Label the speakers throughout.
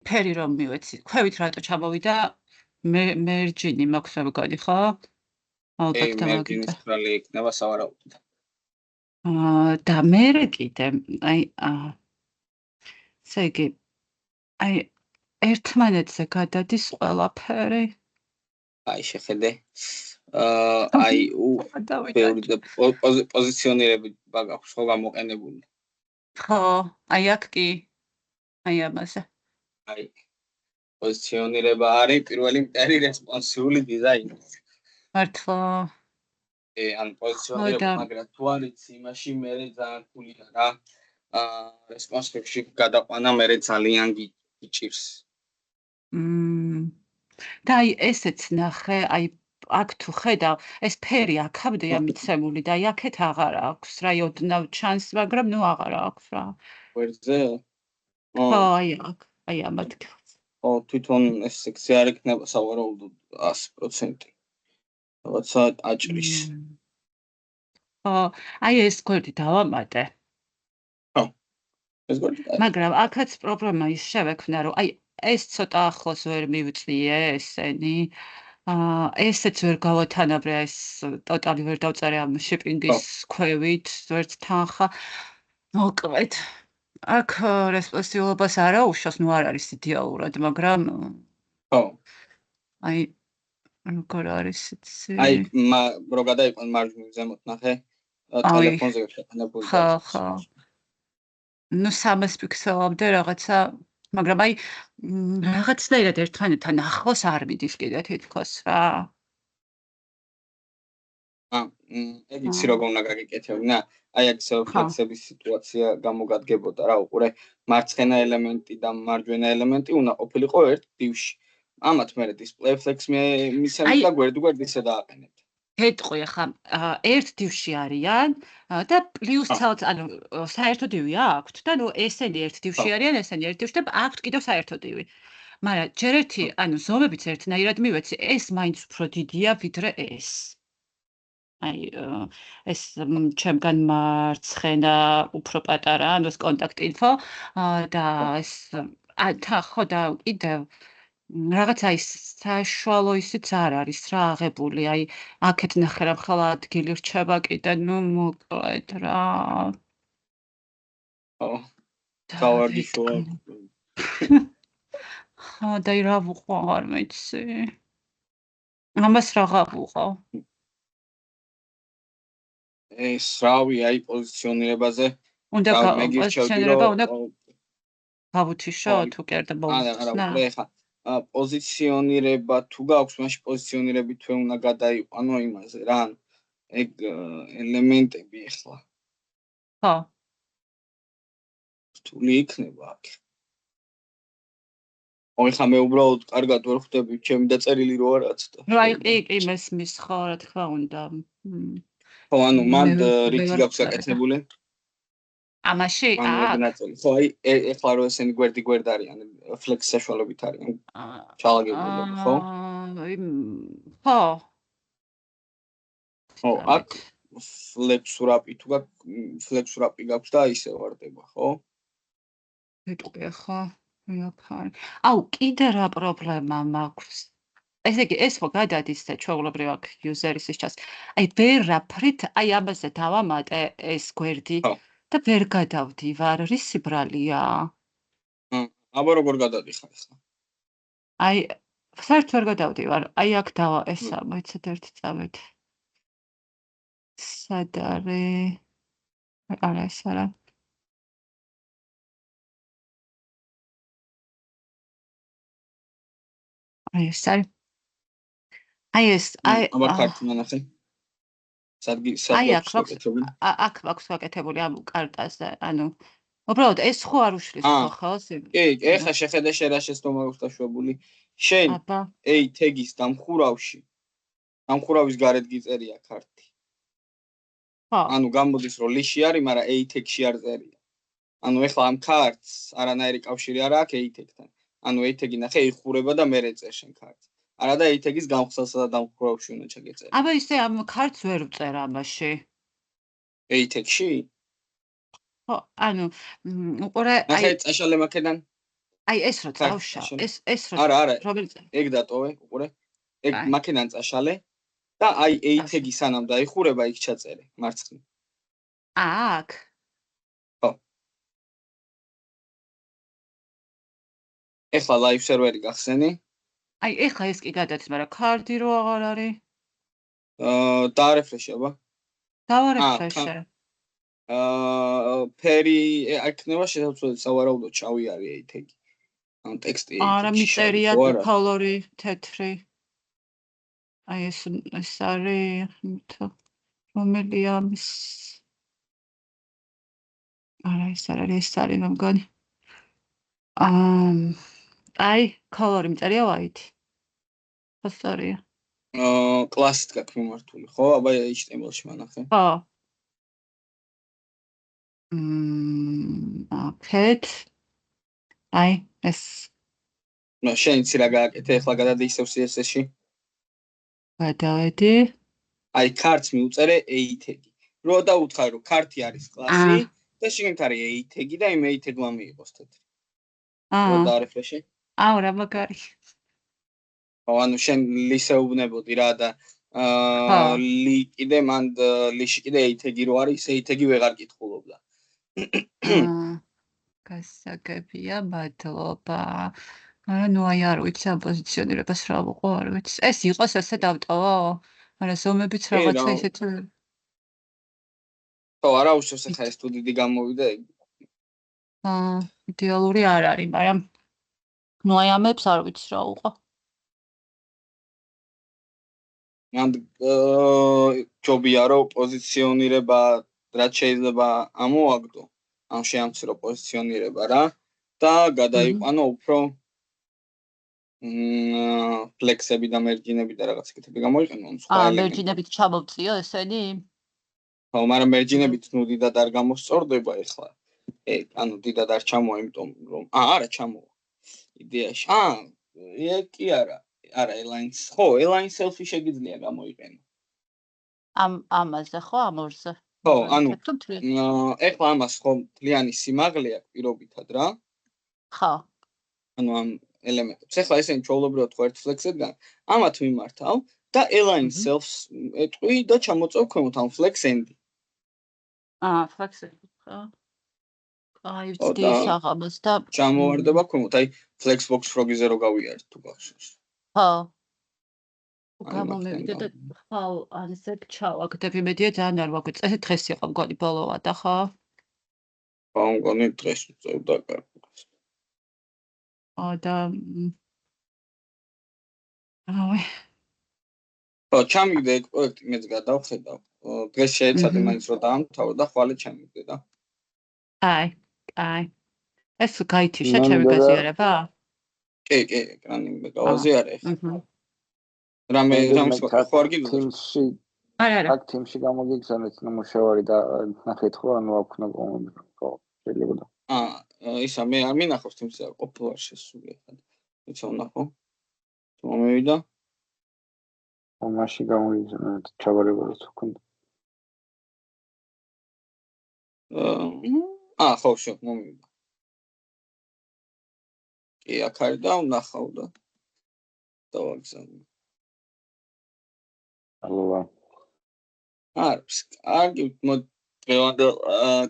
Speaker 1: ფერი რომ მივეცი. ქვევით რატო ჩამოვიდა? მერჯინი მაქვს მეგონი, ხო? ალბათ
Speaker 2: მერჯინის
Speaker 1: დამაგიტა.
Speaker 2: ბრალი იქნება სავარაუდოდ.
Speaker 1: და მერე კიდე, აი, ესე იგი, აი, ერთმანეთზე გადადის ყველაფერი.
Speaker 2: აი შეხედე. აი ბევრი პოზიციონირები გაქვს ხო გამოყენებული.
Speaker 1: ხო, აი აქ კი. აი ამაზე.
Speaker 2: აი პოზიციონირება არის პირველი მტერი რესპონსიული დიზაინი.
Speaker 1: მართლა.
Speaker 2: ან პოზიციონირება, მაგრამ თუ არის იმაში მერე ძალიან ქულია რა. რესპონსებში გადაყვანა მერე ძალიან გიჭირს.
Speaker 1: და აი ესეც ნახე, აი აქ თუ ხედავ, ეს ფერი აქამდეა მიცემული და აი აქეთ აღარ აქვს რა, ოდნავ ჩანს, მაგრამ ნუ აღარ აქვს რა.
Speaker 2: ვერზე?
Speaker 1: ხო, აი აქ, აი ამ ადგილას.
Speaker 2: ხო, თვითონ ეს სექცია არ იქნება სავარაუდოდ 100%. რაღაცა აჭრის.
Speaker 1: ხო, აი ეს გვერდი დავამატე.
Speaker 2: ხო. ეს გვერდი.
Speaker 1: მაგრამ აქაც პრობლემა ის შევექმნა, რომ აი ეს ცოტა ახლოს ვერ მივწიე ესენი. ესეც ვერ გავათანაბრე, ეს ტოტალი ვერ დავწერე ამ შიპინგის ქვევით, ვერც თანხა. მოკლედ, აქ რესპონსიულობას არ აუშვას, ნუ არ არის იდეალურად, მაგრამ
Speaker 2: ხო.
Speaker 1: აი როგორ არის იცი?
Speaker 2: აი რო გადაიყვან მარჯვნივ ზემოთ ნახე, ტელეფონზე გაკეთებული.
Speaker 1: ხო. ნუ 300 პიქსელამდე რაღაცა, მაგრამ აი რაღაცნაირად ერთმანეთთან ახლოს არ მიდის კიდე თითქოს რა.
Speaker 2: ეგ იცი როგორ უნდა გაგიკეთებინა? აი აქ ფლექსების სიტუაცია გამოგადგებოდა რა, უყურე მარცხენა ელემენტი და მარჯვენა ელემენტი უნდა ყოფილიყო ერთ დივში. ამათ მე display flex მისცემთ და გვერდ ისე დააყენებთ.
Speaker 1: გეტყვი ახლა ერთ დივში არიან და პლუს ცალ, ანუ საერთო დივი აქვთ და ნუ ესენი ერთ დივში არიან, ესენი ერთ დივში და აქვთ კიდევ საერთო დივი. მაგრამ ჯერ ერთი, ანუ ზომებიც ერთნაირად მივეცი, ეს მაინც უფრო დიდია ვიდრე ეს. აი ეს ჩემგან მარცხენა უფრო პატარა, ანუ ეს კონტაქტ ინფო და ეს ხო და კიდევ რაღაცა ის საშუალო ისიც არ არის რა აღებული, აი აქეთ ნახე რა მხოლოდ ადგილი რჩება კიდე, ნუ მოკლედ რა.
Speaker 2: ხო. თავარდი შოა.
Speaker 1: ხო, და რა ვუყო არ მეცი. ამას რა ვუყო?
Speaker 2: ეს რავი, აი პოზიციონირებაზე.
Speaker 1: უნდა პოზიციონირება უნდა გავუთიშო თუ კი არ და
Speaker 2: არა, ეხა პოზიციონირება თუ გაქვს, მაშინ პოზიციონირებით თქვენ უნდა გადაიყვანო იმაზე რა. ეგ ელემენტები ეხლა.
Speaker 1: ხო.
Speaker 2: რთული იქნება აქ. ეხლა მე უბრალოდ კარგად ვერ ხვდები ჩემი დაწერილი რო არაც და.
Speaker 1: რა კი მესმის ხო, რა თქმა უნდა.
Speaker 2: ხო, ანუ მანდ რითი გაქვს გაკეთებული?
Speaker 1: ამაში?
Speaker 2: ხო, აი ეხლა რო ესენი გვერდი არიან, ფლექს საშუალებით არიან. ჩალაგებული, ხო?
Speaker 1: ხო.
Speaker 2: ხო, აქ ფლექსურაპი თუ ფლექსურაპი გაქვს და ისე ვარდება, ხო?
Speaker 1: ეტყვი ხო? აუ, კიდე რა პრობლემა მაქვს? ესე იგი, ეს ხო გადადის და ჩვეულებრივ აქ იუზერის ის ჩას. აი ვერაფრით, აი ამაზე დავამატე ეს გვერდი და ვერ გადავდივარ, რისი ბრალია?
Speaker 2: აბა როგორ გადადიხარ ახლა?
Speaker 1: აი, საერთოდ ვერ გადავდივარ. აი აქ დავა ესა, მოიცეთ ერთი წავედი. სად არის? არა, ეს არა. აი ეს არის. აი ეს, აი
Speaker 2: აბა კარტი ნახე.
Speaker 1: აი აქ მაქვს გაკეთებული ამ კარტაზე, ანუ უბრალოდ ეს ხო არ უშლის ხო?
Speaker 2: კი, ეხლა შეხედე შენ რა შეცდომა აქვს დაშვებული. შენ A tag-ის დამხურავის გარეთ გიწერია კარტი.
Speaker 1: ხო.
Speaker 2: ანუ გამოდის რომ ლიში არის, მაგრამ A tag-ში არ წერია. ანუ ეხლა ამ კარტს არანაირი კავშირი არ აქვს A tag-თან. ანუ A tag-ი ნახე იხურება და მე წერ შენ კარტს. არა და A tag-ის გამხსნასა და დამხურავში უნდა ჩაგეწერა.
Speaker 1: აბა ისე ამ კარტს ვერ ვწერ ამაში.
Speaker 2: A tag-ში?
Speaker 1: ხო, ანუ უყურე
Speaker 2: აი წაშალე მაქედან
Speaker 1: აი ეს რო წავშა, ეს რო
Speaker 2: არა,
Speaker 1: რომელი
Speaker 2: ეგ დატოვე, უყურე. ეგ მაქედან წაშალე და აი ATG სანამ დაიხურება იქ ჩაწერე, მარცხნივ.
Speaker 1: აქ.
Speaker 2: ხო. ეხლა live server-ი გახსენი.
Speaker 1: აი ეხლა ეს კი გადადის, მაგრამ კარდი რო აღარ არის.
Speaker 2: დაარეფრეშება.
Speaker 1: დავარეფრეშე.
Speaker 2: ფერი აქნება შესაძლოა სავარაუდოდ შავი არის ATG. ან ტექსტი
Speaker 1: არა მიწერია კოლორი თეთრი. აი ეს არის რომელია მის არა ეს არის მე მგონი. აი კოლორი მიწერია white. ხოსარია.
Speaker 2: კლასით გაქვს მიმართული, ხო? აბა HTML-ში მანახე.
Speaker 1: ხო. აკეთ. აი ეს
Speaker 2: ნუ შენ იცი რა გააკეთე, ახლა გადადი ისევ CSS-ში.
Speaker 1: გადავედი.
Speaker 2: აი ქარტს მიუწერე ATG. რო დაუთხარი რომ ქარტი არის კლასი და შიგნით არის ATG და იმ ATG-მა მიიღოს თეთრი. რო დაარეფრეშე.
Speaker 1: აუ რა მაგარი.
Speaker 2: ანუ შენ ლისეუბნებოდი რა და ალი კიდე მან ლიში კიდე ATG რო არის, ATG ვეღარ კითხულობდა.
Speaker 1: გასაგებია, მადლობა. ნუ აი არ ვიცი ამ პოზიციონირებას რა ვიყო, არ ვიცი. ეს იყოს ესე დავტოვო? არა, ზომებიც რაღაცა ისეთი.
Speaker 2: ხო, არა უშავს ახლა ეს თუ დიდი გამოვიდა.
Speaker 1: იდეალური არ არის, მაგრამ ნუ აი ამებს არ ვიცი რა ვიყო.
Speaker 2: მან ჯობია რომ პოზიციონირება რაც შეიძლება ამოაგდო. ამ შეამცრო პოზიციონირება რა და გადაიყვანო უფრო ფლექსები და მერჯინები და რაღაც ეგეთები გამოიყენო ან სხვა ელემენტები.
Speaker 1: მერჯინებით ჩამოვწიო ესენი?
Speaker 2: ხო, მაგრამ მერჯინებით ნუ დიდად არ გამოსწორდება ეხლა. ანუ დიდად არ ჩამოვა, იმიტომ რომ არა ჩამოვა. იდეაში. კი არა aligns. ხო, align self-ი შეგიძლია გამოიყენო.
Speaker 1: ამაზე ხო, ამ ორზე.
Speaker 2: ხო, ანუ ეხლა ამას ხო მთლიანი სიმაღლე აქვს პირობითად რა.
Speaker 1: ხო.
Speaker 2: ანუ ამ ელემენტებს. ეხლა ესენი ჩვეულებრივად ხო ერთ flex-ედგან ამათ მიმართავ და align self-ს ეტყვი და ჩამოწევ ქვემოთ ამ flex end-ი.
Speaker 1: flex end-ი, ხო. აი ვცდი საღამოს და
Speaker 2: ჩამოვარდება ქვემოთ, აი flexbox frog-ზე რო გავიარეთ თუ გახსოვს.
Speaker 1: ხო. გამომივიდა და ხვალ ან ესე ჩავაგდები, მედია ძალიან არ ვაგვიწევ, დღეს იყო მგონი ბოლოა და ხო?
Speaker 2: ხო, მგონი დღეს უწევდა კარგად.
Speaker 1: და აი
Speaker 2: ხო, ჩამიგდე ეგ პროექტი მეც გადავხედავ. დღეს შეეცადე მაინც რომ დაამთავრო და ხვალე ჩამიგდე და.
Speaker 1: აი. ეს გაითიშა ჩემი გაზიარება?
Speaker 2: კი, ეკრანი გავაზიარე ახლა. რამე ხო არ გიგზავნა.
Speaker 1: არა.
Speaker 3: აქ თიმში გამოგიგზავნეთ ნამუშევარი და ნახეთ ხო ანუ აქვს კომენტი. ხო, შეიძლება და.
Speaker 2: ისა მე არ მინახავს თიმში არ ყოფილა შესული ახლა. იცი ვნახო. მომივიდა.
Speaker 3: მაშინ გამოგიგზავნეთ ჩაბარებულიც ვქონდა.
Speaker 2: ხო, შევ მომივიდა. კი, აქ არის და ვნახავ და დავაგზავნე.
Speaker 3: ალო.
Speaker 2: არის, კარგი, დღევანდელ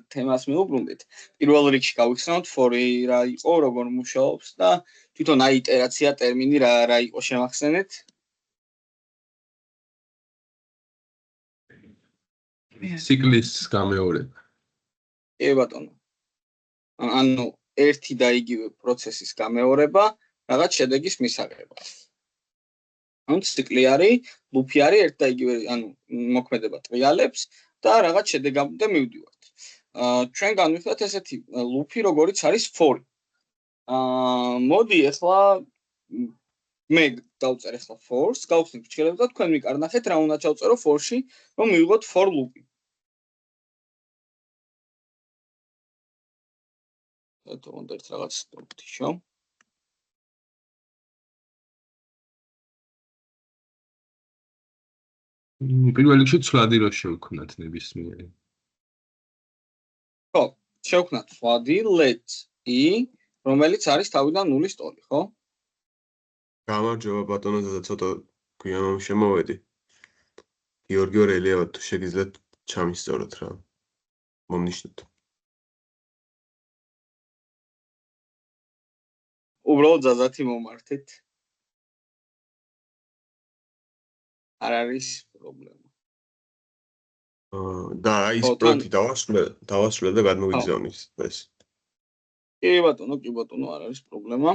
Speaker 2: თემას მივუბრუნდით. პირველ რიგში გავიხსენოთ ფორი რა იყო, როგორ მუშაობს და თვითონ აი იტერაცია ტერმინი რა იყო შემახსენეთ?
Speaker 4: ციკლის გამეორება.
Speaker 2: კი ბატონო. ანუ ერთი და იგივე პროცესის გამეორება რაღაც შედეგის მისაღებად. ანუ ციკლი არის, ლუფი არის ერთ და იგივე, ანუ მოქმედება ტრიალებს და რაღაც შედეგამდე მივდივართ. ჩვენ განვიხილეთ ესეთი ლუფი, როგორიც არის for. მოდი ახლა მე დავწერ ახლა for-ს, გავხსნით ფრჩხილებს და თქვენ მიკარნახეთ რა უნდა ჩავწერო for-ში, რომ მივიღოთ for loop-ი. ეთო უნდა ერთ რაღაც ვთიშო.
Speaker 4: პირველ რიგში ცვლადი რო შევქმნათ ნებისმიერი.
Speaker 2: ხო, შევქმნათ ცვლადი let i რომელიც არის თავიდან 0-ის ტოლი, ხო?
Speaker 5: გამარჯობა ბატონო, ცოტა გვიან შემოვედი. გიორგი ორელია, თუ შეგიძლიათ ჩამისწოროთ რა. მომნიშნოთ.
Speaker 2: უბრალოდ ზაზათი მომართეთ. არ არის პრობლემა.
Speaker 5: და ის პროექტი დავასრულე და გადმოვიგზავნით ეს.
Speaker 2: კი ბატონო, არ არის პრობლემა.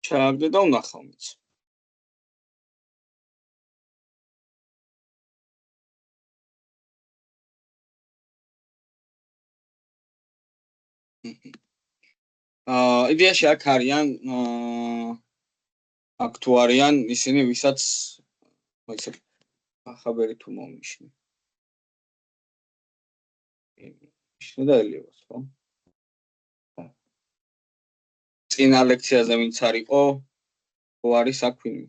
Speaker 2: ჩააგდე და ვნახავ მეც. იდეაში აქ არიან აქ თუ არიან ისინი, ვისაც მოიცე ახაბერი თუ მომნიშნე. და ელიევას, ხო? წინა ლექციაზე ვინც არისო, ხო არის აქ ვინმე?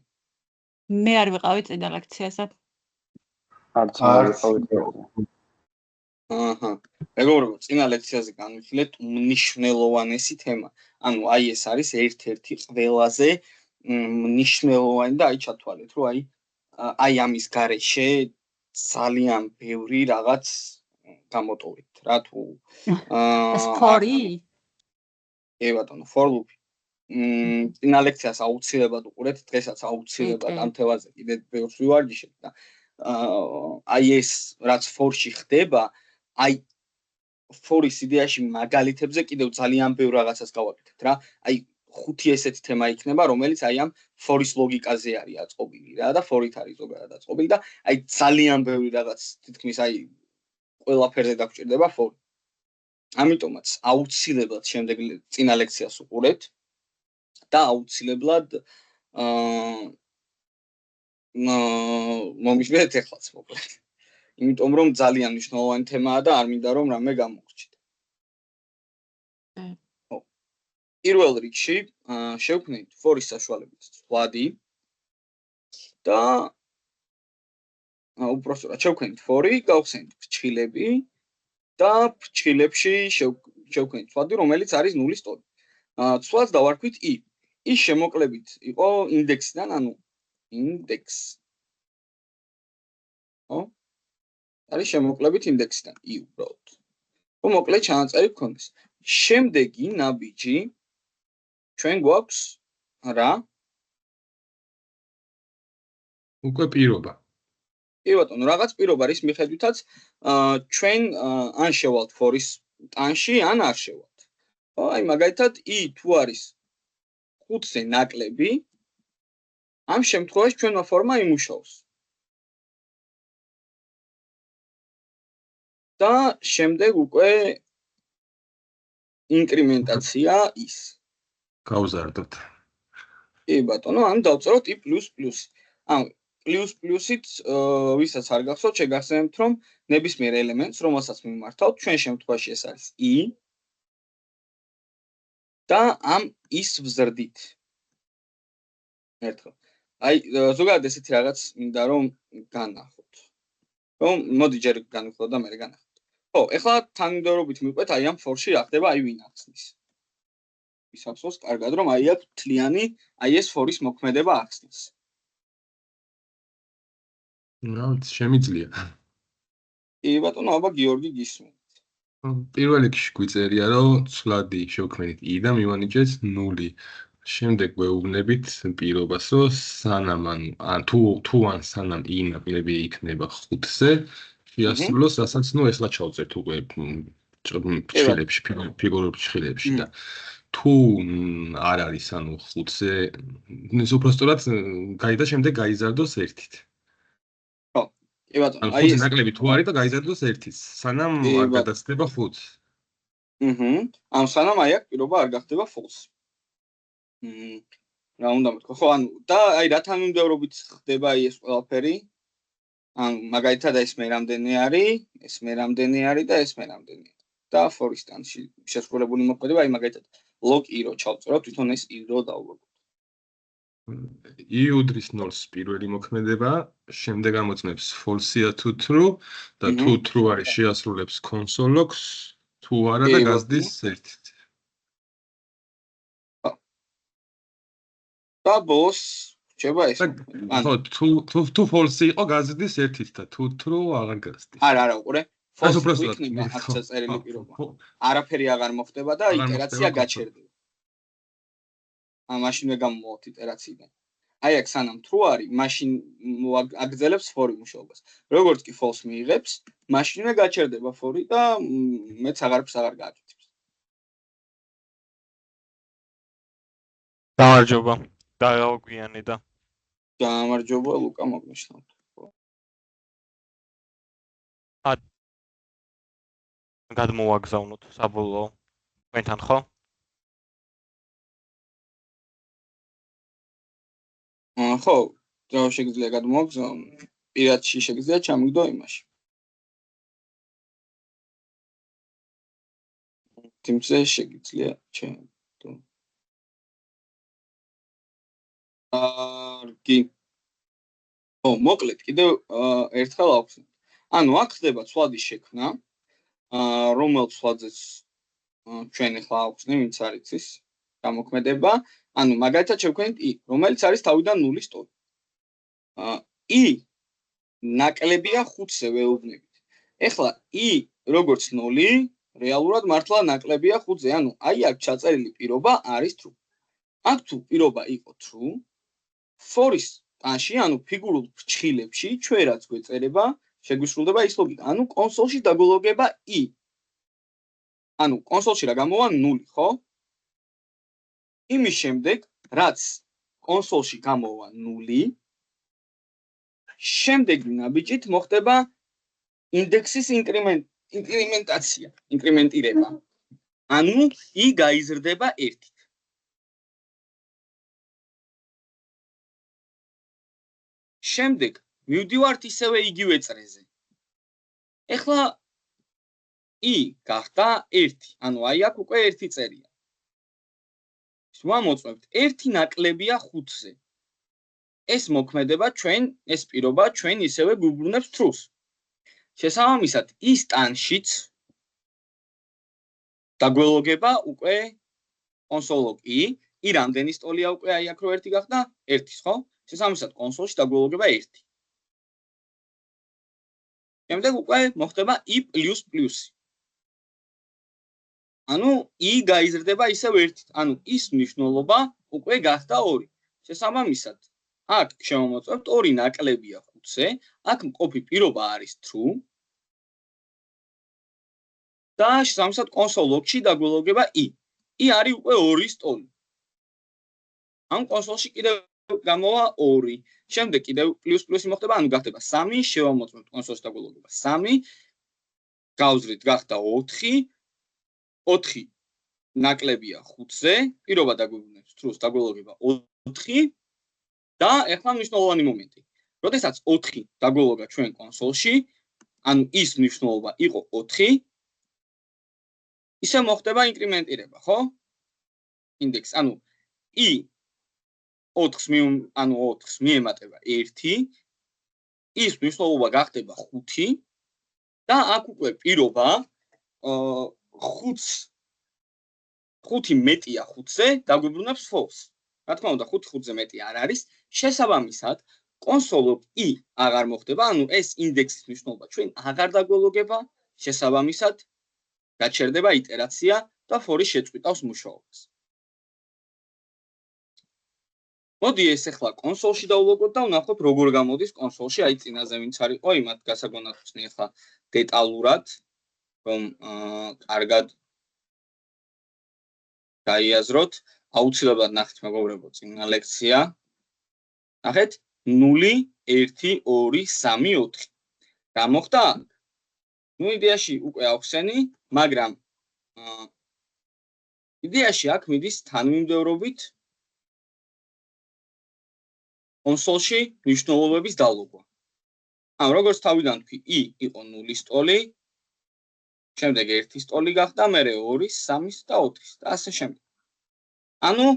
Speaker 1: მე არ ვიყავი წინა ლექციაზე.
Speaker 3: არც არ ვიყავი.
Speaker 2: აჰა. მეგობრებო, წინა ლექციაზე განვიხილეთ მნიშვნელოვანესი თემა. ანუ აი ეს არის ერთ-ერთი ყველაზე მნიშვნელოვანი და აი ჩათვალეთ, რომ აი ამის გარეშე ძალიან ბევრი რაღაც გამოტოვეთ რა თუ
Speaker 1: ეს ფორი?
Speaker 2: კი ბატონო, for loop. წინა ლექციას აუცილებლად უყურეთ, დღესაც აუცილებლად ამ თემაზე კიდე ბევრს ვივარჯიშებთ და აი ეს რაც for-ში ხდება, აი for-ის იდეაში მაგალითებზე კიდევ ძალიან ბევრ რაღაცას გავაკეთებთ რა. აი 5 ესეთი თემა იქნება, რომელიც აი ამ for-ის ლოგიკაზე არის აწყობილი რა და for-ით არის ზოგადად აწყობილი და აი ძალიან ბევრი რაღაც თითქმის აი ყველაფერზე დაგჭირდება for. ამიტომაც აუცილებლად შემდეგ წინა ლექციას უყურეთ და აუცილებლად მომიშვიდეთ ეხლაც მოკლედ. იმიტომ რომ ძალიან მნიშვნელოვანი თემაა და არ მინდა რომ რამე გამოგრჩით. პირველ რიგში შევქმნით for-ის საშუალებით ცვლადი და უпростоრად შევქმნით for-ი, გავხსენით ფრჩხილები და ფრჩხილებში შევქმნით ცვლადი, რომელიც არის 0-ის ტოლი. ცვლადს დავარქვით i. i შემოკლებით იყო ინდექსიდან, ანუ index. ხო? არის შემოკლებით ინდექსიდან i უბრალოდ. რომ მოკლედ ჩანაწერი გქონდეს. შემდეგი ნაბიჯი ჩვენ გვაქვს რა?
Speaker 4: უკვე პირობა.
Speaker 2: კი ბატონო, რაღაც პირობა არის მიხედვითაც ჩვენ ან შევალთ for-ის ტანში, ან არ შევალთ. ხო, აი მაგალითად i თუ არის 5-ზე ნაკლები, ამ შემთხვევაში ჩვენმა ფორმა იმუშაოს. და შემდეგ უკვე ინკრემენტაცია ის.
Speaker 4: გავზარდოთ.
Speaker 2: კი ბატონო, ან დავწეროთ i++. ანუ პლუს-პლუსით ვისაც არ გახსოვთ, შეგახსენებთ, რომ ნებისმიერ ელემენტს, რომელსაც მიმართავთ, ჩვენ შემთხვევაში ეს არის i და ამ is ვზრდით. ერთხელ. აი, ზოგადად ესეთი რაღაც მინდა რომ განახოთ. რომ მოდი ჯერ განვიხილოთ და მერე განახოთ. ხო, ეხლა თანმიმდევრობით მივყვეთ აი ამ for-ში რა ხდება, აი ვინ ახსნის. ის ახსოვს კარგად, რომ აი აქ თლიანი აი ეს for-ის მოქმედება ახსნის.
Speaker 4: რა შემიძლია.
Speaker 2: კი ბატონო, აბა გიორგი გისმენთ.
Speaker 4: პირველ რიგში გვიწერია, რომ ცვლადი შევქმნით i და მივანიჭეთ 0. შემდეგ ვეუბნებით პირობას, რომ სანამ ან თუ ან სანამ i ნაპირები იქნება 5-ზე, შეასრულოს, რასაც ეხლა ჩავწერთ უკვე ფრჩხილებში, ფიგურულ ფრჩხილებში და თუ არ არის ანუ 5-ზე, ის უпростоრად გაიდა შემდეგ გაიზარდოს 1-ით.
Speaker 2: კი ბატონო,
Speaker 4: აი ეს ნაკლები თუ არის და გაიზარდოს 1-ით, სანამ არ გადაცდება 5-ს.
Speaker 2: ანუ სანამ აი აქ პირობა არ გახდება false. რა უნდა მეთქვა? ხო, ანუ და აი რა თანმიმდევრობით ხდება აი ეს ყველაფერი? ანუ მაგალითად ეს მე რამდენი არის, ეს მე რამდენი არის და ეს მე რამდენი არის. და for-ის ტანში შესრულებული მოქმედება, აი მაგალითად log i რო ჩავწეროთ, თვითონ ეს i რო დავუბრუნდეთ.
Speaker 4: i უდრის 0-ს პირველი მოქმედება, შემდეგ ამოწმებს false-ია თუ true და თუ true არის შეასრულებს console logs, თუ არა და გაზდის 1-ით.
Speaker 2: და ბოლოს რჩება ეს.
Speaker 4: ხო, თუ false იყო გაზრდის ერთით და თუ true აღარ გაზრდის.
Speaker 2: არა, უყურე. false
Speaker 4: უბრალოდ
Speaker 2: იქნება აქ წაწერილი პირობა.
Speaker 4: ხო.
Speaker 2: არაფერი აღარ მოხდება და
Speaker 4: აღარ
Speaker 2: იტერაცია
Speaker 4: მოხდება,
Speaker 2: გაჩერდება. მაშინვე გამოვაოთ იტერაციიდან. აი აქ სანამ true არის, მაშინ აგრძელებს for მუშაობას. როგორც კი false მიიღებს, მაშინვე გაჩერდება for და მეც აღარაფერს აღარ გააკეთებს.
Speaker 6: გამარჯობა. დააგვიანი და
Speaker 2: გამარჯობა ლუკა მოგნიშნავთ.
Speaker 6: გადმოვაგზავნოთ საბოლოო. თქვენთან ხო?
Speaker 2: ხო, რა შეგიძლია გადმოგზავნო? პირადში შეგიძლია ჩამიგდო იმაში. Teams-ზე შეგიძლია ჩამიგდო. კი. ო, მოკლედ კიდევ ერთხელ ავხსნით. ანუ აქ ხდება ცვლადის შექმნა, რომელ ცვლადზეც ჩვენ ახლა ავხსნი, ვინც არის ის გამოქმედება, ანუ მაგალითად შევქმნით i, რომელიც არის თავიდან 0-ის ტოლი. i ნაკლებია 5-ზე ვეუბნებით. ეხლა i როგორც 0, რეალურად მართლა ნაკლებია 5-ზე, ანუ აი აქ ჩაწერილი პირობა არის true. აქ თუ პირობა იყო true, for-ის ტანში, ანუ ფიგურულ ფრჩხილებში ჩვენ რაც გვეწერება, შეგვისრულდება ის ლოგიკა. ანუ კონსოლში დაგოლოგება i. ანუ კონსოლში რა გამოვა 0, ხო? იმის შემდეგ, რაც კონსოლში გამოვა 0, შემდეგი ნაბიჯით მოხდება ინდექსის ინკრემენტირება. ანუ i გაიზრდება 1-ით. შემდეგ მივდივართ ისევე იგივე წრეზე. ეხლა i გახდა 1, ანუ აი აქ უკვე 1 წერია. ვამოწმებთ 1 ნაკლებია 5-ზე. ეს მოქმედება ჩვენ, ეს პირობა ჩვენ ისევე გვიბრუნებს true-ს. შესაბამისად, ის ტანშიც დაგველოგება უკვე კონსოლ i, i რამდენი სტოლია უკვე აი აქ რო 1 გახდა 1-ის, ხო? შესაბამისად, კონსოლში დაგველოგება 1. შემდეგ უკვე მოხდება i++. ანუ i გაიზრდება ისევ 1-ით. ანუ ის მნიშვნელობა უკვე გახდა 2. შესაბამისად, აქ შემოვაწევთ 2 ნაკლებია 5-ზე, აქ მყოფი პირობა არის true. და შესაბამისად კონსოლ log-ში დაგველოგება i. i არის უკვე 2-ის ტოლი. ამ კონსოლში კიდევ გამოვა 2. შემდეგ კიდევ პლუს მოხდება, ანუ გახდება 3, შევამოწმებთ კონსოლში დაგველოგება 3. გავზრდით გახდა 4. 4 ნაკლებია 5-ზე, პირობა დაგვიბრუნებს true-ს დაგველოგება 4 და ახლა მნიშვნელოვანი მომენტი. როდესაც 4 დაგველოგა ჩვენ კონსოლში, ანუ ის მნიშვნელობა იყო 4, ისე მოხდება ინკრემენტირება, ხო? ინდექს, ანუ i 4-ს მიემატება 1, ის მნიშვნელობა გახდება 5 და აქ უკვე პირობა 5 მეტია 5-ზე დაგვიბრუნებს false. რა თქმა უნდა 5 5-ზე მეტი არ არის. შესაბამისად, კონსოლ i აღარ მოხდება, ანუ ეს ინდექსის მნიშვნელობა ჩვენ აღარ დაგველოგება. შესაბამისად, გაჩერდება იტერაცია და for-ი შეწყვიტავს მუშაობას. მოდი ეს ახლა კონსოლში დავულოგოთ და ვნახოთ როგორ გამოდის კონსოლში, აი წინაზე ვინც არისო, იმათ გასაგონად ხსნი ახლა დეტალურად, რომ კარგად გაიაზროთ. აუცილებლად ნახეთ მეგობრებო წინა ლექცია. ნახეთ 0 1 2 3 4. რა მოხდა? ნუ იდეაში უკვე ავხსენი, მაგრამ იდეაში აქ მიდის თანმიმდევრობით კონსოლში მნიშვნელობების დალოგვა. ანუ როგორც თავიდან თქვი, i იყო 0-ის ტოლი, შემდეგ 1-ის ტოლი გახდა, მერე 2-ის, 3-ის და 4-ის და ასე შემდეგ. ანუ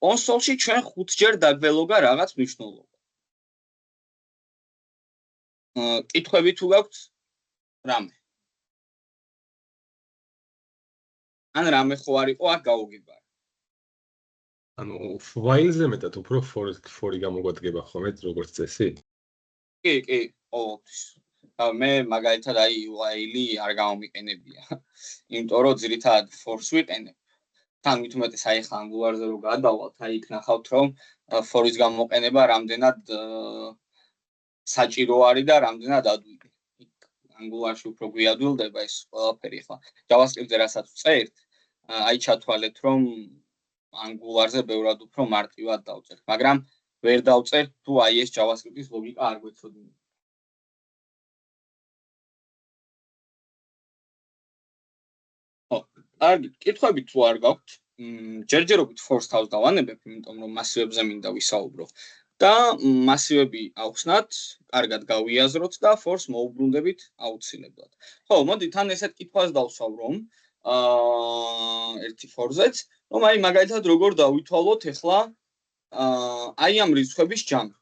Speaker 2: კონსოლში ჩვენ 5 ჯერ დაგველოგა რაღაც მნიშვნელობა. კითხვები თუ გაქვთ რამე? ან რამე ხო არ იყო აქ გაუგებარი.
Speaker 4: ანუ while-ზე მეტად უფრო for-ი გამოგვადგება ხოლმე როგორც წესი?
Speaker 2: კი, ყოველთვის. მე მაგალითად აი while-ი არ გამომიყენებია. იმიტომ რომ ძირითადად for-ს ვიყენებ. თან მით უმეტეს აი ხა Angular-ზე რო გადავალთ, აი იქ ნახავთ რომ for-ის გამოყენება რამდენად საჭირო არის და რამდენად ადვილი. Angular-ში უფრო გვიადვილდება ეს ყველაფერი ხა. JavaScript-ზე რასაც ვწერთ, აი ჩათვალეთ რომ Angular-ზე ბევრად უფრო მარტივად დავწერთ, მაგრამ ვერ დავწერთ თუ აი ეს JavaScript-ის ლოგიკა არ გვეცოდინება. კარგი, კითხვები თუ არ გაქვთ, ჯერჯერობით force თავს დავანებებ, იმიტომ რომ მასივებზე მინდა ვისაუბრო. და მასივები ავხსნათ, კარგად გავიაზროთ და force მოუბრუნდებით აუცილებლად. ხო, მოდით თან ესეთ კითხვას დავსვამ, ერთი for-ზეც, რომ აი მაგალითად როგორ დავითვალოთ ახლა აი ამ რიცხვების ჯამი.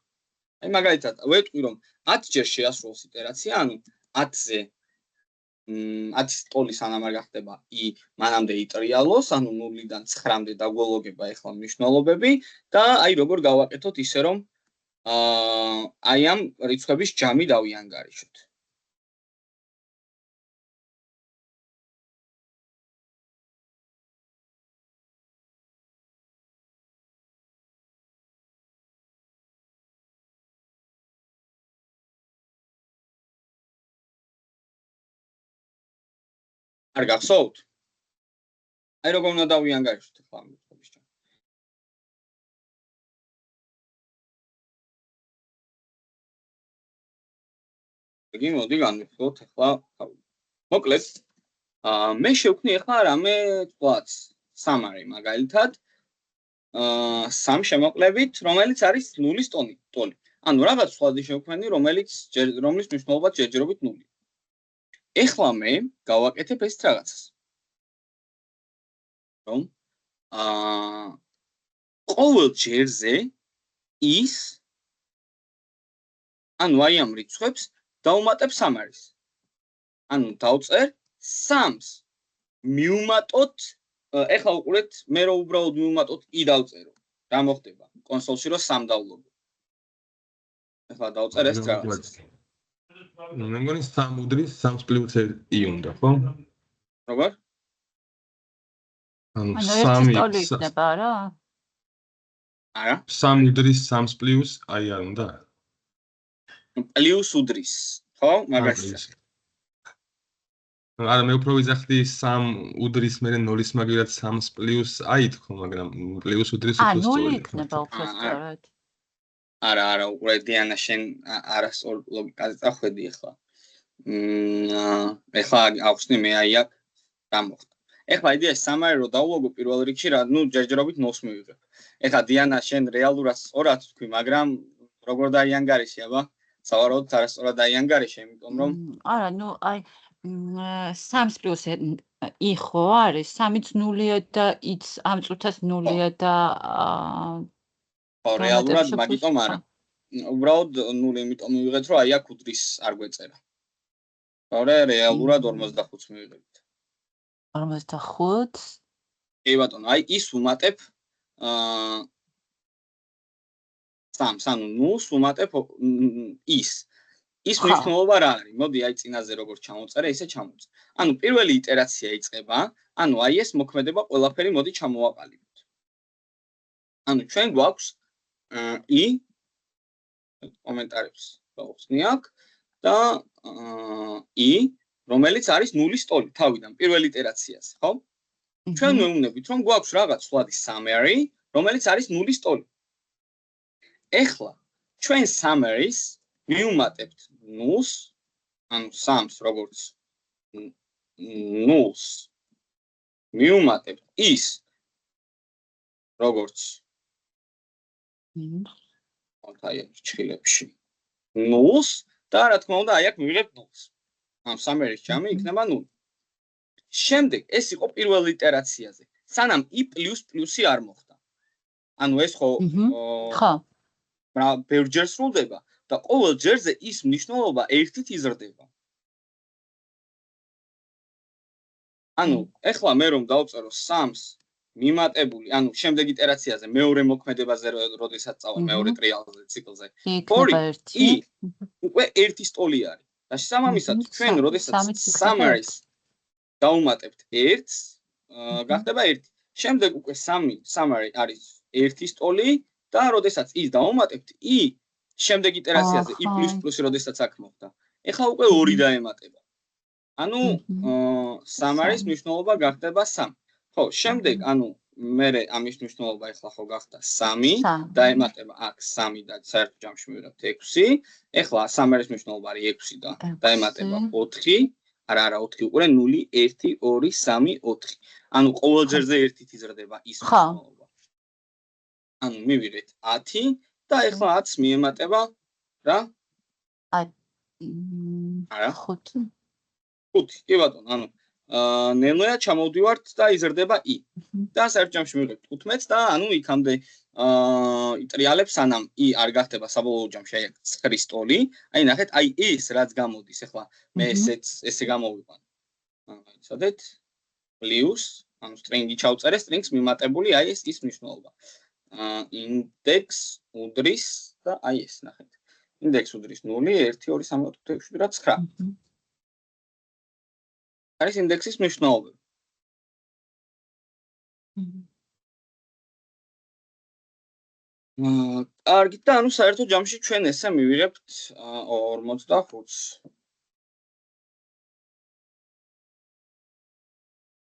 Speaker 2: აი მაგალითად ვეტყვი რომ 10 ჯერ შეასრულოს იტერაცია, ანუ 10-ზე 10 ტოლი სანამ არ გახდება i მანამდე იტრიალოს, ანუ 0-დან 9-მდე დაგველოგება ახლა მნიშვნელობები და აი როგორ გავაკეთოთ ისე რომ აი ამ რიცხვების ჯამი დავიანგარიშოთ. არ გახსოვთ? აი როგორ უნდა დავიანგარიშოთ ახლა ამ რიცხვების ჯამი. იგი მოდი განვიხილოთ ახლა. მოკლედ, მე შევქმნი ახლა რამე თქვათ summary მაგალითად 3 შემოკლებით, რომელიც არის 0-ის ტოლი. ანუ რაღაც სხვადი შევქმნი, რომლის მნიშვნელობა ჯერჯერობით 0. ეხლა მე გავაკეთებ ეს რაღაცას. რომ ყოველ ჯერზე ის ანუ აი ამ რიცხვებს დავუმატებ 3-ის. ანუ დავწერ 3-ს მივუმატოთ, ეხლა უყურეთ, მე რო უბრალოდ მივუმატოთ i დავწერო. რა მოხდება? კონსოლში რო 3 დავლოგო. ეხლა დავწერ ეს რაღაცას.
Speaker 4: მე მგონი 3 უდრის 3 + i უნდა, ხო?
Speaker 2: როგორ?
Speaker 1: ანუ 3 ტოლი იქნება რა?
Speaker 2: არა.
Speaker 4: 3 უდრის 3 + i არ უნდა?
Speaker 2: პლუს უდრის, ხო? მაგას.
Speaker 4: არა, მე უფრო ვიძახდი 3 უდრის მერე 0-ის მაგერად 3 + i თქო, მაგრამ პლუს უდრის უფრო სწორი.
Speaker 1: 0 იქნება უფრო სწორად.
Speaker 2: არა, უყურე დიანა შენ არასწორ ლოგიკაზე წახვედი ახლა. ეხლა ავხსნი მე აი აქ რა მოხდა. ეხლა იდეა summary რო დავლოგო პირველ რიგში რა, ჯერჯერობით 0-ს მივიღებ. ეხლა დიანა შენ რეალურად სწორად თქვი, მაგრამ როგორ დაიანგარიშე, აბა? სავარაუდოდ არასწორად დაიანგარიშე, იმიტომ რომ
Speaker 1: არა, აი 3 + i ხო არის, 3-იც 0-ია და i-ც ამ წუთას 0-ია და
Speaker 2: რეალურად მაგიტომ არა. უბრალოდ 0 იმიტომ მივიღეთ, რომ აი აქ უდრის არ გვეწერა. ორი რეალურად 45-ს მივიღებთ.
Speaker 1: 45?
Speaker 2: კი ბატონო, აი ის უმატებ 3-ს, ანუ 0-ს უმატებ ის. ის მნიშვნელობა რა არის? მოდი აი წინაზე როგორ ჩამოწერე, ისე ჩამოწერე. ანუ პირველი იტერაცია იწყება, ანუ აი ეს მოქმედება ყველაფერი მოდი ჩამოვაყალიბოთ. ანუ ჩვენ გვაქვს i კომენტარებს გავხსნი აქ და i რომელიც არის 0-ის ტოლი თავიდან პირველ იტერაციაზე, ხო? ჩვენ ვეუბნებით რომ გვაქვს რაღაც სხვადი summary, რომელიც არის 0-ის ტოლი. ეხლა ჩვენ summary-ს მივუმატებთ 0-ს, ანუ 3-ს როგორც 0-ს მივუმატებთ ის როგორც აი ჩხილებში 0-ს და რა თქმა უნდა აი აქ მივიღებთ 0-ს. ანუ summary-ის ჯამი იქნება 0. შემდეგ ეს იყო პირველ იტერაციაზე, სანამ i ++ არ მოხდა. ანუ ეს ხო ბევრ ჯერ სრულდება და ყოველ ჯერზე ის მნიშვნელობა ერთით იზრდება. ანუ ეხლა მე რომ დავწერო 3-ს მიმატებული, ანუ შემდეგ იტერაციაზე მეორე მოქმედებაზე როდესაც წავალ მეორე ტრიალზე, ციკლზე.
Speaker 1: იქნება ერთი.
Speaker 2: უკვე ერთი სტოლი არის. და შესაბამისად, ჩვენ როდესაც summaries დავუმატებთ 1-ს, გახდება 1. შემდეგ უკვე summary არის ერთი სტოლი და როდესაც ის დავუმატებთ i შემდეგ იტერაციაზე i++ როდესაც აქ მოხდა. ეხლა უკვე 2 დაემატება. ანუ summaries მნიშვნელობა გახდება 3. ხო, შემდეგ, ანუ მერე ამის მნიშვნელობა ეხლა ხო გახდა 3 დაემატება აქ 3 და საერთო ჯამში მივიღებთ 6. ეხლა summaries მნიშვნელობა არის 6 და დაემატება 4. არა 4 უკვე 0 1 2 3 4. ანუ ყოველ ჯერზე ერთით იზრდება ის მნიშვნელობა. ანუ მივიღეთ 10 და ეხლა 10 მიემატება რა? არა 5. 5, კი ბატონო, ანუ ნელ-ნელა ჩამოვდივართ და იზრდება i. და საერთო ჯამში მივიღებთ 15 და ანუ იქამდე იტრიალებს სანამ i არ გახდება საბოლოო ჯამში აი 9 სტოლი. აი ნახეთ, აი ის რაც გამოდის, ეხლა მე ესე გამოვიყვან. იცოდეთ? პლუს, ანუ string-ი ჩავწერე, string-ს მიმატებული აი ეს ის მნიშვნელობა. index უდრის და აი ეს ნახეთ. index უდრის 0 1 2 3 4 5 6 7 9. არის ინდექსის მნიშვნელობა. კარგი და ანუ საერთო ჯამში ჩვენ ესე მივიღებთ 45-ს.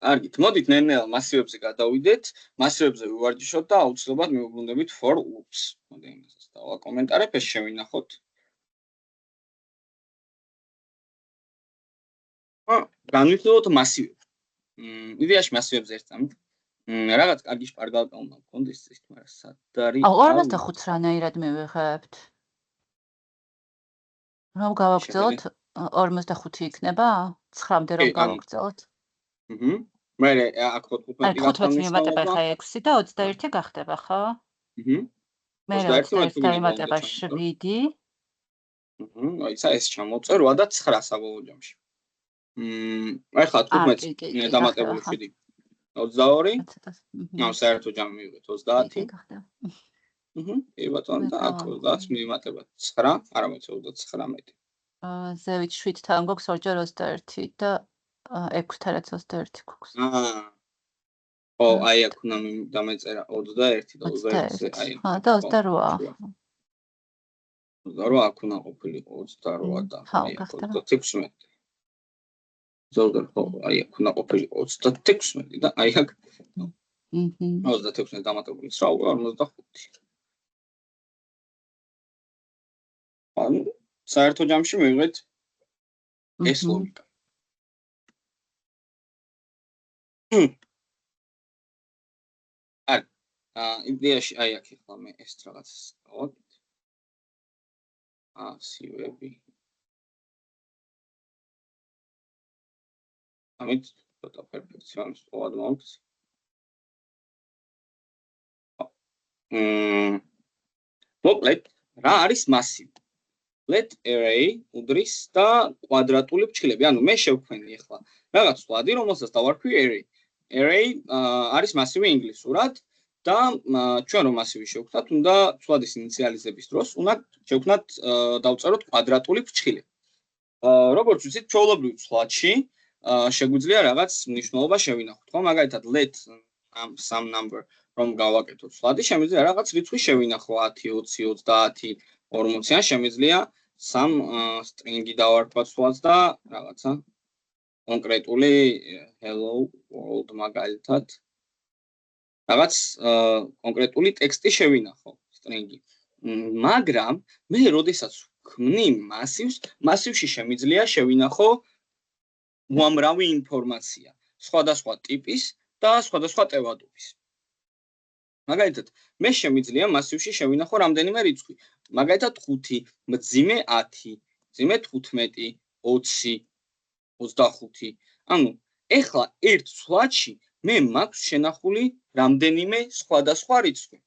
Speaker 2: კარგით, მოდით ნელ-ნელა მასივებზე გადავიდეთ. მასივებზე ვივარჯიშოთ და აუცილებლად მივუბრუნდებით for loops. მოდი იმასაც დავაკომენტარებ, ეს შევინახოთ. განვითაროთ მასივებს. იდეაში მასივებს ერთ წამით. რაღაც კარგი შპარგალკა უნდა გქონდეს ის, მაგრამ სად არის?
Speaker 1: 45-ს რანაირად მივიღებთ? რომ გავაგრძელოთ 45 იქნება? 9-მდე რომ გავაგრძელოთ?
Speaker 2: მე აქ 15
Speaker 1: მიმატება ხა 6 და 21 გახდება, ხო? მე 21 დაემატება 7.
Speaker 2: აი ეს ჩამოვწერ 8 და 9 საბოლოო ჯამში. ეხლა 15 დამატებული 7 22. ნუ საერთო ჯამი მივიღეთ 30.
Speaker 1: გახდება.
Speaker 2: კი ბატონო და აქ 30 მიმატება 9, არამედ 39.
Speaker 1: ზევით 7-თან გვაქვს 2-ჯერ 21 და 6-თანაც 21 გვაქვს.
Speaker 2: ო, აი აქ უნდა დამეწერა 21 და 21-ზე აი.
Speaker 1: და 28.
Speaker 2: 28 აქ უნდა ყოფილიყო 28 და აი 16. ზოგადად ხო, აი აქ უნდა ყოფილიყო 36 და აი აქ 26 დამატებული 9 უკვე 45. ანუ საერთო ჯამში მივიღეთ ეს ლოგიკა. იდეაში აი აქ ახლა მე ეს რაღაც გავაკეთე. სივები. ამით ცოტა პერფექციონის ყოველ მომents. მოკლედ, რა არის მასივი? let array უდრის და კვადრატული ფრჩხილები. ანუ მე შევქმნი ახლა რაღაც ვადი, რომელსაც დავარქვი array. array არის მასივი ინგლისურად და ჩვენ რომ მასივი შევქმნათ, უნდა ვადის ინიციალიზების დროს უნდა შევქმნათ დავწეროთ კვადრატული ფრჩხილები. როგორც ვიცით, ჩვეულებრივ ცვლადში შეგვიძლია რაღაც მნიშვნელობა შევინახოთ, ხო? მაგალითად let some number რომ გავაკეთოთ ცვლადი, შემიძლია რაღაც რიცხვი შევინახო 10, 20, 30, 40-იან შემიძლია some string-ი დავარქვათ ცვლადს და რაღაცა კონკრეტული hello world მაგალითად რაღაც კონკრეტული ტექსტი შევინახო string-ი. მაგრამ მე როდესაც ვქმნი მასივში შემიძლია შევინახო უამრავი ინფორმაცია, სხვადასხვა ტიპის და სხვადასხვა ტევადობის. მაგალითად, მე შემიძლია მასივში შევინახო რამდენიმე რიცხვი. მაგალითად 5, მძიმე 10, მძიმე 15, 20, 25. ანუ ეხლა ერთ ცვლადში მე მაქვს შენახული რამდენიმე სხვადასხვა რიცხვი.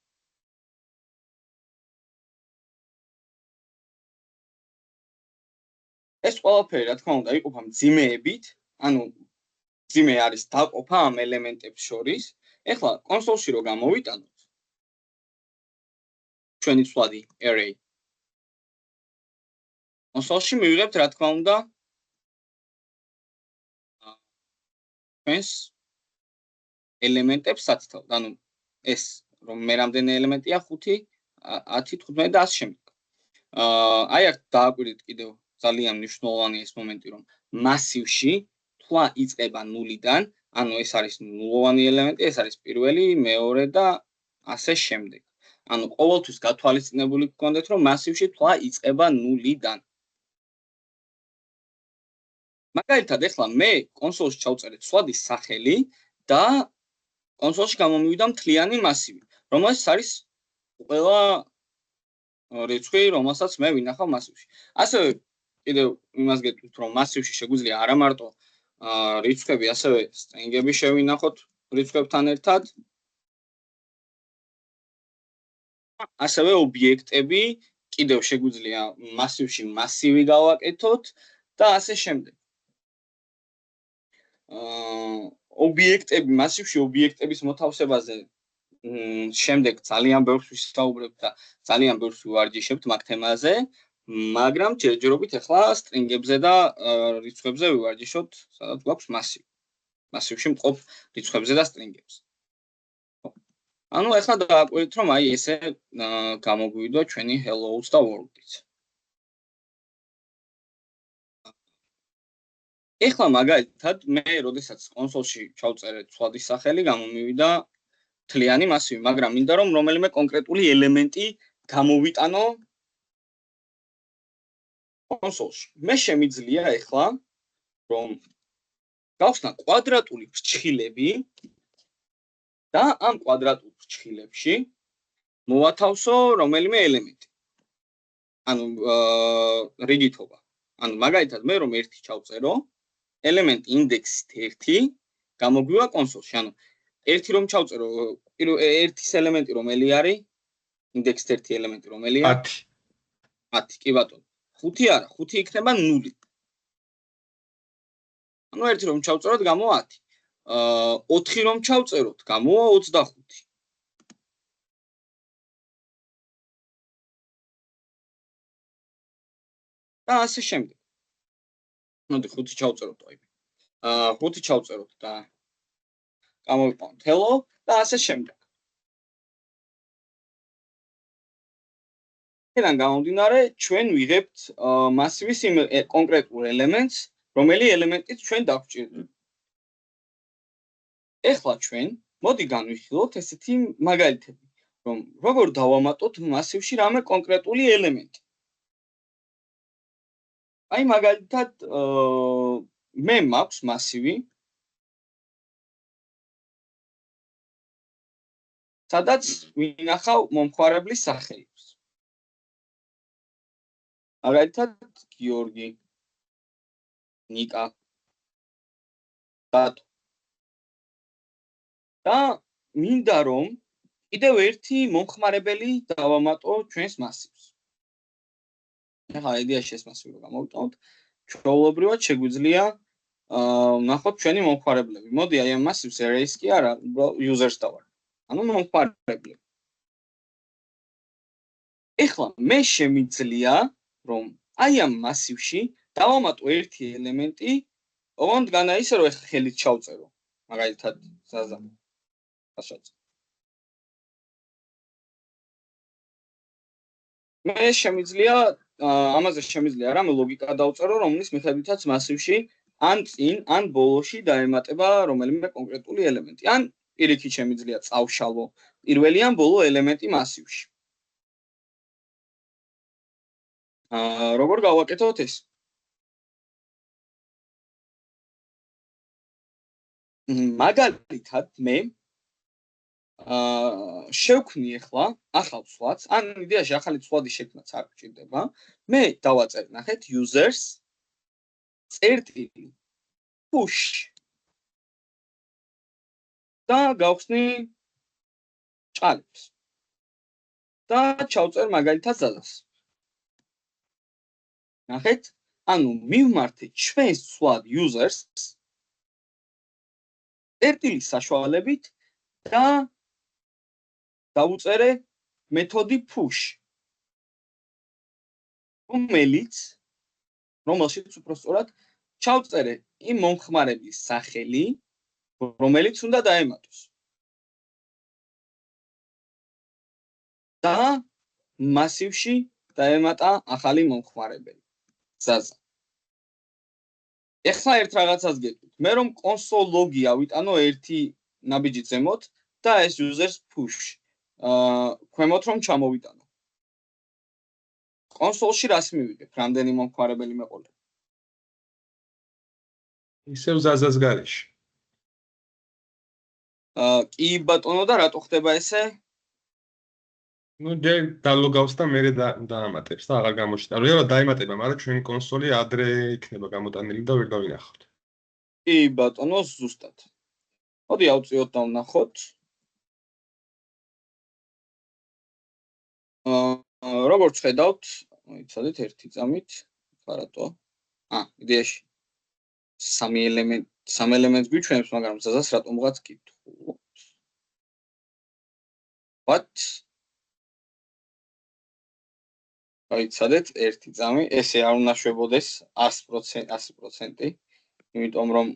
Speaker 2: ეს ყველაფერი რა თქმა უნდა იყოფა მძიმეებით, ანუ მძიმე არის დაყოფა ამ ელემენტებს შორის ეხლა კონსოლში რო გამოვიტანოთ ჩვენი ცვლადი array კონსოლში მივიღებთ რა თქმა უნდა ჩვენს ელემენტებს საცდავთ. ანუ ეს რომ მე რამდენი ელემენტია 5, 10, 15 და ასე შემდეგ. აი აქ დააკვირდით კიდევ ძალიან მნიშვნელოვანია ეს მომენტი რომ მასივში თვლა იწყება 0-დან, ანუ ეს არის ნულოვანი ელემენტი, ეს არის პირველი, მეორე და ასე შემდეგ. ანუ ყოველთვის გათვალისწინებული გქონდეთ რომ მასივში თვლა იწყება 0-დან. მაგალითად, ეხლა მე კონსოლში ჩავწერე ცვლადის სახელი და კონსოლში გამომივიდა მთლიანი მასივი, რომელსაც არის ყველა რიცხვი, რომელსაც მე ვინახავ მასივში. ასევე კიდევ იმას გეტყვით, რომ მასივში შეგვიძლია არა მარტო რიცხვები, ასევე სტრინგები შევინახოთ რიცხვებთან ერთად. ასევე ობიექტები კიდევ შეგვიძლია მასივში მასივი გავაკეთოთ და ასე შემდეგ. ობიექტები მასივში ობიექტების მოთავსებაზე შემდეგ ძალიან ბევრს ვისაუბრებთ და ძალიან ბევრს ვივარჯიშებთ მაგ თემაზე, მაგრამ ჯერჯერობით ახლა სტრინგებზე და რიცხვებზე ვივარჯიშოთ, სადაც გვაქვს მასივი. მასივში მყოფ რიცხვებზე და სტრინგებზე. ანუ ახლა დააკვირდით რომ აი ესე გამოგვივიდა ჩვენი hello-ს და world-იც. ეხლა მაგალითად მე როდესაც კონსოლში ჩავწერე ცვლადის სახელი, გამომივიდა მთლიანი მასივი, მაგრამ მინდა რომ რომელიმე კონკრეტული ელემენტი გამოვიტანო კონსოლში. მე შემიძლია ეხლა რომ გავხსნა კვადრატული ფრჩხილები და ამ კვადრატულ ფრჩხილებში მოვათავსო რომელიმე ელემენტი. ანუ რიგითობა. ანუ მაგალითად მე რომ 1 ჩავწერო ელემენტი ინდექსით 1 გამოგვივა კონსოლში. ანუ 1 რომ ჩავწერო, ერთის ელემენტი რომელი არის? ინდექსით 1 ელემენტი რომელია?
Speaker 4: 10.
Speaker 2: 10, კი ბატონო. 5 არა, 5 იქნება 0. ანუ 1 რომ ჩავწეროთ, გამოვა 10. 4 რომ ჩავწეროთ, გამოვა 25. და ასე შემდეგ. მოდი 5 ჩავწეროთ, აი. 5 ჩავწეროთ და გამოვიყვანოთ hello და ასე შემდეგ. აქედან გამომდინარე, ჩვენ ვიღებთ მასივის იმ კონკრეტულ ელემენტს, რომელი ელემენტიც ჩვენ დაგვჭირდება. ეხლა ჩვენ მოდი განვიხილოთ ესეთი მაგალითები, რომ როგორ დავამატოთ მასივში რამე კონკრეტული ელემენტი. აი მაგალითად მე მაქვს მასივი, სადაც ვინახავ მომხმარებლის სახელებს. მაგალითად გიორგი, ნიკა, დათო. და მინდა რომ კიდევ ერთი მომხმარებელი დავამატო ჩვენს მასივს. ახლა იდეაში ეს მასივი რომ გამოვიტანოთ, ჩვეულებრივად შეგვიძლია ვნახოთ ჩვენი მომხმარებლები. მოდი აი ამ მასივს arrays კი არა, users დავარ. ანუ მომხმარებლები. ეხლა მე შემიძლია რომ აი ამ მასივში დავამატო ერთი ელემენტი, ოღონდ განა ისე რომ ეხლა ხელით ჩავწერო. მაგალითად ზაზა. ასე. მე შემიძლია ამაზე შემიძლია რამე ლოგიკა დავწერო, რომლის მიხედვითაც მასივში ან წინ, ან ბოლოში დაემატება რომელიმე კონკრეტული ელემენტი. ან პირიქით შემიძლია წავშალო პირველი ან ბოლო ელემენტი მასივში. როგორ გავაკეთოთ ეს? მაგალითად მე შევქმნი ახლა ახალ ცვლადს, ან იდეაში ახალი ცვლადის შექმნაც არ გჭირდება. მე დავაწერ, ნახეთ, users წერტილი push და გავხსნი ჭალებს. და ჩავწერ მაგალითად ზაზას. ნახეთ, ანუ მივმართე ჩვენს ცვლად users წერტილის საშუალებით და დავუწერე მეთოდი push, რომელშიც უпростоრად ჩავწერე იმ მომხმარებლის სახელი, რომელიც უნდა დაემატოს. და მასივში დაემატა ახალი მომხმარებელი. ზაზა. ეხლა ერთ რაღაცას გეტყვით. მე რომ console log-ი ავიტანო ერთი ნაბიჯით ზემოთ და ეს users push. ქვემოთ რომ ჩამოვიტანო. კონსოლში რას მივიღებ? რამდენი მომხმარებელი მეყოლება?
Speaker 4: ისევ ზაზას გარეშე.
Speaker 2: კი ბატონო და რატო ხდება ესე?
Speaker 4: ნუ ჯერ დალოგავს და მერე დაამატებს და აღარ გამოჩნდა. რეალურად დაემატება, მაგრამ ჩვენი კონსოლი ადრე იქნება გამოტანილი და ვერ გავინახავთ.
Speaker 2: კი ბატონო, ზუსტად. მოდი ავწიოთ და ვნახოთ. როგორც ხედავთ, მოიცადეთ ერთი წამით, ხარატო. იდეაში სამი ელემენტს გვიჩვენებს, მაგრამ ზაზას რატომღაც კითხულობთ. What? მოიცადეთ ერთი წამი, ესე არ უნდა შვებოდეს 100%, იმიტომ რომ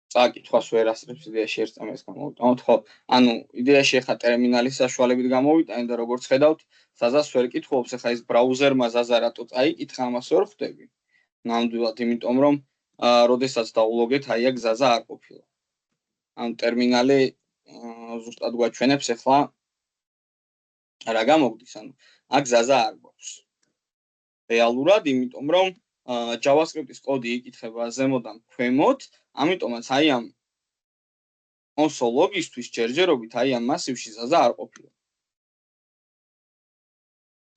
Speaker 2: წაკითხვას ვერ ასწრებს იდეაში ერთ წამს გამოვიტანოთ, ხო? ანუ იდეაში ახლა ტერმინალის საშუალებით გამოვიტანე და როგორც ხედავთ, ზაზას ვერ კითხულობს, ახლა ეს ბრაუზერმა ზაზა რატო წაიკითხა, ამას ვერ ხვდები. ნამდვილად, იმიტომ რომ როდესაც დაულოგეთ, აი აქ ზაზა არ ყოფილა. ანუ ტერმინალი ზუსტად გვაჩვენებს ახლა რა გამოგდის, ანუ აქ ზაზა არ გვაქვს. რეალურად, იმიტომ რომ JavaScript-ის კოდი იკითხება ზემოდან ქვემოთ, ამიტომაც აი ამ console log-ისთვის ჯერჯერობით აი ამ მასივში ზაზა არ ყოფილა.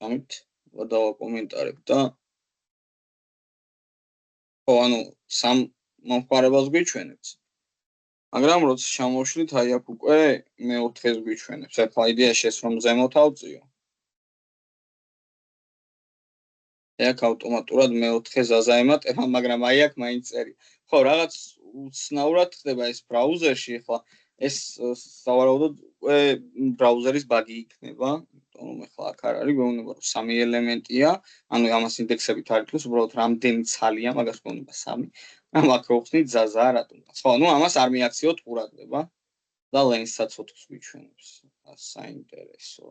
Speaker 2: ამით დავაკომენტარებ და ხო, ანუ სამ მომხმარებელს გვიჩვენებს. მაგრამ როცა ჩამოვშლით, აი აქ უკვე მეოთხეს გვიჩვენებს. ახლა იდეაში ეს რომ ზემოთ ავწიო. აქ ავტომატურად მეოთხე ზაზა ემატება, მაგრამ აი აქ მაინც წერი. ხო, რაღაც უცნაურად ხდება ეს ბრაუზერში, ახლა ეს სავარაუდოდ უკვე ბრაუზერის ბაგი იქნება, იმიტომ რომ ახლა აქ არ არის, გვეუბნება რომ სამი ელემენტია, ანუ ამას ინდექსებით არ ითქოს, უბრალოდ რამდენი ცალია, მაგას გვეუბნება სამი. ამ აქ ვხსნით ზაზა რატომაც. ხო, ну ამას არ მიაქციოთ ყურადღება და ლენსაც 4-ს გვიჩვენებს. საინტერესო.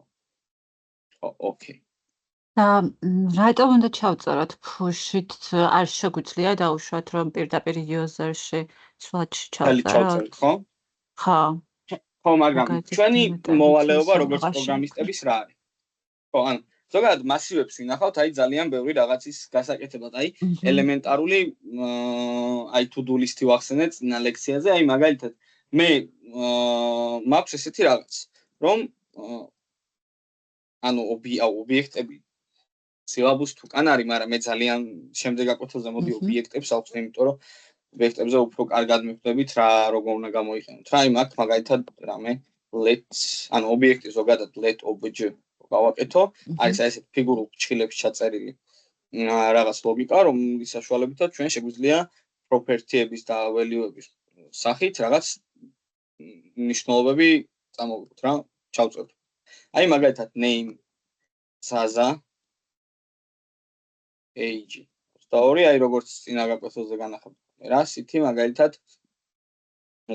Speaker 2: ხო, ოკეი.
Speaker 1: და რატომ უნდა ჩავწეროთ push-ით? არ შეგვიძლია დაუშვათ რომ პირდაპირ user-ში swatch ჩავწეროთ?
Speaker 2: ხო?
Speaker 1: ხო.
Speaker 2: ხო, მაგრამ ჩვენი მოვალეობა როგორც პროგრამისტების რა არის? ხო, ანუ ზოგადად მასივებს ვინახავთ, აი ძალიან ბევრი რაღაცის გასაკეთებად, აი ელემენტარული აი to-do list-ი ვახსენეთ წინა ლექციაზე, აი მაგალითად მე მაქვს ესეთი რაღაც, რომ ანუ ობიექტები სილაბუს თუ კან არის, მაგრამ მე ძალიან შემდეგ აკვეთილზე მოდი ობიექტებს ავხსნე, იმიტომ რომ ობიექტებზე უფრო კარგად მიხვდებით რა როგორ უნდა გამოიყენოთ. რა იმ აქ მაგალითად რამე let, ანუ ობიექტი ზოგადად let obj გავაკეთო, არის ესეთ ფიგურულ ფრჩხილებში ჩაწერილი რაღაც ლოგიკა, რომლის საშუალებითაც ჩვენ შეგვიძლია property-ების და value-ების სახით რაღაც ნიშნულობები წამოვიღოთ რა, ჩავწეროთ. აი მაგალითად name ზაზა age 22, აი როგორც წინა გაკვეთილზე განახებთ. რა სითი მაგალითად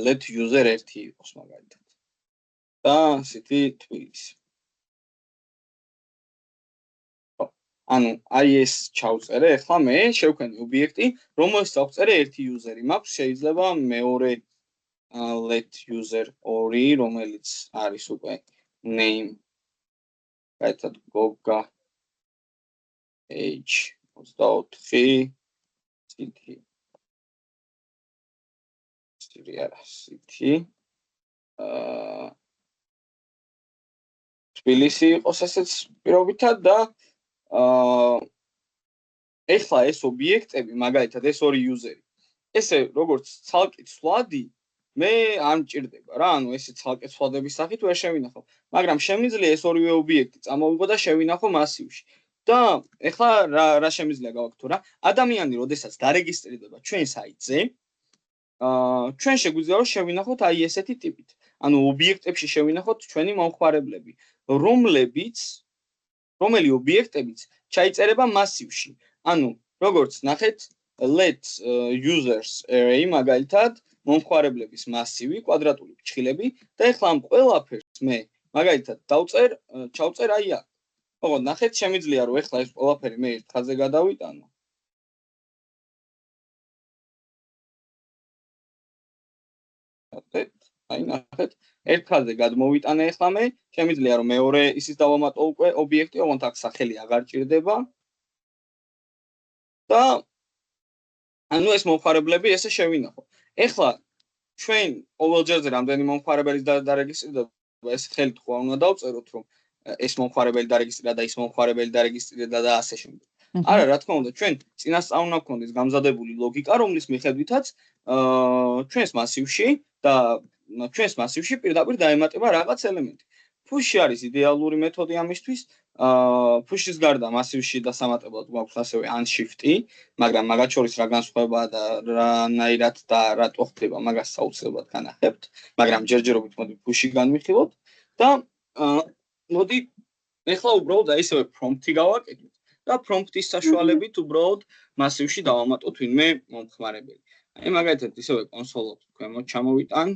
Speaker 2: let user 1 იყოს მაგალითად. და სითი თბილისი. ანუ აი ეს ჩავწერე, ახლა მე შევქმნი ობიექტი, რომელსაც ავწერე ერთი user-ი. მაქვს შეიძლება მეორე let user 2, რომელიც არის უკვე name. გაიცად გოგა age 24 city. city. თბილისი იყოს ესეც პირობითად და ეხლა ეს ობიექტები, მაგალითად ეს ორი user-ი. ესე როგორც ცალკე ცვლადი, მე არ მჭირდება რა, ანუ ესე ცალკე ცვლადების სახით ვერ შევინახავ, მაგრამ შემიძლია ეს ორივე ობიექტი წამოვიღო და შევინახო მასივში. და ეხლა რა შემიძლია გავაკეთო რა? ადამიანი, როდესაც დარეგისტრირდება ჩვენ საიტზე, ჩვენ შეგვიძლია რომ შევინახოთ აი ესეთი ტიპით. ანუ ობიექტებში შევინახოთ ჩვენი მომხმარებლები, რომელი ობიექტებიც ჩაიწერება მასივში. ანუ როგორც ნახეთ, let users array მაგალითად მომხმარებლების მასივი, კვადრატული ფრჩხილები და ეხლა ამ ყველაფერს მე მაგალითად ჩავწერ აი აქ. ოღონდ ნახეთ, შემიძლია რომ ეხლა ეს ყველაფერი მე ერთ ხაზზე გადავიტანო. აი ნახეთ, ერთ ხაზზე გადმოვიტანე ეხლა მე, შემიძლია რომ მეორე ისიც დავამატო უკვე ობიექტი, ოღონდ აქ სახელი აღარ ჭირდება. და ანუ ეს მომხმარებლები ესე შევინახო. ეხლა ჩვენ ყოველჯერზე რამდენი მომხმარებლის დარეგისტრირება ეს ხელით ხო უნდა დავწეროთ რომ ეს მომხმარებელი დარეგისტრირდა და ის მომხმარებელი დარეგისტრირდა და ასე შემდეგ. არა, რა თქმა უნდა, ჩვენ წინასწარ უნდა გქონდეს გამზადებული ლოგიკა, რომლის მიხედვითაც ჩვენს მასივში და ჩვენს მასივში პირდაპირ დაემატება რაღაც ელემენტი. Push არის იდეალური მეთოდი ამისთვის. Push-ის გარდა მასივში დასამატებლად გვაქვს ასევე unshift-ი, მაგრამ მაგათ შორის რა განსხვავებაა და რანაირად და რატო ხდება, მაგას საუცილებლად განახებთ, მაგრამ ჯერჯერობით მოდი push-ი განვიხილოთ და მოდი ეხლა უბრალოდ აი ესევე prompt-ი გავაკეთოთ და prompt-ის საშუალებით უბრალოდ მასივში დავამატოთ ვინმე მომხმარებელი. აი მაგალითად ისევე კონსოლს ქვემოთ ჩამოვიტან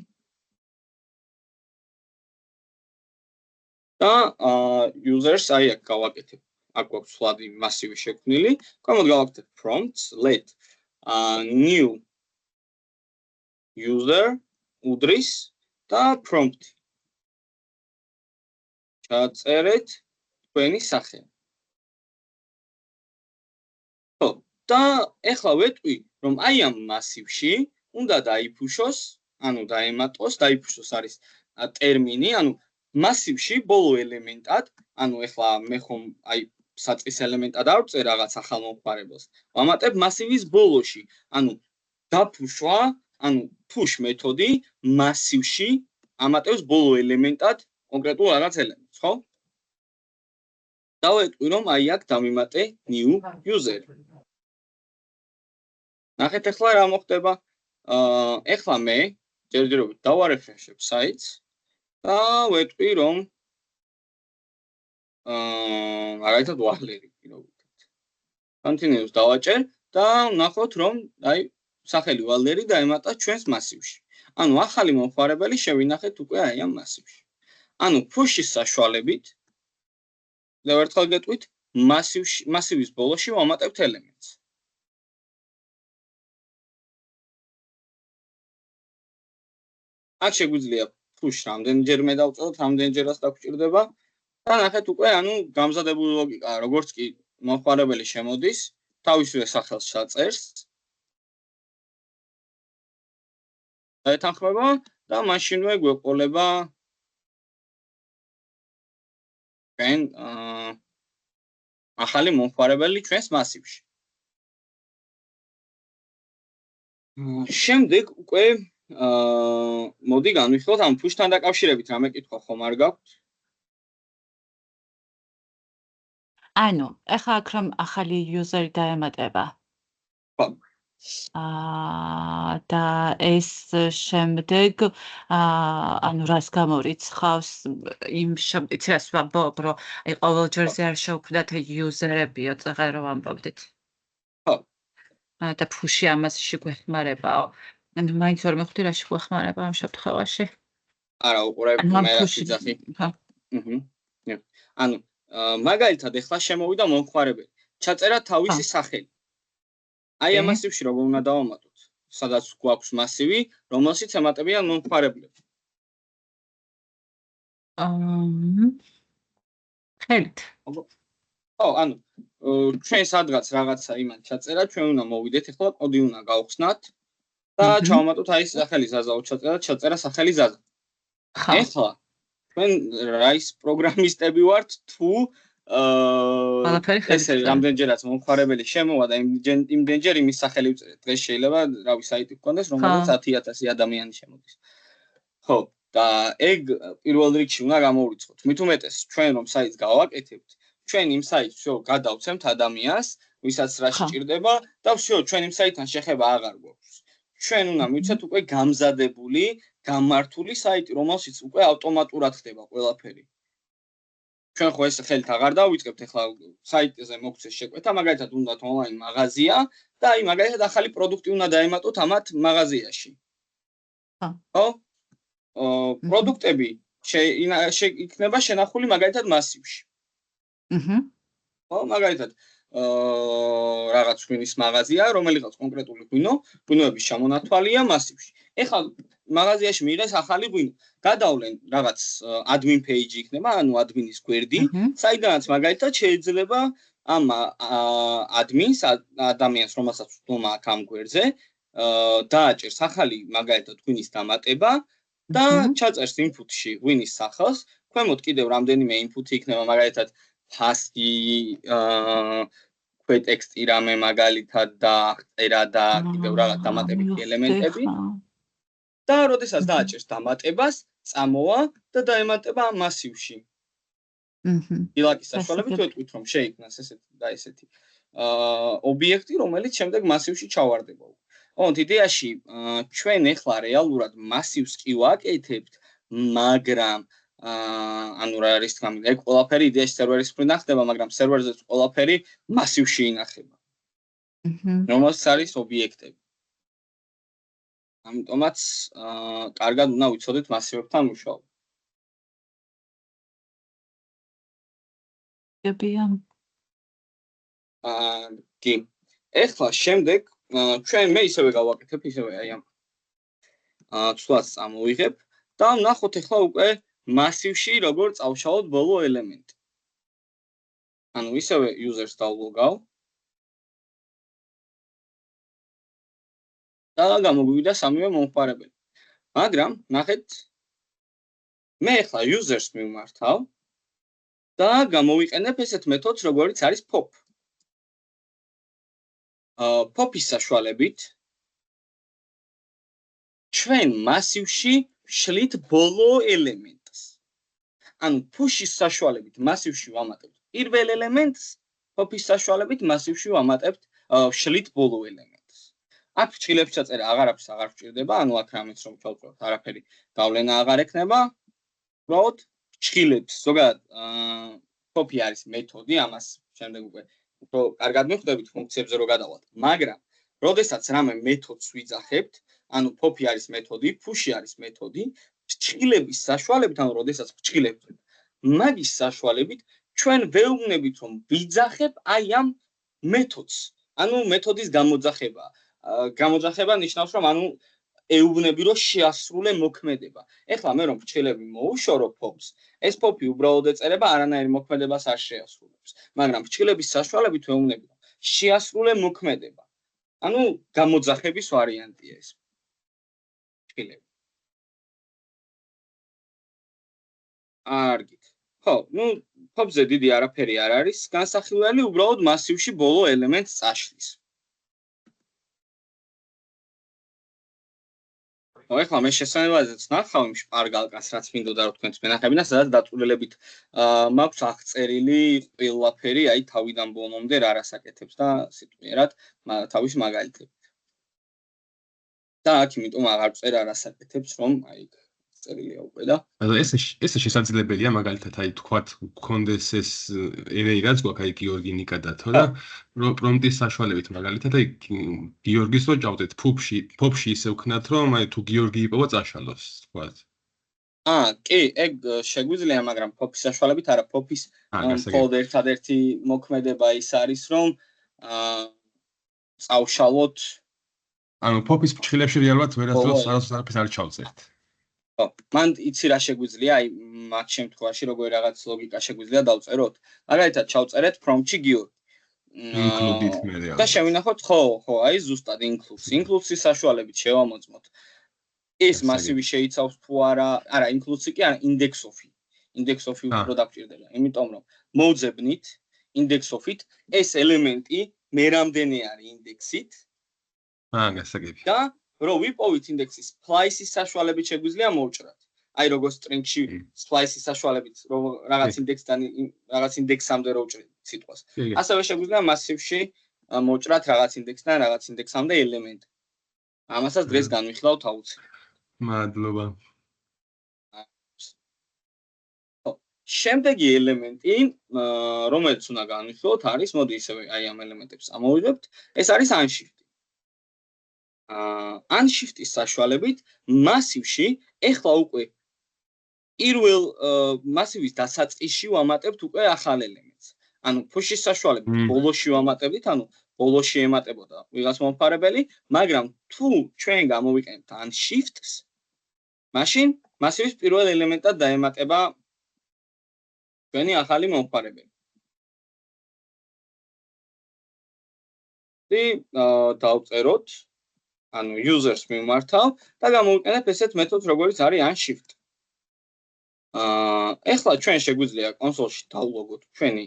Speaker 2: და users აი აქ გავაკეთებ. აქ გვაქვს სვლადი მასივი შექმნილი. ქვემოთ გავაკეთებ prompts let new user უდრის და prompt. ჩაწერეთ თქვენი სახელი. ხო, და ეხლა ვეტყვი, რომ აი ამ მასივში უნდა დაიფუშოს, ანუ დაემატოს, დაიფუშოს არის ტერმინი, ანუ მასივში ბოლო ელემენტად, ანუ ეხლა მე ხომ აი საწყის ელემენტად არ ვწერ რაღაც ახალ მომხმარებელს. ვამატებ მასივის ბოლოში, ანუ დაფუშვა, ანუ push მეთოდი მასივში ამატებს ბოლო ელემენტად კონკრეტულ რაღაც ელემენტს, ხო? დავეტყვი რომ აი აქ დავიმატე new user. ნახეთ ეხლა რა მოხდება? ეხლა მე ჯერჯერობით დავარეფრეშებ საიტს და ვეტყვი რომ მაგალითად ვალერი პირობითად. Continuous დავაჭერ და ვნახოთ რომ აი სახელი ვალერი დაემატა ჩვენს მასივში. ანუ ახალი მომხმარებელი შევინახეთ უკვე აი ამ მასივში. ანუ push-ის საშუალებით და ერთხელ გეტყვით მასივის ბოლოში ვამატებთ ელემენტს. აქ შეგვიძლია push რამდენჯერმე დავწეროთ, რამდენჯერაც დაგჭირდება და ნახეთ უკვე ანუ გამზადებული ლოგიკაა, როგორც კი მომხმარებელი შემოდის, თავისივე სახელს ჩაწერს. დაეთანხმება და მაშინვე გვეყოლება ჩვენ ახალი მომხმარებელი ჩვენს მასივში. შემდეგ უკვე მოდი განვიხილოთ ამ push-თან დაკავშირებით რამე კითხვა ხომ არ გაქვთ?
Speaker 1: ანუ, ეხლა აქ რომ ახალი user-ი დაემატება.
Speaker 2: ხო.
Speaker 1: და ეს შემდეგ ანუ რას გამორიცხავს იმ შემტიცებას ვამბობ, რომ აი ყოველჯერზე არ შევქმნათ user-ებიო, წაღერ რომ ვამბობდით.
Speaker 2: ხო.
Speaker 1: და push-ი ამასში გვეხმარებაო. ანუ მაინც ვერ მივხვდი რაში გვეხმარება ამ შემთხვევაში.
Speaker 2: არა, უყურებ მე რა ვიძახი. ანუ მაგალითად ეხლა შემოვიდა მომხმარებელი. ჩაწერა თავისი სახელი. აი ამ მასივში როგორ უნდა დავამატოთ? სადაც გვაქვს მასივი, რომელშიც ემატებიან მომხმარებლები.
Speaker 1: ხელით.
Speaker 2: ხო, ანუ ჩვენ სადღაც რაღაცა იმან ჩაწერა, ჩვენ უნდა მოვიდეთ, ეხლა კოდი უნდა გავხსნათ და ჩავამატოთ აი ეს სახელი ზაზაო ჩაწერა სახელი ზაზა. ეხლა ჩვენ რა ის პროგრამისტები ვართ თუ ესე რამდენჯერაც მომხმარებელი შემოვა და იმდენჯერ იმის სახელი ვწერეთ. დღეს შეიძლება რავი საიტი გქონდეს, რომელზეც 10,000 ადამიანი შემოდის. ხო, და ეგ პირველ რიგში უნდა გამოვიწყოთ. მით უმეტეს ჩვენ რომ საიტს გავაკეთებთ, ჩვენ იმ საიტს всё გადავცემთ ადამიანს, ვისაც რა სჭირდება და всё ჩვენ იმ საიტთან შეხება აღარ გვაქვს. ჩვენ უნდა მივცეთ უკვე გამზადებული, გამართული საიტი, რომელშიც უკვე ავტომატურად ხდება ყველაფერი. ჩვენ ხო ეს ხელით აღარ დავიწყებთ ახლა საიტზე მოგცეს შეკვეთა, მაგალითად უნდათ ონლაინ მაღაზია და აი მაგალითად ახალი პროდუქტი უნდა დაემატოთ ამათ მაღაზიაში. ხო? პროდუქტები იქნება შენახული მაგალითად მასივში. ხო, მაგალითად რაღაც ღვინის მაღაზია, რომელიღაც კონკრეტული ღვინოების ჩამონათვალია მასივში. ეხლა მაღაზიაში მიიღეს ახალი ღვინო. გადავლენ რაღაც admin page იქნება, ანუ admin-ის გვერდი, საიდანაც მაგალითად შეიძლება ამ admin-ს ადამიანს, რომელსაც ვთქვა აქ ამ გვერდზე, დააჭერს ახალი მაგალითად ღვინის დამატება და ჩაწერს input-ში ღვინის სახელს. ქვემოთ კიდევ რამდენიმე input-ი იქნება, მაგალითად ფასი, ქვეტექსტი რამე მაგალითად და წერა და კიდევ რაღაც დამატებითი ელემენტები. და როდესაც დააჭერს დამატებას, წამოვა და დაემატება ამ მასივში. ილაკის საშუალებით ვეტყვით, რომ შეიქმნას ესეთი და ესეთი ობიექტი, რომელიც შემდეგ მასივში ჩავარდება. ოღონდ იდეაში ჩვენ ეხლა რეალურად მასივს კი ვაკეთებთ, მაგრამ ანუ რა არის თქმა უნდა, ეგ ყველაფერი იდეაში სერვერის მხრიდან ხდება, მაგრამ სერვერზეც ყველაფერი მასივში ინახება. რომელსაც არის ობიექტები. ამიტომაც კარგად უნდა ვიცოდეთ მასივებთან მუშაობა. კი. ეხლა შემდეგ ჩვენ მე ისევე გავაკეთებ, ისევე აი ამ ცვლას წამოვიღებ და ვნახოთ ეხლა უკვე მასივში როგორ წავშალოთ ბოლო ელემენტი. ანუ ისევე users დავლოგავ და გამოგვივიდა სამივე მომხმარებელი. მაგრამ ნახეთ მე ახლა users მივმართავ და გამოვიყენებ ესეთ მეთოდს, როგორიც არის pop. pop-ის საშუალებით ჩვენ მასივში ვშლით ბოლო ელემენტს. ანუ push-ის საშუალებით მასივში ვამატებთ პირველ ელემენტს, pop-ის საშუალებით მასივში ვამატებთ ვშლით ბოლო ელემენტს. აქ ფრჩხილების ჩაწერა აღარაფერს აღარ ვჭირდება, ანუ აქ რამეც რომ ჩავწეროთ, არაფერი გავლენა აღარ ექნება. უბრალოდ ფრჩხილებს, ზოგადად pop-ი არის მეთოდი, ამას შემდეგ უკვე უფრო კარგად მივხვდებით ფუნქციებზე რო გადავალთ. მაგრამ როდესაც რამე მეთოდს ვიძახებთ, ანუ pop-ი არის მეთოდი, push-ი არის მეთოდი, ფრჩხილების საშუალებით, ანუ როდესაც ფრჩხილებთ მაგის საშუალებით ჩვენ ვეუბნებით რომ ვიძახებ აი ამ მეთოდს. ანუ მეთოდის გამოძახება. გამოძახება ნიშნავს რომ ანუ ეუბნები რომ შეასრულე მოქმედება. ეხლა მე რომ ფრჩხილები მოუშორო pop-ს, ეს pop-ი უბრალოდ ეწერება, არანაირ მოქმედებას არ შეასრულებს. მაგრამ ფრჩხილების საშუალებით ვეუბნები რომ შეასრულე მოქმედება. ანუ გამოძახების ვარიანტია ეს. ფრჩხილები. არგით. ხო, ну, pop-ზე დიდი არაფერი არ არის, განსახილველი უბრალოდ მასივში ბოლო ელემენტს წაშლის. ეხლა მე შესაძლებლობაზეც ნახავ იმ შპარგალკას, რაც მინდოდა რომ თქვენს მენახებინა, სადაც დაწვრილებით მაქვს აღწერილი ყველაფერი, აი თავიდან ბოლომდე რა რასაკეთებს და სიტყვიერად თავის მაგალითები. და აქ იმიტომ აღარ წერ რა რასაკეთებს, რომ აი წერილია უკვე და
Speaker 4: ეს შესაძლებელია მაგალითად აი თქვათ გქონდეს ეს არეი რაც გვაქვს აი გიორგი ნიკადათო და პრომპტის საშუალებით მაგალითად აი გიორგის რო ჭავდეთ pop-ში ისე ვქნათ რომ აი თუ გიორგი იპოვა წაშალოს თქვათ.
Speaker 2: კი, ეგ შეგვიძლია, მაგრამ pop-ის საშუალებით არა, pop-ის მხოლოდ ერთადერთი მოქმედება ის არის რომ წავშალოთ
Speaker 4: ანუ pop-ის ფრჩხილებში რეალურად ვერასდროს არაფერს არ ჩავწერთ.
Speaker 2: მან იცი რა შეგვიძლია, აი მათ შემთხვევაში როგორი რაღაც ლოგიკა შეგვიძლია დავწეროთ. მაგალითად ჩავწერეთ prompt-ში გიორგი.
Speaker 4: include-ით მე რეალურად.
Speaker 2: და შევინახოთ, ხო, აი ზუსტად include-ის საშუალებით შევამოწმოთ. ეს მასივი შეიცავს თუ არა include-ი კი არა index-ოფი. index-ოფი უფრო დაგჭირდება, იმიტომ რომ მოვძებნით index-ოფით ეს ელემენტი მე რამდენი არის index-ით.
Speaker 4: გასაგები.
Speaker 2: და რო ვიპოვით ინდექსის splice-ის საშუალებით შეგვიძლია მოვჭრათ. აი როგორც string-ში splice-ის საშუალებით რომ რაღაც ინდექსთან რაღაც ინდექსამდე რო ვჭრით სიტყვას. ასევე შეგვიძლია მასივში მოვჭრათ რაღაც ინდექსთან რაღაც ინდექსამდე ელემენტი. ამასაც დღეს განვიხილავთ აუცილებლად.
Speaker 4: მადლობა.
Speaker 2: შემდეგი ელემენტი, რომელიც უნდა განვიხილოთ, არის, მოდი ისევე აი ამ ელემენტებს ამოვიღებთ, ეს არის unshift. unshift-ის საშუალებით მასივში ეხლა უკვე პირველ მასივის დასაწყისში ვამატებთ უკვე ახალ ელემენტს. ანუ push-ის საშუალებით ბოლოში ვამატებთ, ანუ ბოლოში ემატებოდა ვიღაც მომხმარებელი, მაგრამ თუ ჩვენ გამოვიყენებთ unshift-ს, მაშინ მასივის პირველ ელემენტად დაემატება ჩვენი ახალი მომხმარებელი. დავწეროთ, ანუ users მიმართავ და გამოვიყენებ ესეთ მეთოდს, როგორც არის unshift. ეხლა ჩვენ შეგვიძლია კონსოლში დავლოგოთ ჩვენი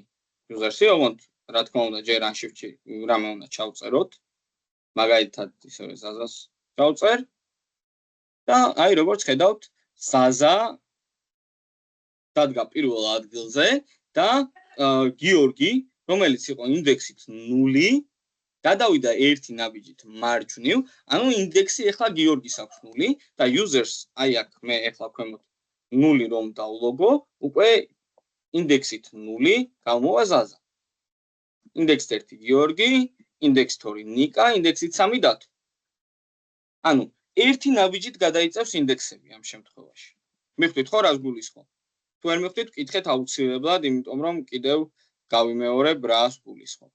Speaker 2: users-ი, ოღონდ რა თქმა უნდა ჯერ unshift-ში რამე უნდა ჩავწეროთ. მაგალითად ისევე ზაზას ჩავწერ და აი როგორც ხედავთ, ზაზა დადგა პირველ ადგილზე და გიორგი, რომელიც იყო ინდექსით 0, გადავიდა ერთი ნაბიჯით მარჯვნივ, ანუ ინდექსი ეხლა გიორგის აქვს 0 და users აი აქ მე ეხლა ქვემოთ 0 რომ დავლოგო, უკვე ინდექსით 0 გამოვა ზაზა. ინდექსით 1 გიორგი, ინდექსით 2 ნიკა, ინდექსით 3 დათო. ანუ ერთი ნაბიჯით გადაიწევს ინდექსები ამ შემთხვევაში. მივხვდით ხო რას გულისხმობ? თუ არ მივხვდით, კითხეთ აუცილებლად, იმიტომ რომ კიდევ გავიმეორებ რას გულისხმობ.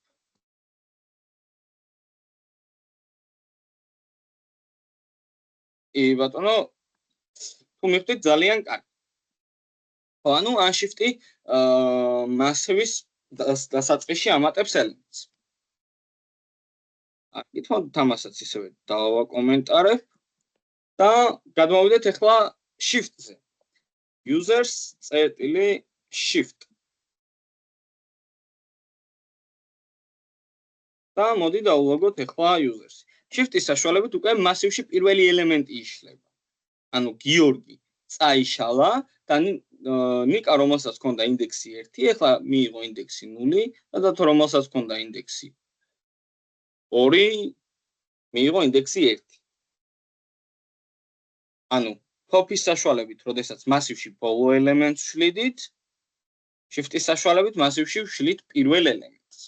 Speaker 2: ბატონო, თუ მივხვდით ძალიან კარგი. ხო, ანუ unshift-ი მასივის დასაწყისში ამატებს ელემენტს. ითხოვთ თამასაც ისევე დავაკომენტარებ და გადმოვიდეთ ახლა shift-ზე. users shift. და მოდი დავლოგოთ ახლა users. shift-ის საშუალებით უკვე მასივში პირველი ელემენტი იშლება. ანუ გიორგი წაიშალა და ნიკა რომელსაც ჰქონდა ინდექსი 1, ახლა მიიღო ინდექსი 0 და დათო რომელსაც ჰქონდა ინდექსი 2, მიიღო ინდექსი 1. ანუ hop-ის საშუალებით, როდესაც მასივში ბოლო ელემენტს ვშლიდით, shift-ის საშუალებით მასივში ვშლით პირველ ელემენტს.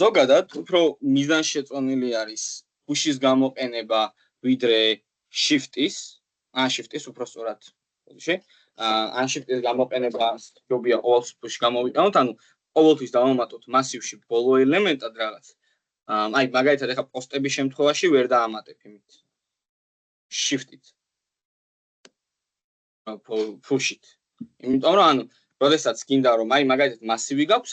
Speaker 2: ზოგადად, უფრო მიზანშეწონილი არის push-ის გამოყენება ვიდრე shift-ის, unshift-ის უფრო სწორად. unshift-ის გამოყენება ჯობია ყოველთვის push გამოვიყენოთ, ანუ ყოველთვის დავამატოთ მასივში ბოლო ელემენტად რაღაც. აი, მაგალითად, ახლა პოსტების შემთხვევაში ვერ დაამატებ იმით. shift-ით. push-ით. იმიტომ რომ ანუ როდესაც გინდა რომ აი მაგალითად მასივი გაქვს,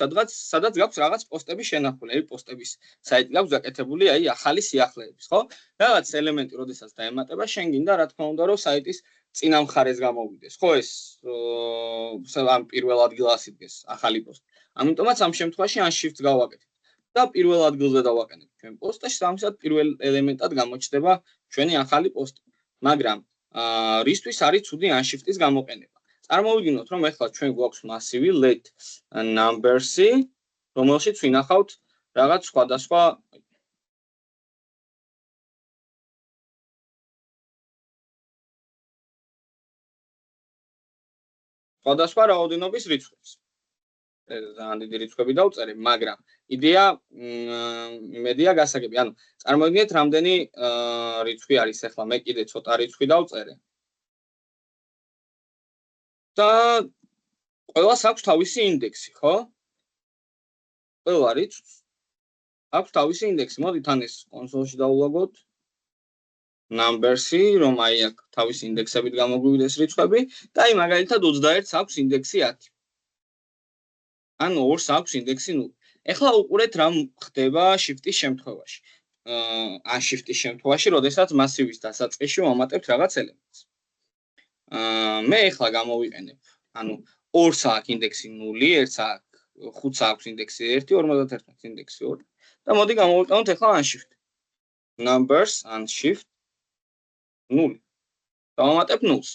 Speaker 2: სადაც გაქვს რაღაც პოსტების შენახული, პოსტების საიტი გაქვს გაკეთებული, აი ახალი სიახლეების, ხო? რაღაც ელემენტი როდესაც დაემატება, შენ გინდა რა თქმა უნდა რომ საიტის წინა მხარეს გამოვიდეს, ხო ეს ამ პირველ ადგილას იდგეს ახალი პოსტი. ამიტომაც ამ შემთხვევაში unshift-ს გავაკეთებ და პირველ ადგილზე დავაყენებ ჩვენ პოსტში, სამისად პირველ ელემენტად გამოჩნდება ჩვენი ახალი პოსტი. მაგრამ რისთვის არის ცუდი unshift-ის გამოყენება? წარმოვიდგინოთ, რომ ახლა ჩვენ გვაქვს მასივი let numbers-ი, რომელშიც ვინახავთ რაღაც სხვადასხვა რაოდენობის რიცხვებს. ძალიან დიდი რიცხვები დავწერე, მაგრამ იდეა იმედია გასაგები. ანუ წარმოვიდგინეთ, რამდენი რიცხვი არის ახლა მე კიდე ცოტა რიცხვი დავწერე. და ყველას აქვს თავისი ინდექსი, ხო? ყველა რიცხვს აქვს თავისი ინდექსი. მოდით თან ეს კონსოლში დავვლოგოთ. numbers-ი, რომ აი აქ თავისი ინდექსებით გამოგვივიდეს რიცხვები და აი მაგალითად 21-ს აქვს ინდექსი 10. ანუ 2-ს აქვს ინდექსი 0. ეხლა უყურეთ რა ხდება shift-ის შემთხვევაში. unshift-ის შემთხვევაში, როდესაც მასივის დასაწყისში ვამატებთ რაღაც ელემენტს. მე ეხლა გამოვიყენებ, ანუ 2-ს აქვს ინდექსი 0, 1-ს აქვს, 5-ს აქვს ინდექსი 1, 51-ს ინდექსი 2 და მოდი გამოვიყენოთ ეხლა unshift. numbers unshift 0. დავამატებ 0-ს.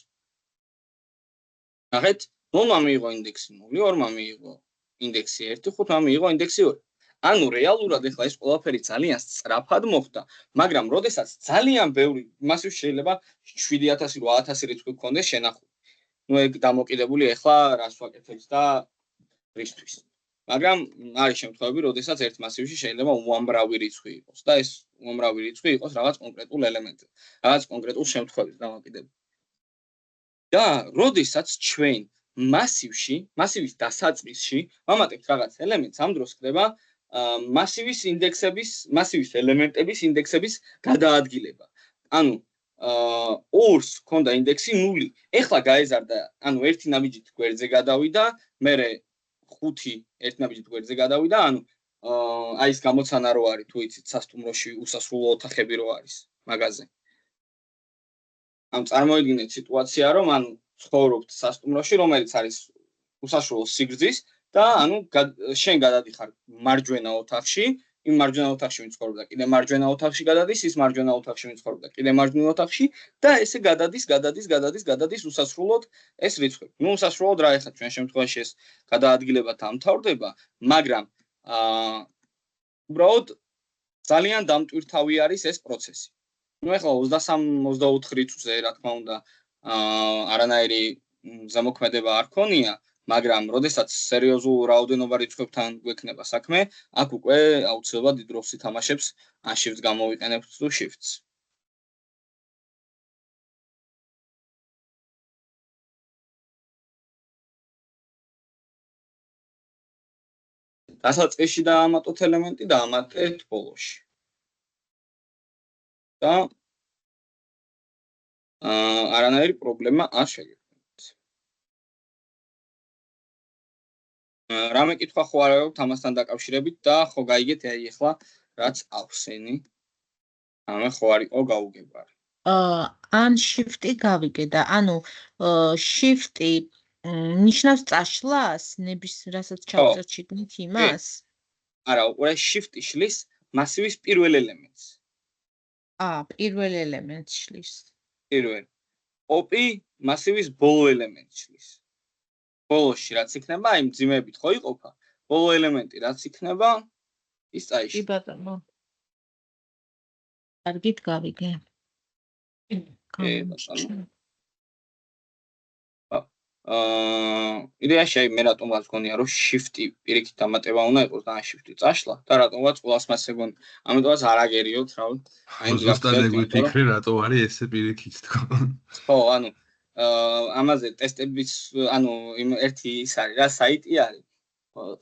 Speaker 2: ნახეთ, 0-მა მიიღო ინდექსი 0, 2-მა მიიღო ინდექსი 1, 5-მა მიიღო ინდექსი 2. ანუ რეალურად ეხლა ეს ყველაფერი ძალიან სწრაფად მოხდა, მაგრამ როდესაც ძალიან ბევრი მასივში შეიძლება 7000, 8000 რიცხვი გქონდეს შენახული. ნუ ეგ დამოკიდებული ეხლა რას ვაკეთებს და რისთვის. მაგრამ არის შემთხვევები, როდესაც ერთ მასივში შეიძლება უამრავი რიცხვი იყოს და ეს უამრავი რიცხვი იყოს რაღაც კონკრეტულ ელემენტზე, რაღაც კონკრეტულ შემთხვევით დამოკიდებული. და როდესაც ჩვენ მასივის დასაწყისში ვამატებთ რაღაც ელემენტს, ამ დროს ხდება მასივის ელემენტების ინდექსების გადაადგილება. ანუ ორს ქონდა ინდექსი 0. ეხლა გაეზარდა, ანუ ერთი ნაბიჯით გვერდზე გადავიდა, მერე 5 ერთ ნაბიჯით გვერდზე გადავიდა, ანუ აი ეს გამოცანა რო არის, თუ იცით, სასტუმროში უსასრულო ოთახები რო არის მაგაზე. ამ წარმოიდგინეთ სიტუაცია, რომ ანუ ცხოვრობთ სასტუმროში, რომელიც არის უსასრულო სიგრძის და ანუ შენ გადადიხარ მარჯვენა ოთახში, იმ მარჯვენა ოთახში ვინც ცხოვრობდა, კიდე მარჯვენა ოთახში გადადის, ის მარჯვენა ოთახში ვინც ცხოვრობდა, კიდე მარჯვენა ოთახში და ესე გადადის უსასრულოდ ეს რიცხვები. ნუ უსასრულოდ რა ეხლა ჩვენ შემთხვევაში ეს გადაადგილება დამთავრდება, მაგრამ უბრალოდ ძალიან დამტვირთავი არის ეს პროცესი. ნუ ეხლა 23-24 რიცხვზე რა თქმა უნდა არანაირი ზემოქმედება არ ქონია, მაგრამ როდესაც სერიოზულ რაოდენობა რიცხვებთან გვექნება საქმე, აქ უკვე აუცილებლად დიდ როლს ითამაშებს ან shift გამოვიყენებთ თუ shifts. დასაწყისში დაამატოთ ელემენტი და ამატეთ ბოლოში. და არანაირი პრობლემა არ შეგექმნით. რამე კითხვა ხო არ აქვს ამასთან დაკავშირებით და ხო გაიგეთ აი ახლა რაც ავსენი. ამე ხო არისო გაუგებარი.
Speaker 7: ან shift-ი გავიგე და ანუ shift-ი ნიშნავს წაშლას, ნების რასაც ჩავწერთ შიგნით იმას?
Speaker 2: არა, უყურე shift-ი შლის მასივის პირველ ელემენტს.
Speaker 7: პირველ ელემენტს შლის.
Speaker 2: პირველ. op-ი მასივის ბოლო ელემენტს შლის. ბოლოში რაც იქნება, აი მძიმებით ხო იყოფა? ბოლო ელემენტი რაც იქნება, ის წაიშლა.
Speaker 7: კი ბატონო. კარგით გავიგე.
Speaker 2: იდეაში აი მე რატომღაც გონია რომ shift-ი პირიქით დამატება უნდა იყოს და ან shift-ი წაშლა და რატომღაც ყველას მასე გონია. ამიტომაც არ აგერიოთ, რა ვიცი.
Speaker 4: აი ზუსტად ეგ ვიფიქრე, რატო არის ესე პირიქით თქო.
Speaker 2: ხო, ანუ ამაზე ტესტების, ანუ ერთი ის არის რა საიტი არის.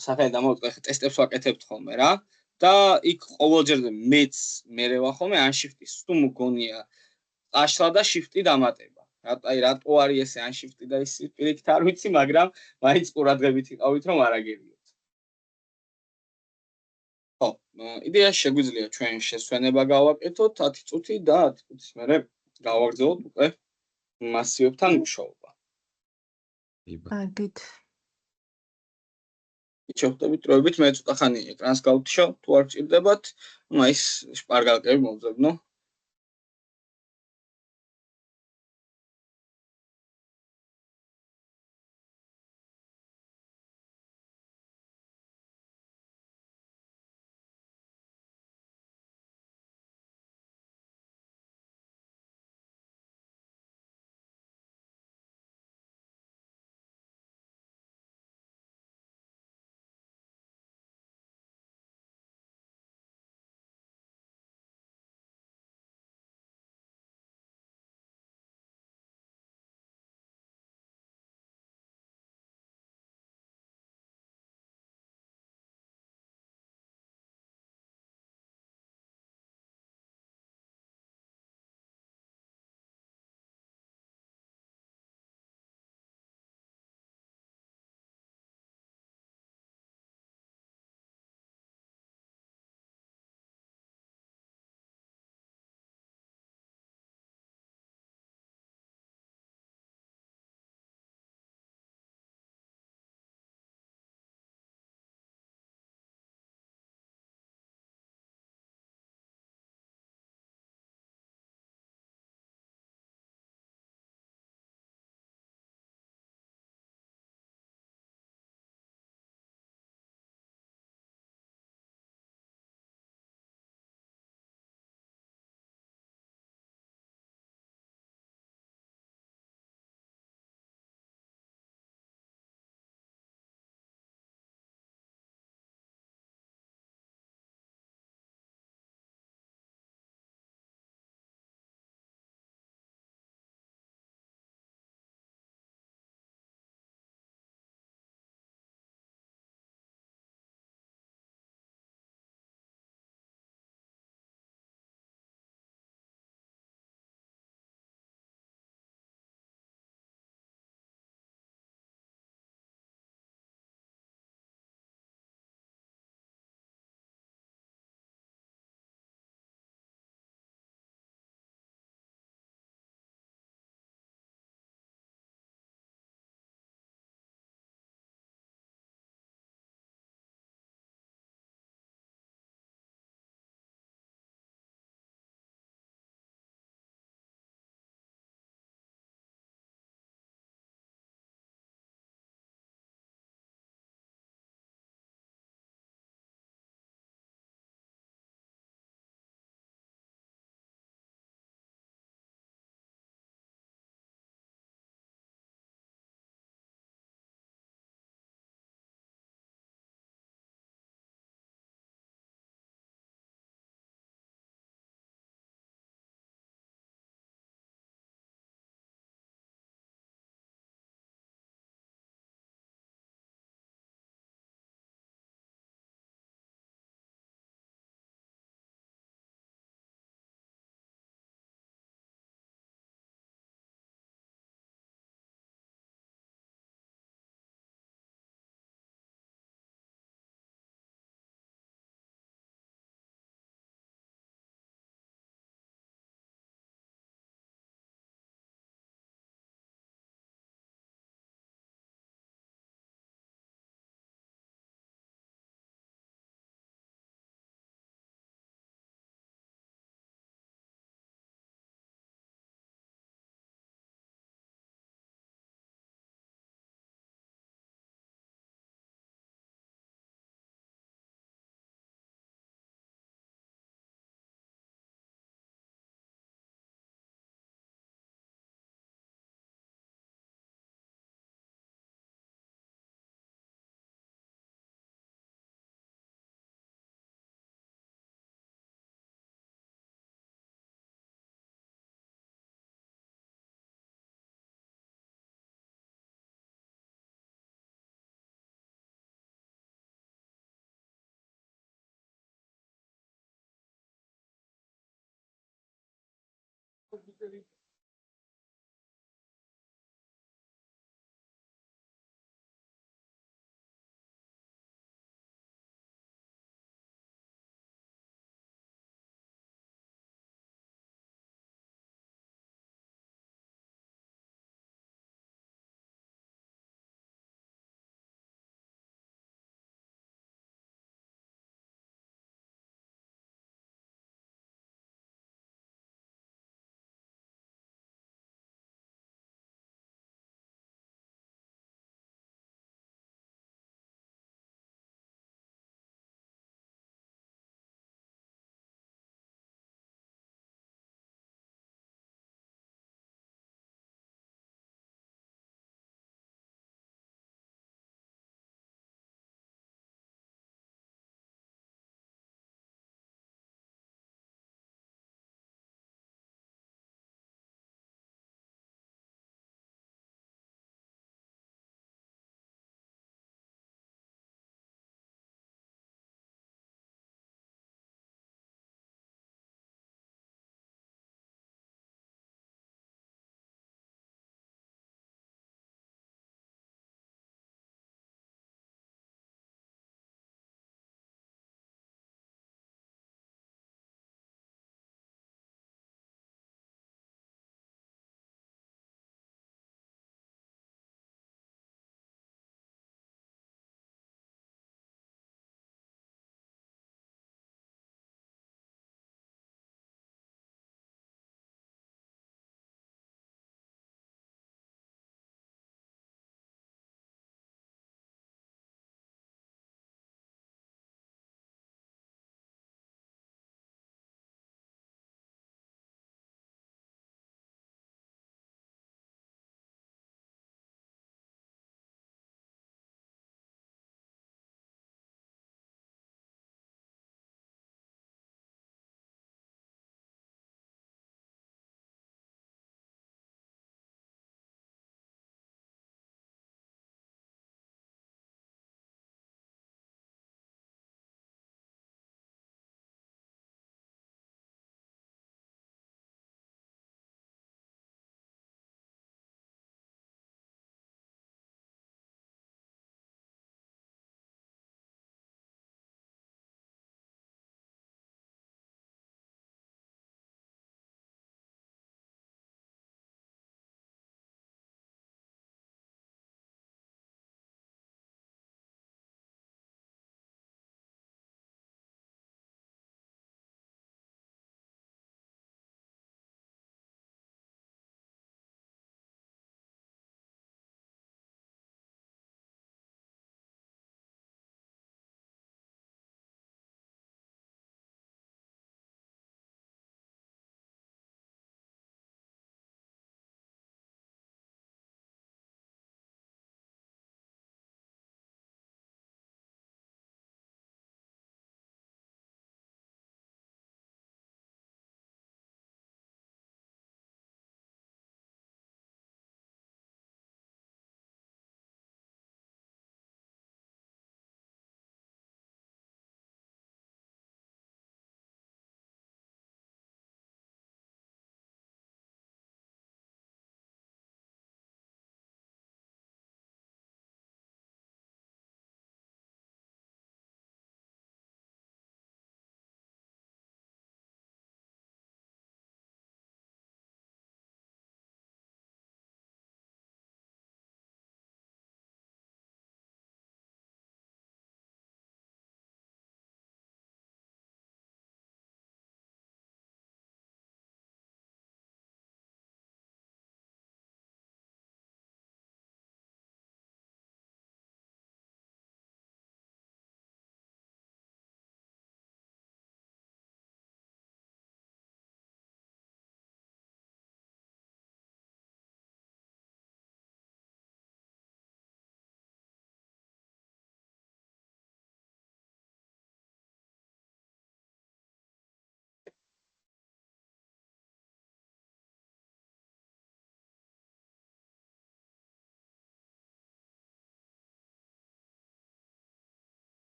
Speaker 2: სახელი დამოვიწყე, ხა ტესტებს ვაკეთებთ ხოლმე რა და იქ ყოველჯერზე მეც მერე ვახომე ან shift-ის თუ მგონია წაშლა და shift-ი დამატება. რატო არის ესე ან shift-ი და ის პირიქით არ ვიცი, მაგრამ მაინც ყურადღებით იყავით რომ არ აგერიოთ. ხო, იდეაში შეგვიძლია ჩვენ შესვენება გავაკეთოთ 10 წუთი და 10 წუთის მერე გავაგრძელოთ უკვე მასივებთან მუშაობა.
Speaker 7: კარგით.
Speaker 2: შევხვდებით დროებით, მე ცოტა ხანი ეკრანს გავთიშავ, თუ არ გჭირდებათ, ну ის შპარგალკები მოვძებნო.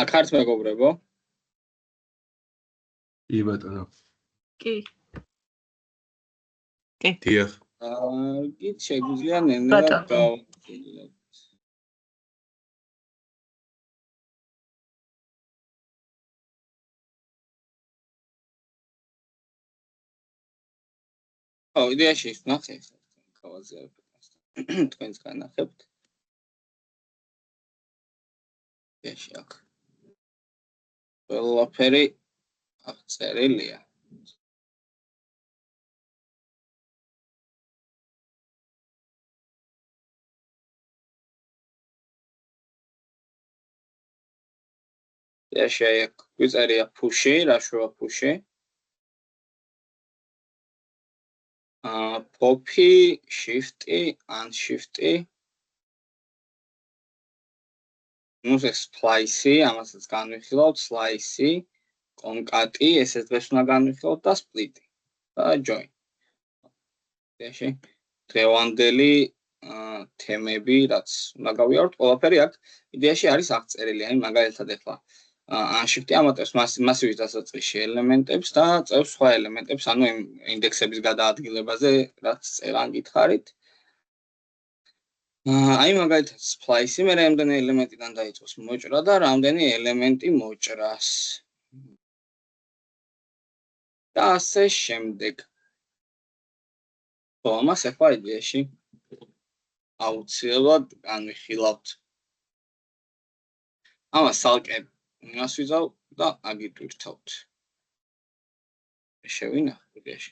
Speaker 2: აქ ხართ მეგობრებო?
Speaker 4: კი ბატონო.
Speaker 1: კი.
Speaker 5: დიახ.
Speaker 2: გით შეგვიძლია ნენერად
Speaker 1: ბატონო.
Speaker 2: გავაგრძელებთ. იდეაში ის ნახეთ, გავაზიარებთ. თქვენს განახებთ. იდეაში აქ. ყველაფერი აღწერილია. იდეაში აქ გვიწერია push-ი, რა შუა push-ი. Pop-ი, shift-ი, unshift-ი. ეს splice-ი, ამასაც განვიხილავთ, slice-ი, concat-ი, ესეც დღეს უნდა განვიხილავთ და split-ი და join. იდეაში დღევანდელი თემები, რაც უნდა გავიაროთ, ყველაფერი აქ იდეაში არის აღწერილი, აი მაგალითად ახლა unshift-ი ამატებს მასივის დასაწყისში ელემენტებს და წევს სხვა ელემენტებს, ანუ იმ ინდექსების გადაადგილებაზე, რაც წერან გითხარით. აი მაგალითად splice-ი მე რამდენი ელემენტიდან დაიწყოს მოჭრა და რამდენი ელემენტი მოჭრას. და ასე შემდეგ. ამას ახლა იდეაში აუცილებლად განვიხილავთ. ამას ცალკე ვიზავ და აგიტვირთავთ. შევინახოთ იდეაში.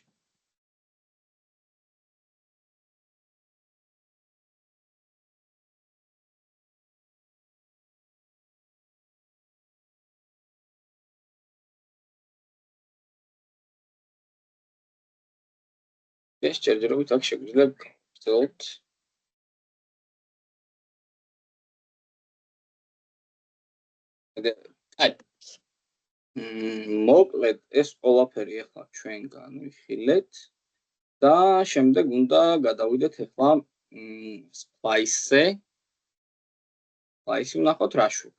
Speaker 2: ეს ჯერჯერობით აქ შეგვიძლია გავაგრძელოთ. აი მოკლედ ეს ყველაფერი ახლა ჩვენ განვიხილეთ და შემდეგ უნდა გადავიდეთ ახლა splice-ზე. splice-ი ვნახოთ რა შუ.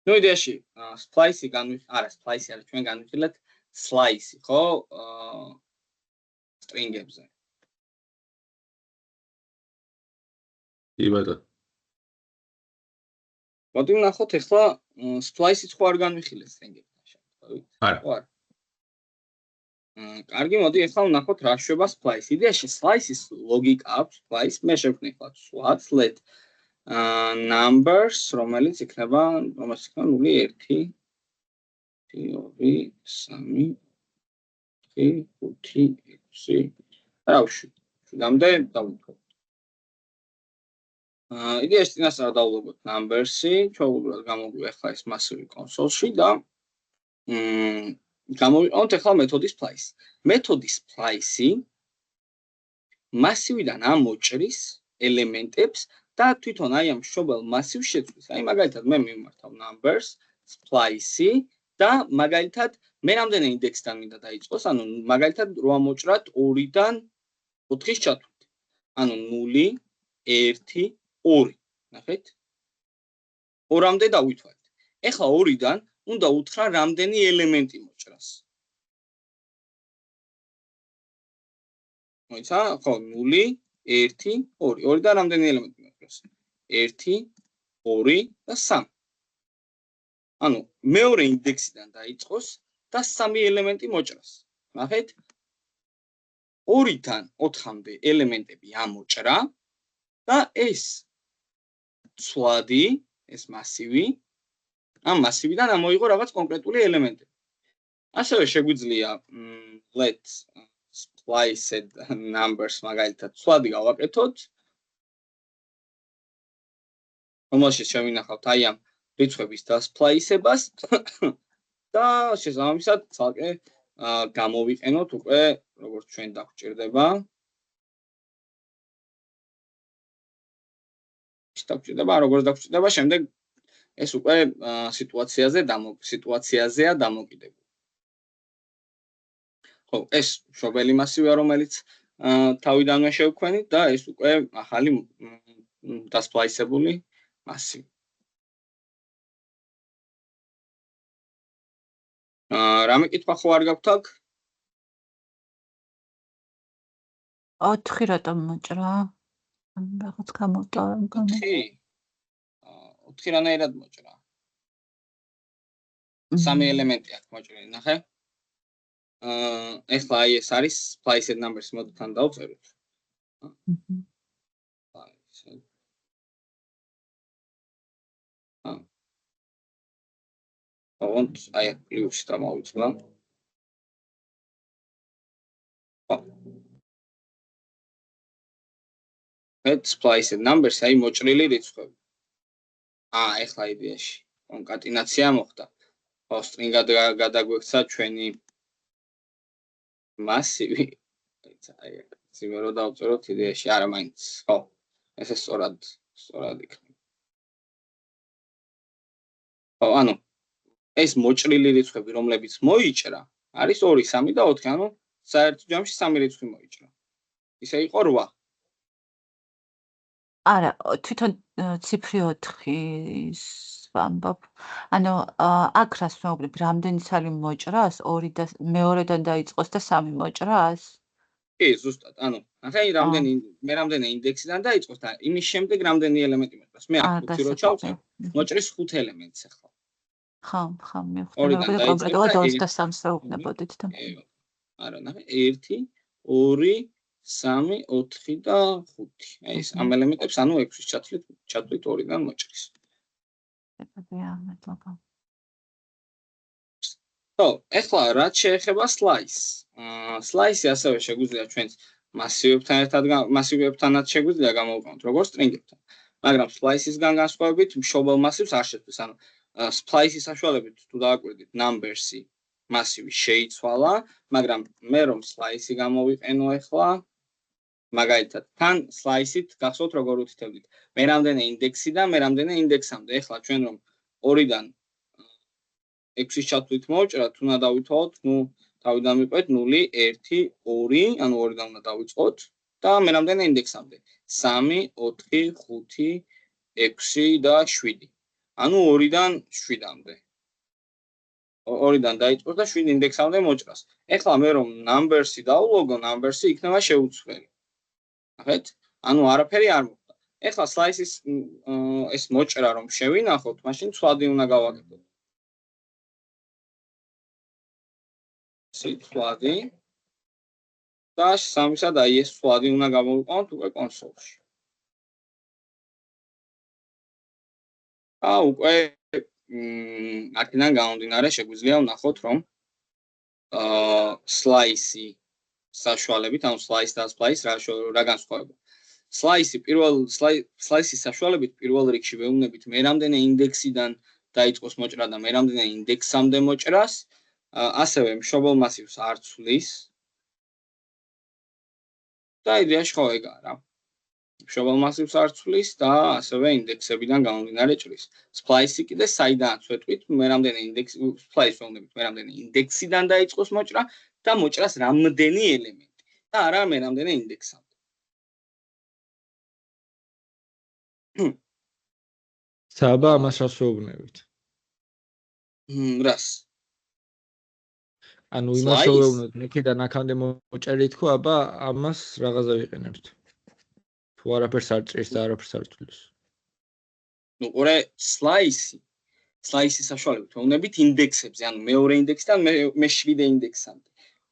Speaker 2: ნუ იდეაში splice-ი არა splice-ი არის ჩვენ განვიხილეთ slice-ი, ხო? string-ებზე.
Speaker 4: კი ბატონო.
Speaker 2: მოდი ვნახოთ ახლა splice-იც ხო არ განვიხილეთ string-ებთან შემთხვევით.
Speaker 4: არა.
Speaker 2: კარგი, მოდი ახლა ვნახოთ რა შვება splice. იდეაში splice-ის ლოგიკა აქვს, splice მე შევქმნი ახლა swat let numbers, რომელიც იქნება 0, 1, 2, 3, 4, 5, 6. რავში, შუდამდე დავუკვირდით. იდეაში წინასწარ დავლოგოთ numbers-ი, ჩვეულებრივად გამოგვივა ახლა ეს მასივი კონსოლში და გამოვიყენოთ ახლა მეთოდი splice. მეთოდი splice-ი მასივიდან ამოჭრის ელემენტებს და თვითონ აი ამ მშობელ მასივს შეცვლის. აი მაგალითად მე მიმართავ numbers splice-ი და მაგალითად მე რამდენი ინდექსიდან მინდა დაიწყოს, ანუ მაგალითად რო ამოჭრათ 2-დან 4-ის ჩათვლით. ანუ 0, 1, 2. ნახეთ? 2-მდე დავითვალეთ. ეხლა 2-დან უნდა უთხრა რამდენი ელემენტი მოჭრას. მოიცა? ხო, 0, 1, 2. 2-დან რამდენი ელემენტი მოჭრას? 1, 2 და 3. ანუ მეორე ინდექსიდან დაიწყოს და 3 ელემენტი მოჭრას. ნახეთ? 2-დან 4-მდე ელემენტები ამოჭრა და ეს ცვლადი, ეს მასივი ამ მასივიდან ამოიღო რაღაც კონკრეტული ელემენტები. ასევე შეგვიძლია let spliced numbers მაგალითად ცვლადი გავაკეთოთ. რომელშიც შევინახავთ აი ამ რიცხვების დასპლაისებას და შესაბამისად ცალკე გამოვიყენოთ უკვე როგორც ჩვენ დაგვჭირდება. როგორც დაგვჭირდება, შემდეგ ეს უკვე სიტუაციაზეა დამოკიდებული. ხო, ეს მშობელი მასივია, რომელიც თავიდანვე შევქმნით და ეს უკვე ახალი დასპლაისებული მასივი. რამე კითხვა ხო არ გაქვთ აქ?
Speaker 1: 4 რატომ მოჭრა? რაღაც გამოვტოვე.
Speaker 2: 4 რანაირად მოჭრა? 3 ელემენტი აქვს მოჭრილი, ნახე? ეხლა აი ეს არის spliced numbers მოდთან დავწეროთ. ოღონდ აი პლუსი დამოვიწყდა. spliced numbers აი მოჭრილი რიცხვები. ეხლა იდეაში კონკატინაცია მოხდა. string-ად გადაგვექცა ჩვენი მასივი. აი სიმე რო დავწეროთ იდეაში არა მაინც. ხო. ესე სწორად იქნება. ხო, ანუ ეს მოჭრილი რიცხვები, რომლებიც მოიჭრა, არის 2, 3 და 4, ანუ საერთო ჯამში 3 რიცხვი მოიჭრა. ისე იყო 8.
Speaker 1: არა, თვითონ ციფრი 4-ის ვამბობ. ანუ აქ რას ვეუბნები, რამდენი ცალი მოჭრას, 2 და მეორედან დაიწყოს და 3 მოჭრას?
Speaker 2: კი, ზუსტად. ანუ ახლა მე რამდენი ინდექსიდან დაიწყოს და იმის შემდეგ რამდენი ელემენტი მოჭრას. მე აქ 5 რო ჩავწერ, მოჭრის 5 ელემენტს ახლა.
Speaker 1: ხო, მივხვდი. კონკრეტულად 23-ს ვეუბნებოდით და.
Speaker 2: არა, ნახე, 1, 2, 3, 4 და 5. აი ეს ამ ელემენტებს ანუ 6-ის ჩათვლით 2-დან მოჭრის.
Speaker 1: მადლობა.
Speaker 2: ხო, ეხლა რაც შეეხება slice. Slice-ი ასევე შეგვიძლია ჩვენს მასივებთანაც შეგვიძლია გამოვყავოთ, როგორც string-ებთან. მაგრამ slice-ისგან განსხვავებით მშობელ მასივს არ შეცვლის. ანუ splice-ის საშუალებით თუ დააკვირდით numbers-ი მასივი შეიცვალა, მაგრამ მე რომ slice-ი გამოვიყენო ეხლა, მაგალითად, თან slice-ით გახსოვთ როგორ უთითებდით. მე რამდენი ინდექსიდან, მე რამდენი ინდექსამდე. ეხლა ჩვენ რომ 2-დან 6-ის ჩათვლით მოვჭრათ, უნდა დავითვალოთ, თავიდან მივყვეთ 0, 1, 2, ანუ 2-დან უნდა დავიწყოთ და მე რამდენი ინდექსამდე? 3, 4, 5, 6 და 7. ანუ 2-დან 7-მდე. 2-დან დაიწყოს და 7 ინდექსამდე მოჭრას. ეხლა მე რომ numbers-ი დავლოგო, numbers-ი იქნება შეუცვლელი. ნახეთ? ანუ არაფერი არ მოხდა. ეხლა slice-ის ეს მოჭრა რომ შევინახოთ, მაშინ ცვლადი უნდა გავაკეთოთ. ცვლადი და სამისად აი ეს ცვლადი უნდა გამოვიყავოთ უკვე კონსოლში. უკვე აქედან გამომდინარე შეგვიძლია ვნახოთ რომ slice-ი საშუალებით, ანუ slice და splice რა განსხვავება. Slice-ის საშუალებით პირველ რიგში ვეუბნებით მე რამდენი ინდექსიდან დაიწყოს მოჭრა და მე რამდენი ინდექსამდე მოჭრას, ასევე მშობელ მასივს არ ცვლის. და იდეაში ხო ეგაა რა. მშობელ მასივს არ ცვლის და ასევე ინდექსებიდან გამომდინარე ჭრის. Splice-ი კიდე საიდანაც ვეტყვით, მე რამდენი splice ვეუბნებით, მე რამდენი ინდექსიდან დაიწყოს მოჭრა და მოჭრას რამდენი ელემენტი და არა მე რამდენი ინდექსამდე.
Speaker 3: საბა ამას რას ვეუბნებით?
Speaker 2: რას?
Speaker 3: ანუ იმას ვეუბნებით, მეკიდან აქამდე მოჭრილი თქო, აბა ამას რაღაცა ვიყენებთ. თუ არაფერს არ ჭრის და არაფერს არ თulis.
Speaker 2: ყურე, slice-ის საშუალებით ვეუბნებით ინდექსებზე, ანუ მეორე ინდექსიდან მე 7 ინდექსამდე.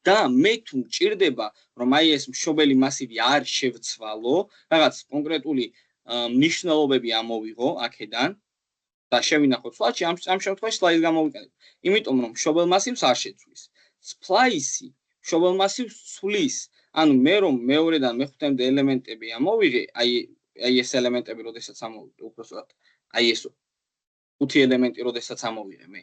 Speaker 2: და მე თუ მჭირდება, რომ აი ეს მშობელი მასივი არ შევცვალო, რაღაც კონკრეტული მნიშვნელობები ამოვიღო აქედან და შევინახოთ სლაიდში, ამ შემთხვევაში სლაიდს გამოვიყენებ. იმიტომ რომ მშობელ მასივს არ შეცვლის. Splice-ი მშობელ მასივს ცვლის. ანუ მე რომ მეორედან მეხუთემდე ელემენტები ამოვიღე, აი ეს ელემენტები, როდესაც ამოვიღე, უბრალოდ აი ეს 5 ელემენტი, როდესაც ამოვიღე მე.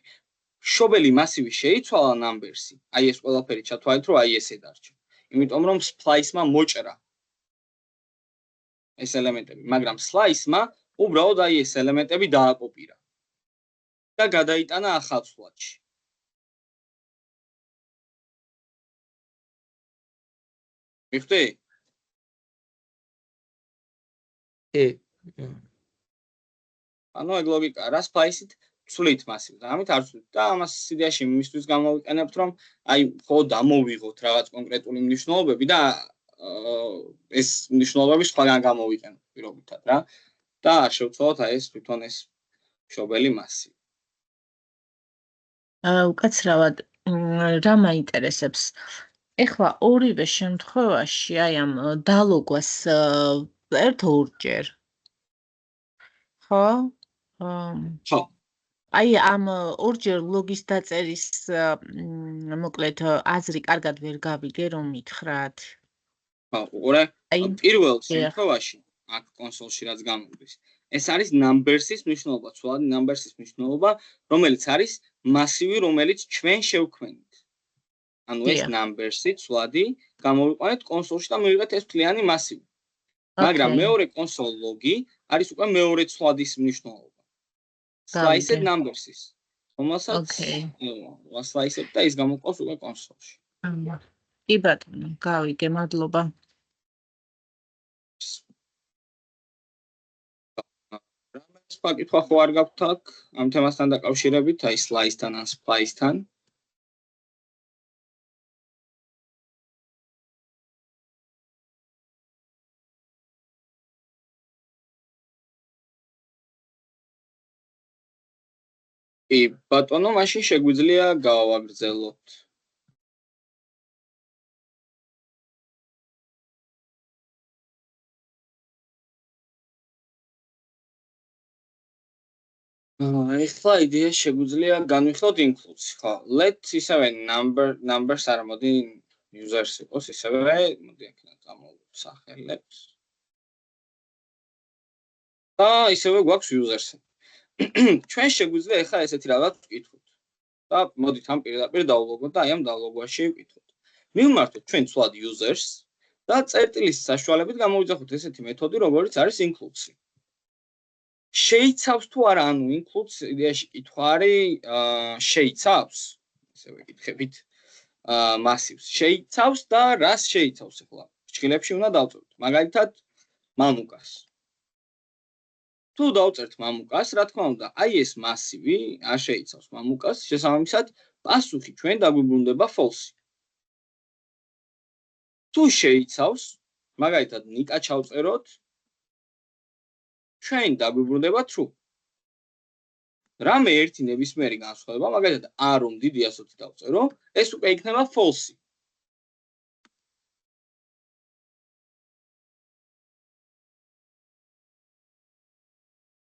Speaker 2: მშობელი მასივი შეიცვალა numbers-ი. აი ეს ყველაფერი ჩათვალეთ, რომ აი ესე დარჩა. იმიტომ რომ splice-მა მოჭრა ეს ელემენტები, მაგრამ slice-მა უბრალოდ აი ეს ელემენტები დააკოპირა და გადაიტანა ახალ სლაიდში. მიხდი? ანუ ეგ ლოგიკა რა splice-ით ვცვლით მასივს. ამით არ ვცვლით და ამას იდეაში იმისთვის გამოვიყენებთ, რომ აი მხოლოდ ამოვიღოთ რაღაც კონკრეტული მნიშვნელობები და ეს მნიშვნელობები სხვაგან გამოვიყენოთ პირობითად რა. და არ შევცვალოთ აი ეს თვითონ ეს მშობელი მასივი.
Speaker 7: უკაცრავად რა მაინტერესებს? ეხლა ორივე შემთხვევაში აი ამ დალოგვას ერთ-ორჯერ. ხო?
Speaker 2: ხო.
Speaker 7: აი ამ ორჯერ ლოგის დაწერის მოკლედ აზრი კარგად ვერ გავიგე რომ მითხრათ.
Speaker 2: ხო, უყურე. პირველ შემთხვევაში აქ კონსოლში რაც გამოდის. ეს არის numbers-ის მნიშვნელობა, ცვლადი numbers-ის მნიშვნელობა, რომელიც არის მასივი, რომელიც ჩვენ შევქმნით. ანუ ეს numbers-ი ცვლადი გამოვიყვანეთ კონსოლში და მივიღეთ ეს მთლიანი მასივი. მაგრამ მეორე კონსოლ ლოგი არის უკვე მეორე ცვლადის მნიშვნელობა. Sliced numbers-ის. რომელსაც ვასლაისებ და ის გამოყავს უკვე კონსოლში.
Speaker 7: კი ბატონო, გავიგე, მადლობა.
Speaker 2: საკითხვა ხო არ გაქვთ აქ ამ თემასთან დაკავშირებით, აი slice-თან ან splice-თან? კი, ბატონო, მაშინ შეგვიძლია გავაგრძელოთ. ეხლა იდეა შეგვიძლია განვიხილოთ includes, ხო? Let's ისევე numbers არ მოდი users იყოს, ისევე მოდი აქედან გამოვსახელებს. და ისევე გვაქვს users. ჩვენ შეგვიძლია ეხლა ესეთი რაღაც ვკითხოთ. და მოდით ამ პირდაპირ დავლოგოთ და აი ამ დალოგვაში ვკითხოთ. მივმართოთ ჩვენ ცვლად users და წერტილის საშუალებით გამოვიძახოთ ესეთი მეთოდი, როგორც არის includes. შეიცავს თუ არა, ანუ includes იდეაში კითხვა არის შეიცავს, ესე ვეკითხებით, მასივს. შეიცავს და რას შეიცავს ახლა? ფრჩხილებში უნდა დავწეროთ. მაგალითად, მამუკას. თუ დავწერთ მამუკას, რა თქმა უნდა, აი ეს მასივი არ შეიცავს მამუკას, შესაბამისად, პასუხი ჩვენ დაგვიბრუნდება false. თუ შეიცავს, მაგალითად, ნიკა ჩავწეროთ, ჩვენ დაგვიბრუნდება true. რამე ერთი ნებისმიერი განსხვავება, მაგალითად, არ დიდი 120 დავწერო, ეს უკვე იქნება false.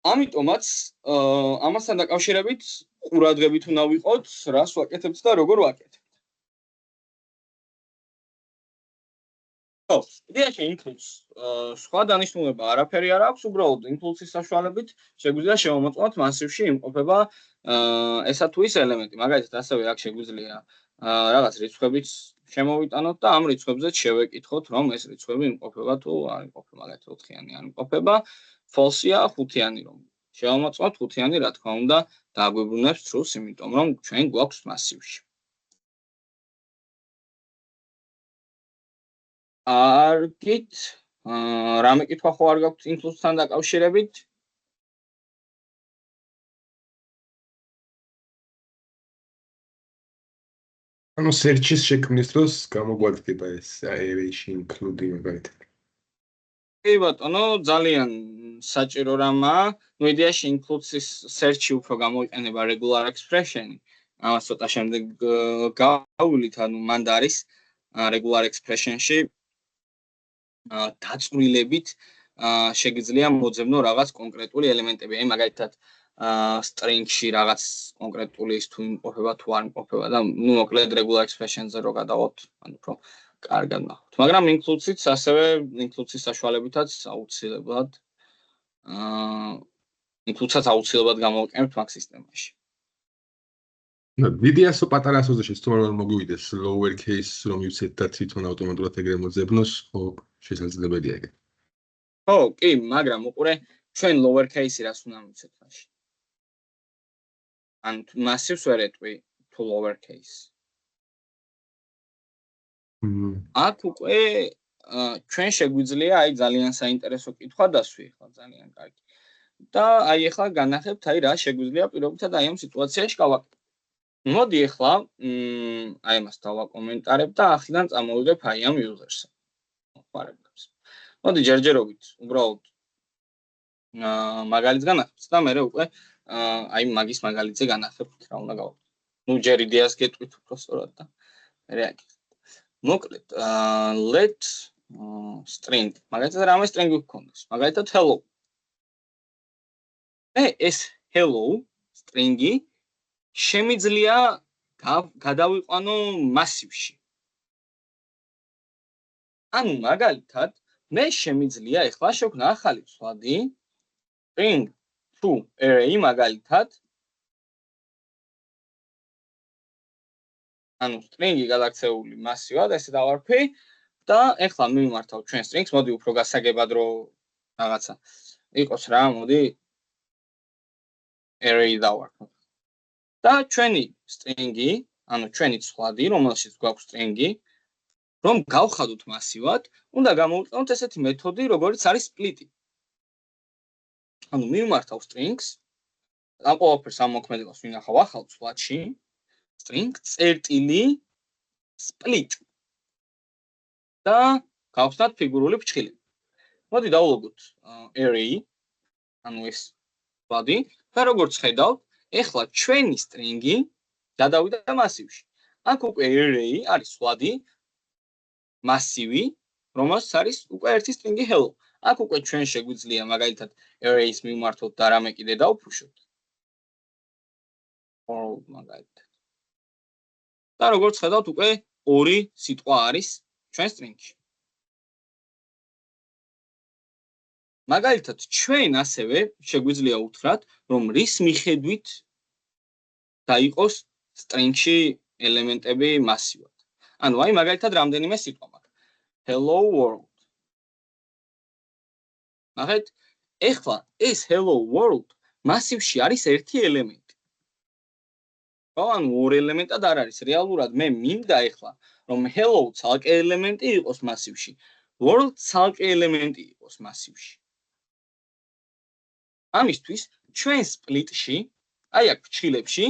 Speaker 2: ამიტომაც, ამასთან დაკავშირებით ყურადღებით უნდა ვიყოთ, რას ვაკეთებთ და როგორ ვაკეთებთ. ხო, იდეაში includes სხვა დანიშნულება არაფერი არ აქვს, უბრალოდ includes-ის საშუალებით შეგვიძლია შევამოწმოთ მასივში იმყოფება ესა თუ ის ელემენტი. მაგალითად, ასევე აქ შეგვიძლია რაღაც რიცხვებიც შემოვიტანოთ და ამ რიცხვებზე შევეკითხოთ, რომ ეს რიცხვები იმყოფება თუ არ იმყოფება, მაგალითად 4-იანი არ იმყოფება, false-ია 5-იანი რომ. შევამოწმოთ 5-იანი, რა თქმა უნდა, დაგვიბრუნებს true-ს, იმიტომ რომ ჩვენ გვაქვს მასივში. არგით, რამე კითხვა ხო არ გაქვთ includes-თან დაკავშირებით?
Speaker 4: ანუ search-ის შექმნის დროს გამოგვადგება ეს array-ში include მაგალითად.
Speaker 2: კი ბატონო, ძალიან საჭირო რამაა. ნუ იდეაში includes-ის search-ი უფრო გამოიყენება regular expression-ი. ამას ცოტა შემდეგ გავავლით, ანუ მანდ არის regular expression-ში დაწვრილებით შეგიძლია მოძებნო რაღაც კონკრეტული ელემენტები. აი მაგალითად string-ში რაღაც კონკრეტული ის თუ იმყოფება თუ არ იმყოფება და ნუ მოკლედ regular expression-ზე რო გადავალთ, ანუ უფრო კარგად ნახოთ. მაგრამ includes-იც ასევე includes-ის საშუალებითაც აუცილებლად includes-აც აუცილებლად გამოვიყენებთ მაგ სისტემაში.
Speaker 4: დიდი 100 პატარა 100-ზე შეცდომა რომ მოგვივიდეს lower case რომ ივცეთ და თვითონ ავტომატურად ეგრე მოძებნოს, ხო, შესაძლებელია ეგრე.
Speaker 2: ხო, კი, მაგრამ უყურე, ჩვენ lower case-ი რას უნდა მივცეთ მაშინ? ან მასივს ვერ ეტყვი თუ lower case. აქ უკვე ჩვენ შეგვიძლია აი ძალიან საინტერესო კითხვა დასვი, ხო, ძალიან კარგი. და აი ახლა განახებთ აი რა შეგვიძლია პირობითად აი ამ სიტუაციაში გავაკეთოთ. მოდი ახლა აი ამას დავაკომენტარებ და ახლიდან წამოვიდებ აი ამ user-ს. მოხმარებლებს. მოდი ჯერჯერობით უბრალოდ მაგალითს განახებთ და მე უკვე აი მაგის მაგალითზე განახებთ რა უნდა გავაკეთოთ. ნუ ჯერ იდეას გეტყვით უფრო სწორად და მე აკეთებ. მოკლედ let string მაგალითად რამე string გქონდეს. მაგალითად hello. ეს hello string-ი შემიძლია გადავიყვანო მასივში. ანუ მაგალითად მე შემიძლია ახლა შევქმნა ახალი ცვლადი string to array მაგალითად ანუ string-ი გადაქცეული მასივად ესე დავარქვი და ახლა მივმართავ ჩვენ string-ს, მოდი უფრო გასაგებად რომ რაღაცა იყოს რა, მოდი array დავარქვი. და ჩვენი string-ი, ანუ ჩვენი ცვლადი, რომელშიც გვაქვს string-ი, რომ გავხადოთ მასივად, უნდა გამოვიყენოთ ესეთი მეთოდი, როგორც არის split-ი. ანუ მივმართავ string-ს, ამ ყველაფერს ამ მოქმედებას ვინახავ ახალ ცვლადში, string წერტილი split. და გავხსნათ ფიგურული ფრჩხილები. მოდი დავლოგოთ array, ანუ ეს ცვლადი, და როგორც ხედავთ, ეხლა ჩვენი string-ი გადავიდა მასივში. აქ უკვე array არის ცვლადი მასივი, რომელსაც არის უკვე ერთი string-ი hello. აქ უკვე ჩვენ შეგვიძლია მაგალითად array-ს მივმართოთ და რამე კიდე დავფუშოთ. მაგალითად. და როგორც ხედავთ, უკვე ორი სიტყვა არის ჩვენ string-ში. მაგალითად, ჩვენ ასევე შეგვიძლია უთხრათ, რომ რის მიხედვით დაიყოს string-ში ელემენტები მასივად. ანუ აი მაგალითად რამდენიმე სიტყვა მაქვს. Hello world. ნახეთ, ეხლა ეს hello world მასივში არის ერთი ელემენტი. ანუ ორი ელემენტად არ არის. რეალურად მე მინდა ეხლა, რომ hello ცალკე ელემენტი იყოს მასივში, world ცალკე ელემენტი იყოს მასივში. ამისთვის ჩვენ split-ში, აი აქ ფრჩხილებში,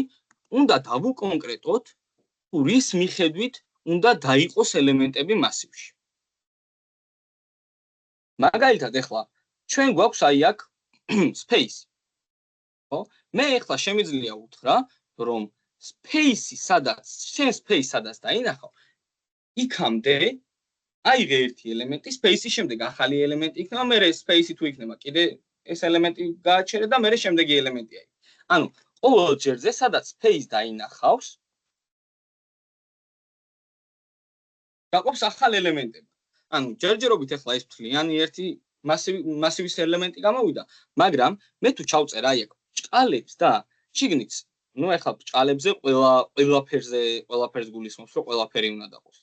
Speaker 2: უნდა დავუკონკრეტოთ, თუ რის მიხედვით უნდა დაიყოს ელემენტები მასივში. მაგალითად, ახლა ჩვენ გვაქვს აი აქ space. ხო? მე ახლა შემიძლია უთხრა, რომ space-ი სადაც დაინახავ, იქამდე აიღე ერთი ელემენტი, space-ის შემდეგ ახალი ელემენტი იქნება, მერე space-ი თუ იქნება, კიდე ეს ელემენტი გააჩერე და მერე შემდეგი ელემენტი აი. ანუ ყოველ ჯერზე სადაც space დაინახავს, გაყოფს ახალ ელემენტები. ანუ ჯერჯერობით ახლა ეს მთლიანი ერთი მასივის ელემენტი გამოვიდა, მაგრამ მე თუ ჩავწერ აი აქ ბრჭყალებს და შიგნით, ნუ ახლა ბრჭყალებზე ყველაფერს გულისხმობს, რომ ყველაფერი უნდა დაყოს.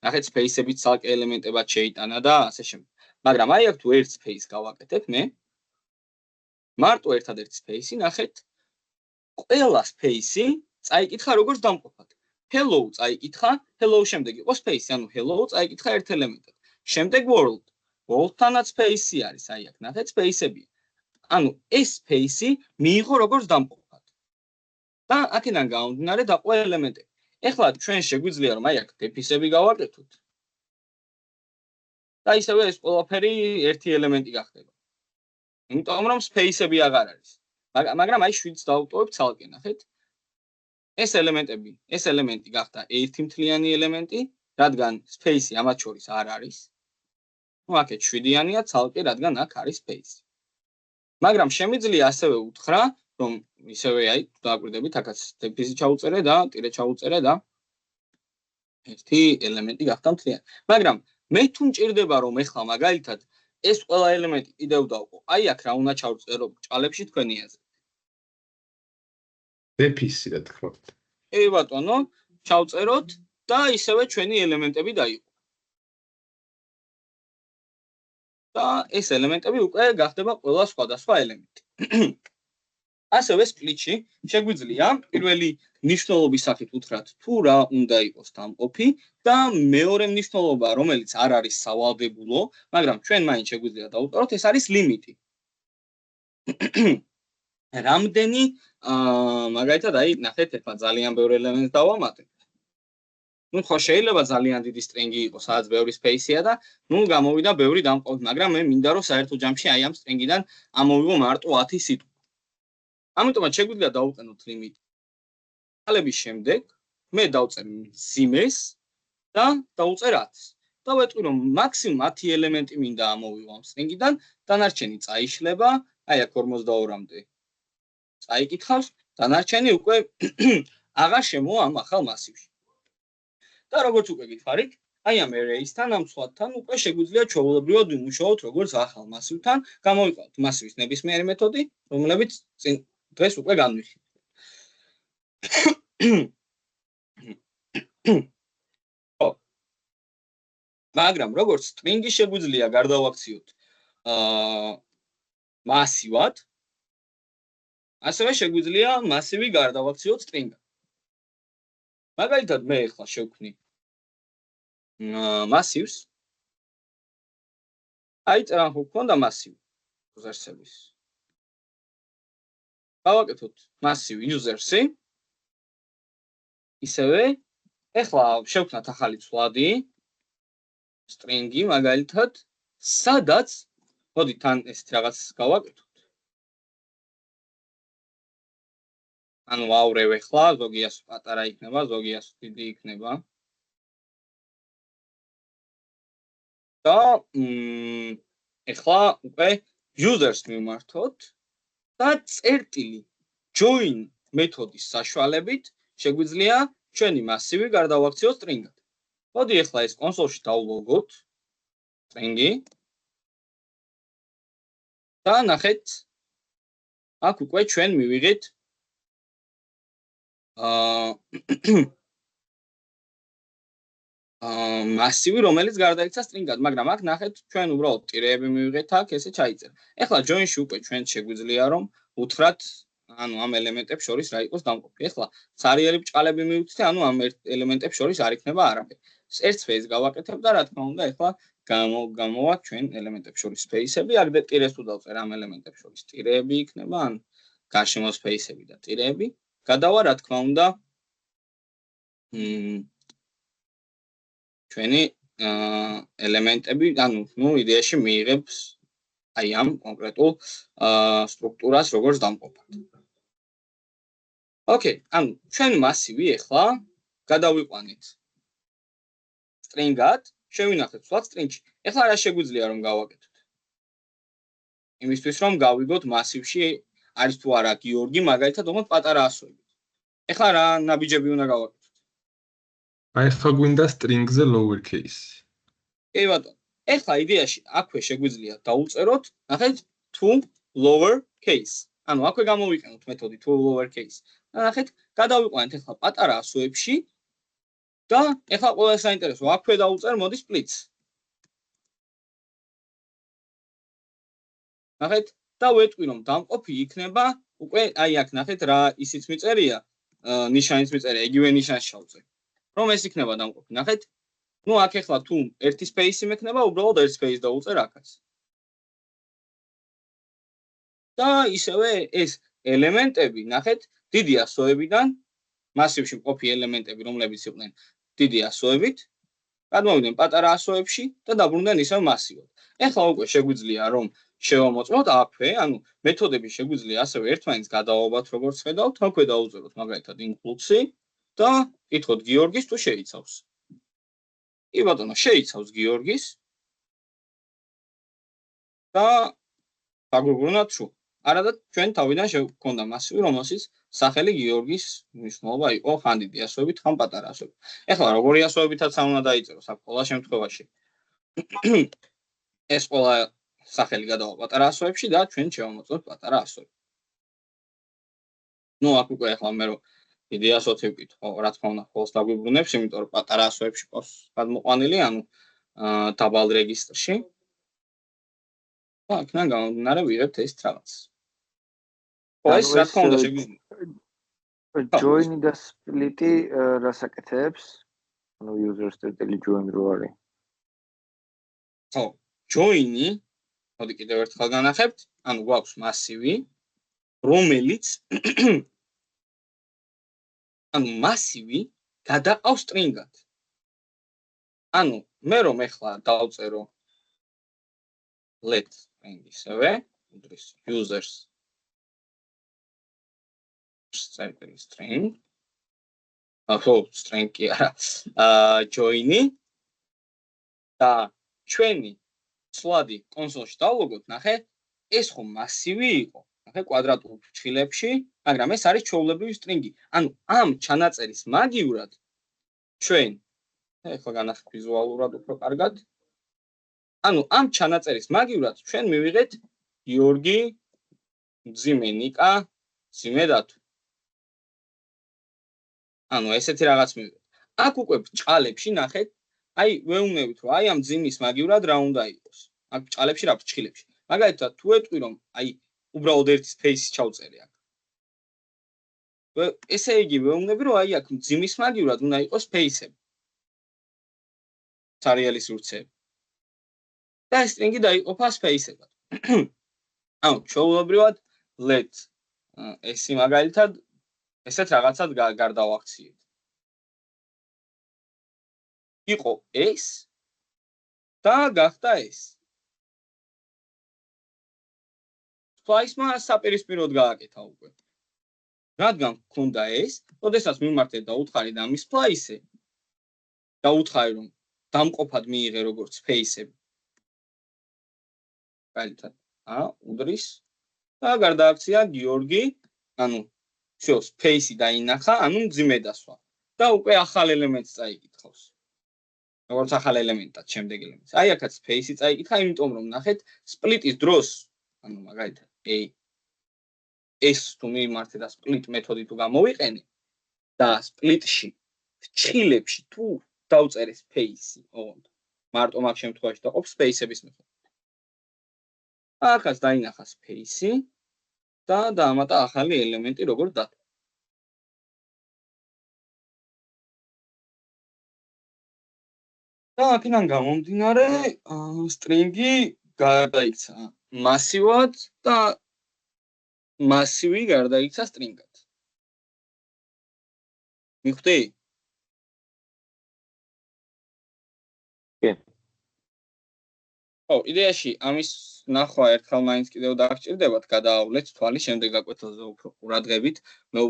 Speaker 2: ნახეთ space-ებით ცალკე ელემენტებად შეიტანა და ასე შემდეგ. მაგრამ აი აქ თუ ერთ space გავაკეთებ მე, მარტო ერთადერთი space-ი, ნახეთ, ყველა space-ი წაიკითხა როგორც დამყოფად. Hello წაიკითხა, hello შემდეგ იყო space-ი, ანუ hello წაიკითხა ერთ ელემენტად. შემდეგ world. world-თანაც space-ი არის, აი აქ, ნახეთ, space-ები. ანუ ეს space-ი მიიღო როგორც დამყოფად. და აქედან გამომდინარე დაყვა ელემენტები. ეხლა ჩვენ შეგვიძლია რომ აი აქ დეფისები გავაკეთოთ. და ისევე ეს ყველაფერი ერთი ელემენტი გახდება. იმიტომ რომ space-ები აღარ არის. მაგრამ აი 7-ს დავუტოვებ ცალკე, ნახეთ. ეს ელემენტი გახდა ერთი მთლიანი ელემენტი, რადგან space-ი ამათ შორის არ არის. ნუ აქეთ 7-იანია ცალკე, რადგან აქ არის space. მაგრამ შემიძლია ასევე უთხრა, რომ ისევე აი დააკვირდებით, აქაც დეფისი ჩაუწერე და ტირე ჩაუწერე და ერთი ელემენტი გახდა მთლიანი. მაგრამ მე თუ მჭირდება რომ ეხლა მაგალითად ეს ყველა ელემენტი კიდევ დავყო. აი აქ რა უნდა ჩავწერო ბრჭყალებში თქვენი აზრით.
Speaker 5: დეფისი რა თქმა უნდა.
Speaker 2: კი ბატონო, ჩავწეროთ და ისევე ჩვენი ელემენტები დაიყო. და ეს ელემენტები უკვე გახდება ყველა სხვადასხვა ელემენტი. ასევე split-ში შეგვიძლია პირველი ნიშნულობის სახით უთხრათ თუ რა უნდა იყოს დამყოფი და მეორე ნიშნულობა რომელიც არ არის სავალდებულო, მაგრამ ჩვენ მაინც შეგვიძლია დავუწეროთ, ეს არის ლიმიტი. რამდენი მაგალითად აი ნახეთ ეხლა ძალიან ბევრი ელემენტს დავამატებ. ნუ ხო შეიძლება ძალიან დიდი სტრინგი იყოს, სადაც ბევრი სპეისია და ნუ გამოვიდა ბევრი დამყარდა, მაგრამ მე მინდა რომ საერთო ჯამში აი ამ სტრინგიდან ამოვიღო მარტო 10 სიტყვა. ამიტომაც შეგვიძლია დავუყენოთ ლიმიტი. ალების შემდეგ მე დავწერ სიმეს და დავწერ 10. და ვეტყვი რომ მაქსიმუმ 10 ელემენტი მინდა ამოვიღო ამ სტრინგიდან, დანარჩენი წაიშლება, აი აქ 42-მდე. წაიკითხავს, დანარჩენი უკვე აღარ შემოვა ამ ახალ მასივში. და როგორც უკვე გითხარით, აი ამ array-სთან, ამ სხვათან უკვე შეგვიძლია ჩვეულებრივად ვიმუშაოთ როგორც ახალ მასივთან, გამოვიყავთ მასივის ნებისმიერი მეთოდი, რომლებიც დღეს უკვე განვიხილეთ. მაგრამ როგორც string-ი შეგვიძლია გარდავაქციოთ მასივად, ასევე შეგვიძლია მასივი გარდავაქციოთ string-ად. მაგალითად მე ახლა შევქმნი მასივს. აი წერან ხო გქონდა მასივი usersების. გავაკეთოთ მასივი users-ი. ისევე ახლა შევქმნათ ახალი ცვლადი string-ი მაგალითად, სადაც მოდი თან ესეთ რაღაც გავაკეთოთ. ანუ ვავრევ ახლა, ზოგი ასო პატარა იქნება, ზოგი ასო დიდი იქნება. და ახლა უკვე users მივმართოთ და წერტილი join მეთოდის საშუალებით შეგვიძლია ჩვენი მასივი გარდავაქციოთ string-ად. მოდი ახლა ეს კონსოლში დავლოგოთ string-ი და ნახეთ აქ უკვე ჩვენ მივიღეთ მასივი, რომელიც გარდაიქცა string-ად, მაგრამ აქ ნახეთ ჩვენ უბრალოდ ტირეები მივიღეთ აქ, ესე ჩაიწერა. ეხლა join-ში უკვე ჩვენ შეგვიძლია რომ უთხრათ, ანუ ამ ელემენტებს შორის რა იყოს დამყოფი. ეხლა სარიელი ბრჭყალები მივუცდე, ანუ ამ ელემენტებს შორის არ იქნება არაფერი. ერთ space გავაკეთებ და რა თქმა უნდა, ეხლა გამოვა ჩვენ ელემენტებს შორის space-ები, აქ ტირეს თუ დავწერ ამ ელემენტებს შორის ტირეები იქნება, ან გარშემო space-ები და ტირეები. გადავა რა თქმა უნდა ჩვენი ელემენტები, ანუ ნუ იდეაში მიიღებს აი ამ კონკრეტულ სტრუქტურას როგორც დამყოფად. ოკეი, ანუ ჩვენ მასივი ახლა გადავიყვანით string-ად, შევინახეთ სულ string-ში. ახლა რა შეგვიძლია რომ გავაკეთოთ? იმისთვის რომ გავიგოთ მასივში არის თუ არა გიორგი, მაგალითად, თუმცა პატარა ასოებით. ახლა რა ნაბიჯები უნდა გავაკეთოთ?
Speaker 4: აი ხო გვინდა string-ზე lower case.
Speaker 2: კი ბატონო. ახლა იდეაში აქვე შეგვიძლია დავუწეროთ, ნახეთ, to lower case. ანუ აქვე გამოვიყენოთ მეთოდი to lower case. ნახეთ, გადავიყვანეთ ახლა პატარა ასოებში და ახლა ყველა საინტერესო, აქვე დავუწერ მოდი splits. ნახეთ, და ვეტყვი რომ დამყოფი იქნება უკვე აი აქ ნახეთ რა ისიც მიწერია, ნიშანიც მიწერია, იგივე ნიშანს შევწერ. რომ ეს იქნება დამყოფი. ნახეთ, ნუ აქ ახლა თუ ერთი space-ი მექნება, უბრალოდ ერთ space დავუწერ აქაც. და ისევე ეს ელემენტები, ნახეთ, დიდი ასოებიდან მასივში მყოფი ელემენტები, რომლებიც იყვნენ დიდი ასოებით, გადმოვიდნენ პატარა ასოებში და დაბრუნდნენ ისევ მასივად. ახლა უკვე შეგვიძლია რომ შევამოწმოთ აქვე, ანუ მეთოდები შეგვიძლია ასევე ერთმანეთს გადავაბათ, როგორც ხედავთ, აქვე დავუწეროთ მაგალითად include-ი და კითხოთ გიორგის თუ შეიცავს. კი ბატონო, შეიცავს გიორგის და დაგვიბრუნოთ შუ. არადა ჩვენ თავიდან შევქონდა მასივი, რომელშიც სახელი გიორგის მნიშვნელობა იყო ხან დიდი ასოებით, ხან პატარა ასოებით. ეხლა როგორი ასოებითაც უნდა დაიწეროს აქ ყველა შემთხვევაში. ეს ყველა სახელი გადავა პატარა ასოებში და ჩვენ შევამოწმოთ პატარა ასოები. ნუ აქ უკვე ახლა მე რომ დიდი ასოთი ვკითხო, რა თქმა უნდა, ხოლოს დაგვიბრუნებს, იმიტომ რომ პატარა ასოებში ყავს გადმოყვანილი, ანუ დაბალ რეგისტრში. და აქედან გამომდინარე ვიღებთ ეს რაღაც. ხო, ეს რა თქმა უნდა შეგვიძლია.
Speaker 3: join-ი და split-ი რას აკეთებს? ანუ users წერტილი join რო არის.
Speaker 2: ხო, join-ი მოდი კიდევ ერთხელ განახებთ. ანუ გვაქვს მასივი, რომელიც ანუ მასივი გადაყავს string-ად. ანუ მე რომ ეხლა დავწერო let string ისევე, უდრის users string string კი არა, join-ი და ჩვენი სლადი კონსოლში დავლოგოთ, ნახე, ეს ხო მასივი იყო. ნახე კვადრატულ ფრჩხილებში, მაგრამ ეს არის ჩვეულებრივი string-ი. ანუ ამ ჩანაწერის მაგივრად ჩვენ ეხლა განახეთ ვიზუალურად უფრო კარგად. ანუ ამ ჩანაწერის მაგივრად ჩვენ მივიღეთ გიორგი, მძიმე ნიკა, მძიმე დათო. ანუ ესეთი რაღაც მივიღეთ. აქ უკვე ბრჭყალებში ნახეთ, აი ვეუბნებით რომ აი ამ ძიმის მაგივრად რა უნდა იყოს. აქ ბრჭყალებში რა ფრჩხილებში. მაგალითად თუ ეტყვი რომ აი უბრალოდ ერთი space-ი ჩავწერე აქ. ესე იგი ვეუბნები რომ აი აქ ძიმის მაგივრად უნდა იყოს space-ები. სერიალის ურცეები. და ეს string-ი დაიყოფა space-ებად. ანუ ჩვეულებრივად let ეს მაგალითად ესეთ რაღაცად გარდავაქციეთ. იყო ეს და გახდა ეს. splice-მა საპირისპიროდ გააკეთა უკვე. რადგან გქონდა ეს, როდესაც მიმართეთ და უთხარი და ამის splice-ე და უთხარი რომ დამყოფად მიიღე როგორც space-ები. მაგალითად, უდრის და გარდააქცია გიორგი, ანუ всё, space-ი დაინახა, ანუ მძიმე დასვა და უკვე ახალ ელემენტს წაიკითხავს. როგორც ახალ ელემენტად შემდეგ ელემენტს. აი აქაც space-ი წაიკითხა, იმიტომ რომ ნახეთ, split-ის დროს, ანუ მაგალითად, ეს თუ მიმართე და split მეთოდი თუ გამოვიყენე და split-ში ფრჩხილებში თუ დავწერე space-ი, ოღონდ მარტო მაგ შემთხვევაში და ყოფს space-ების მეთოდი. ახაც დაინახა space-ი და დაამატა ახალი ელემენტი როგორც data. და აქედან გამომდინარე string-ი გარდაიქცა მასივად და მასივი გარდაიქცა string-ად. მიხვდი?
Speaker 5: კი.
Speaker 2: ო, იდეაში ამის ნახვა ერთხელ მაინც კიდევ დაგჭირდებათ, გადაავლეთ თვალი შემდეგ გაკვეთილზე უფრო ყურადღებით. მე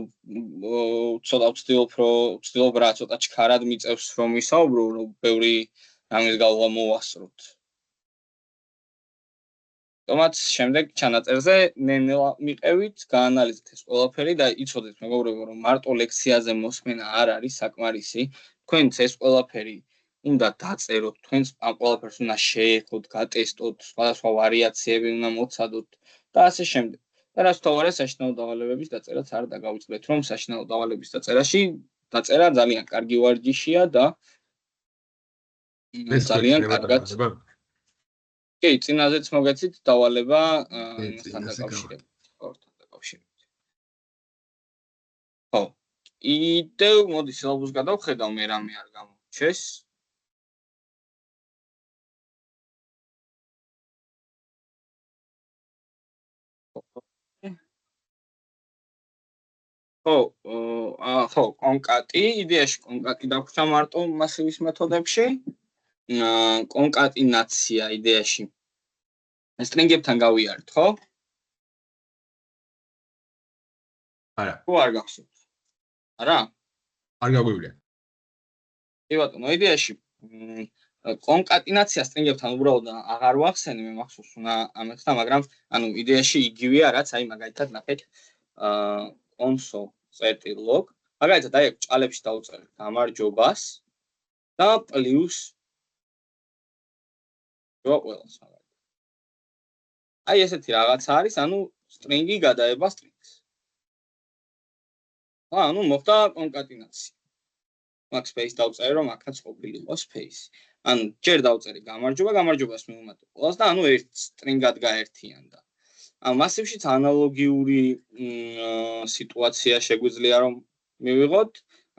Speaker 2: ვცდილობ რა ცოტა ჩქარად მიწევს რომ ვისაუბრო, რომ ბევრი ამის გავლა მოვასწროთ. თუმცა შემდეგ ჩანაწერზე ნელა მიყევით, გაანალიზეთ ეს ყველაფერი და იცოდეთ მეგობრებო, რომ მარტო ლექციაზე მოსმენა არ არის საკმარისი. თქვენც ეს ყველაფერი უნდა დაწეროთ, თქვენც ამ ყველაფერს უნდა შეეხოთ, გატესტოთ, სხვადასხვა ვარიაციები უნდა მოცადოთ და ასე შემდეგ. და რაც თავარია საშინაო დავალებების დაწერაც არ დაგავიწყდეთ, რომ საშინაო დავალების დაწერაში დაწერა ძალიან კარგი ვარჯიშია და ძალიან კარგად. კი, წინაზეც მოგეცით დავალება იმასთან დაკავშირებით. ხო, კიდევ მოდი სილაბუსს გადავხედავ, მე რამე არ გამორჩეს. ხო, კონკატი, იდეაში კონკატი დაგვრჩა მარტო მასივის მეთოდებში. კონკატინაცია იდეაში string-ებთან გავიარეთ, ხო?
Speaker 4: არა.
Speaker 2: ხო არ გახსოვთ. არა?
Speaker 4: არ გაგვივლია.
Speaker 2: კი ბატონო, იდეაში კონკატინაცია string-ებთან უბრალოდ აღარ ვახსენე, მე მახსოვს უნდა ამეხსნა, მაგრამ ანუ იდეაში იგივეა, რაც აი მაგალითად ნახეთ console.log. მაგალითად აი ჭალებში დავწერეთ გამარჯობას და პლუს რო ყველას მაგალითად. აი ესეთი რაღაც არის, ანუ string-ი გადაება string-ს. ანუ მოხდა კონკატინაცია. მაგ space დავწერე, რომ აქაც ყოფილიყო space. ანუ ჯერ დავწერე გამარჯობა, გამარჯობას მივუმატე ყველას და ანუ ერთ string-ად გაერთიანდა. ამ მასივშიც ანალოგიური სიტუაცია შეგვიძლია რომ მივიღოთ,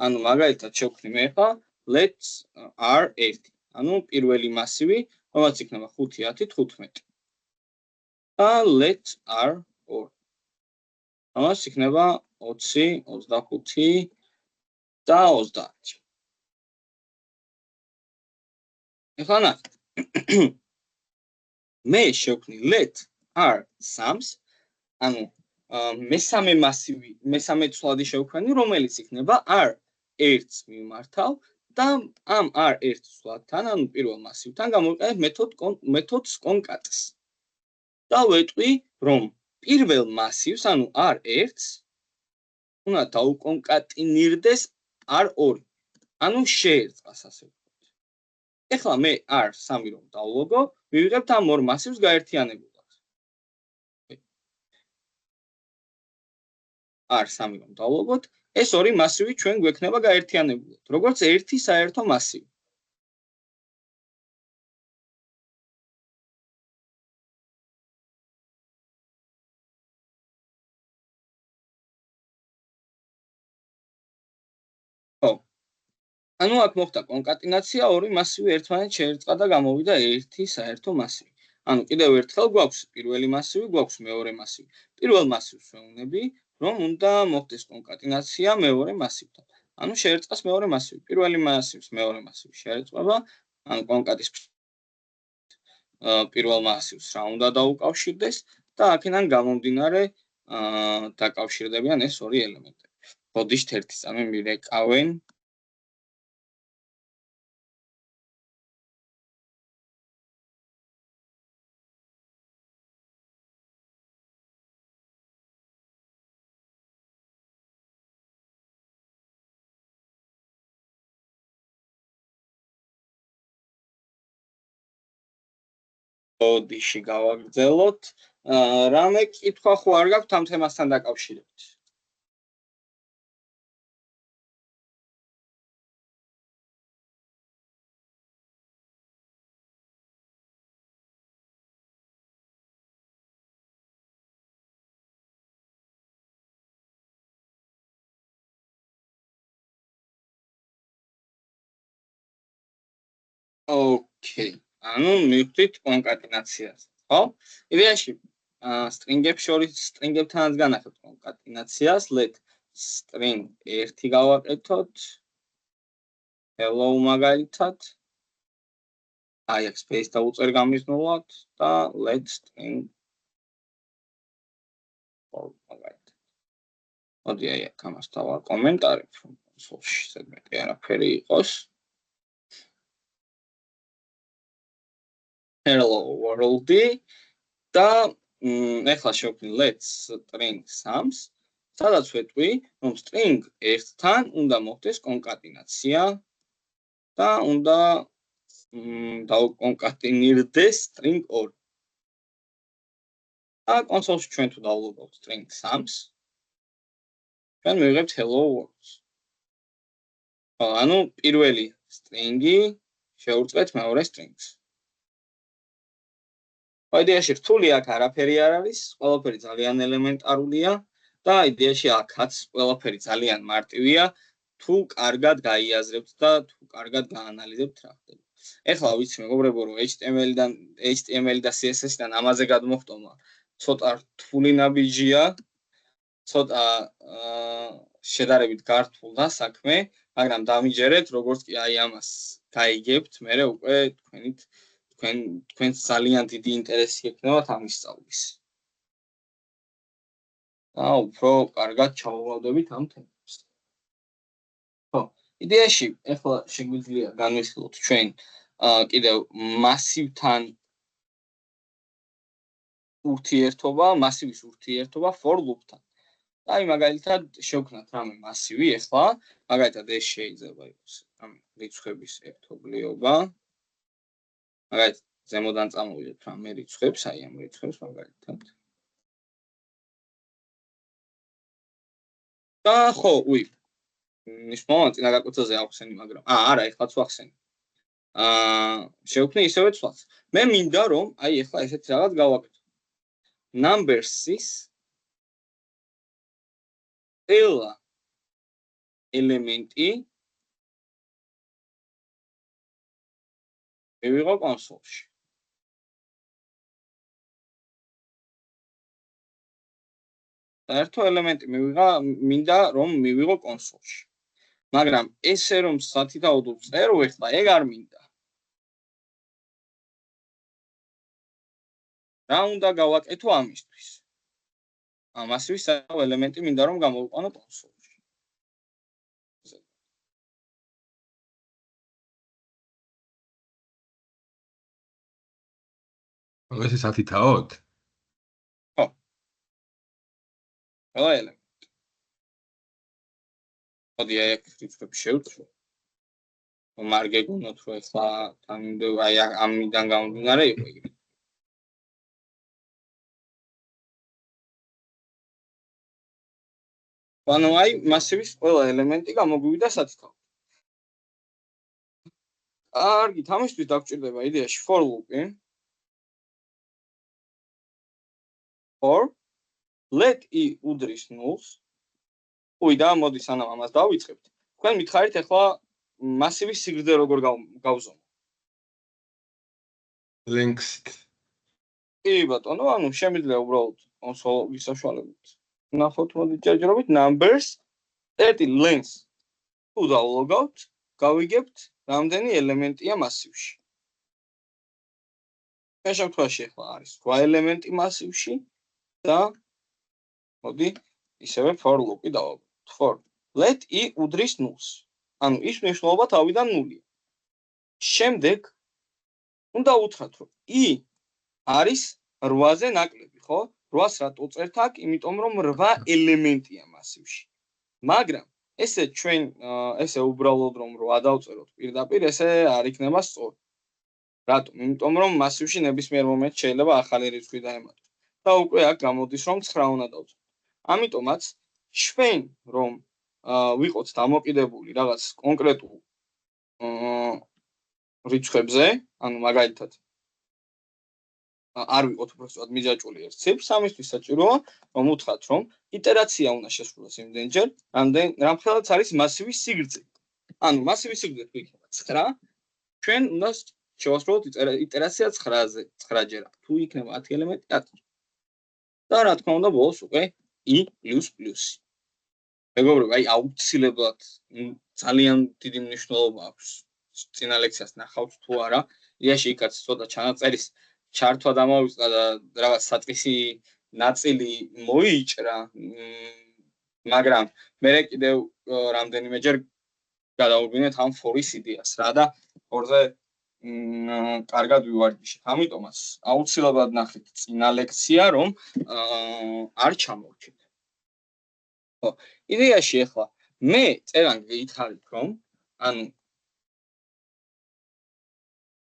Speaker 2: ანუ მაგალითად შევქმნი მე ხა let's r1. ანუ პირველი მასივი, რომელიც იქნება 5, 10, 15. და let r 2. ამას იქნება 20, 25 და 30. ეხლა ნახეთ. მე შევქმნი let r sums, ანუ მესამე მასივი, მესამე ცვლადი შევქმნი, რომელიც იქნება r 1-ს მიმართავ და ამ r 1 ცვლადთან, ანუ პირველ მასივთან გამოვიყენებ მეთოდს concat-ს. და ვეტყვი, რომ პირველ მასივს, ანუ r 1-ს უნდა დაუკონკატინირდეს r 2, ანუ შეერწყას ასე ვთქვათ. ეხლა მე r 3 რომ დავლოგო, მივიღებთ ამ ორ მასივს გაერთიანებულად. r 3 რომ დავლოგოთ, ეს ორი მასივი ჩვენ გვექნება გაერთიანებულად, როგორც ერთი საერთო მასივი. ანუ აქ მოხდა კონკატინაცია, ორი მასივი ერთმანეთს შეერწყა და გამოვიდა ერთი საერთო მასივი. ანუ კიდევ ერთხელ გვაქვს პირველი მასივი, გვაქვს მეორე მასივი. პირველ მასივს ვეუბნები, რომ უნდა მოხდეს კონკატინაცია მეორე მასივთან. ანუ შეერწყას მეორე მასივი. პირველი მასივს მეორე მასივი შეერწყება, ანუ კონკატის პირველ მასივს რა უნდა დაუკავშირდეს და აქედან გამომდინარე დაკავშირდებიან ეს ორი ელემენტები. ბოდიშთ ერთი წამი მივეკავენ. ბოდიში გავაგრძელოთ. რამე კითხვა ხო არ გაქვთ ამ თემასთან დაკავშირებით? ოკეი. ანუ მივხვდით კონკატინაციას, ხო? იდეაში სტრინგებთანაც განახებთ კონკატინაციას, let string 1 გავაკეთოთ, hello მაგალითად. აი აქ space დავუწერ გამიზნულად და let string მაგალითად. მოდი აი აქ ამას დავარ კომენტარით, რომ კონსოლში ზედმეტი არაფერი იყოს. Hello world და ეხლა შევქმნი let string sums, სადაც ვეტყვი, რომ string 1-თან უნდა მოხდეს კონკატინაცია და უნდა დაუკონკატინირდეს string 2. და კონსოლში ჩვენ თუ დავლოგავთ string sums, ჩვენ მივიღებთ hello world. ანუ პირველი string-ი შევურწყეთ მეორე string-ს. იდეაში რთული აქ არაფერი არ არის, ყველაფერი ძალიან ელემენტარულია და იდეაში აქაც ყველაფერი ძალიან მარტივია, თუ კარგად გაიაზრებთ და თუ კარგად გაანალიზებთ რა ხდება. ეხლა ვიცი მეგობრებო, რომ HTML და CSS-დან ამაზე გადმოხტომა ცოტა რთული ნაბიჯია, ცოტა შედარებით გართულდა საქმე, მაგრამ დამიჯერეთ, როგორც კი აი ამას გაიგებთ, მერე უკვე თქვენს ძალიან დიდი ინტერესი ექნებათ ამის სწავლის. და უფრო კარგად ჩავუვადებით ამ თემებს. ხო, იდეაში ეხლა შეგვიძლია განვიხილოთ ჩვენ კიდევ მასივთან ურთიერთობა, მასივის ურთიერთობა for loop-თან. და აი მაგალითად შევქნათ რამე მასივი ეხლა, მაგალითად ეს შეიძლება იყოს რამე რიცხვების ერთობლიობა. მაგალითად ზემოდან წამოვიდეთ რამე რიცხვებს, აი ამ რიცხვებს მაგალითად. და ხო, ის მომენტი წინა გაკვეთილზე ავხსენი, მაგრამ არა, ეხლაც ვახსენი. შევქმნი ისევე ცვლადს. მე მინდა რომ აი ეხლა ესეთი რაღაც გავაკეთო. Numbers-ის ყველა ელემენტი მივიღო კონსოლში. საერთო ელემენტი მინდა რომ მივიღო კონსოლში. მაგრამ ესე რომ სათითაოდო წერო ეხლა ეგ არ მინდა. რა უნდა გავაკეთო ამისთვის? მასივის საერთო ელემენტი მინდა რომ გამოვიყვანო კონსოლში.
Speaker 4: ესე სათითაოდ?
Speaker 2: ხო. ყველა ელემენტი. მოდი აქ რიცხვები შევწრო. არ გეგონოთ რომ ეხლა აი ამიდან გამომდინარე იყო ეგრე. ანუ აი მასივის ყველა ელემენტი გამოგვივიდა სათითაოდ. კარგი, ამისთვის დაგჭირდება იდეაში for loop-ი. For let e უდრის null-ს. და მოდი სანამ ამას დავიწყებთ. თქვენ მითხარით ახლა მასივის სიგრძე როგორ გავზომო?
Speaker 4: Length.
Speaker 2: კი ბატონო, ანუ შემიძლია უბრალოდ კონსოლის საშუალებით. ნახოთ მოდი ჯერჯერობით numbers 30 length. თუ დავლოგავთ, გავიგებთ რამდენი ელემენტია მასივში. ეს შემთხვევაში ახლა არის 8 ელემენტი მასივში და მოდი ისევე for loop-ი დავაბოთ. For let e უდრის null-ს. ანუ ის მნიშვნელობა თავიდან ნულია. შემდეგ უნდა უთხრათ რომ e არის 8-ზე ნაკლები, ხო? 8-ს რატო წერთ აქ? იმიტომ რომ 8 ელემენტია მასივში. მაგრამ ესე ჩვენ ესე უბრალოდ რომ 8 დავწეროთ პირდაპირ, ესე არ იქნება სწორი. რატომ? იმიტომ რომ მასივში ნებისმიერ მომენტში შეიძლება ახალი რიცხვი დაემატოს. და უკვე აქ გამოდის რომ 9 უნდა დავწეროთ. ამიტომაც ჩვენ რომ ვიყოთ დამოკიდებული რაღაც კონკრეტულ რიცხვებზე, ანუ მაგალითად არ ვიყოთ უბრალოდ მიჯაჭვული ერთ ციფრს, ამისთვის საჭიროა რომ უთხრათ რომ იტერაცია უნდა შესრულოს იმდენჯერ, რამდენიც არის მასივის სიგრძე. ანუ მასივის სიგრძე თუ იქნება 9, ჩვენ უნდა შევასრულოთ იტერაცია 9-ზე, 9-ჯერ. თუ იქნება 10 ელემენტი, 10. და რა თქმა უნდა ბოლოს უკვე i++. მეგობრებო, აი აუცილებლად ძალიან დიდი მნიშვნელობა აქვს. წინა ლექციას ნახავთ თუ არა, იაში იქაც ცოტა ჩანაწერის ჩართვა დამოვიწყდა და რაღაც საწყისი ნაწილი მოიჭრა, მაგრამ მე კიდევ რამდენიმეჯერ გადავუგვინეთ ამ ფორის იდეას რა და ორზე კარგად ვივარჯიშეთ. ამიტომაც აუცილებლად ნახეთ წინა ლექცია, რომ არ ჩამოვჩით. ხო, იდეაში ახლა მე წერან გითხარით რომ ანუ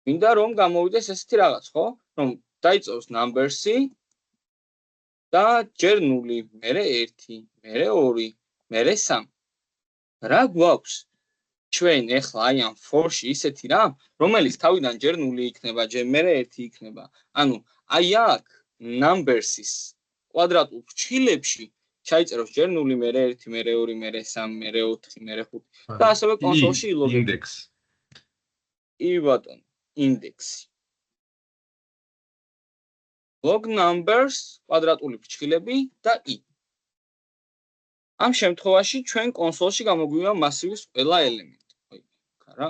Speaker 2: მინდა რომ გამოვიდეს ესეთი რაღაც, ხო? რომ დაიწყოს numbers-ი და ჯერ 0, მერე 1, მერე 2, მერე 3. რა გვაქვს? ჩვენ ახლა აი ამ for-ში ისეთი რამ, რომელიც თავიდან ჯერ 0 იქნება, ჯერ მერე 1 იქნება. ანუ აი აქ numbers-ის კვადრატულ ფრჩხილებში ჩაიწეროს ჯერ 0, მერე 1, მერე 2, მერე 3, მერე 4, მერე 5 და ასევე კონსოლში ილოგებს.
Speaker 4: Index.
Speaker 2: კი ბატონო, ინდექსი. log numbers კვადრატული ფრჩხილები და i. ამ შემთხვევაში ჩვენ კონსოლში გამოგვივა მასივის ყველა ელემენტი. ხარა.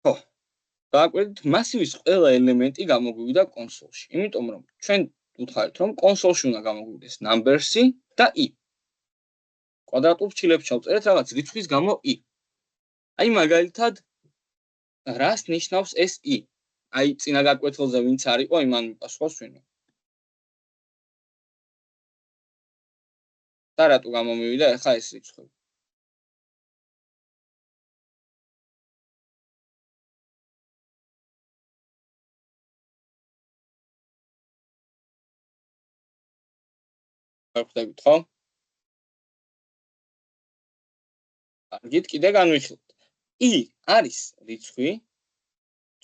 Speaker 2: ხო. დააკვირდით, მასივის ყველა ელემენტი გამოგვივიდა კონსოლში. იმიტომ რომ ჩვენ ვუთხარით რომ კონსოლში უნდა გამოგვივიდეს numbers-ი და i. კვადრატულ ფრჩხილებში ჩავწერეთ რაღაც რიცხვის გამო i. აი მაგალითად რას ნიშნავს ეს i? აი წინა გაკვეთილზე ვინც არისო, იმან პასუხობს ვინმე. და რატო გამომივიდა ახლა ეს რიცხვი? ვხვდებით, ხო? კარგით, კიდე განვიხილოთ. i არის რიცხვი,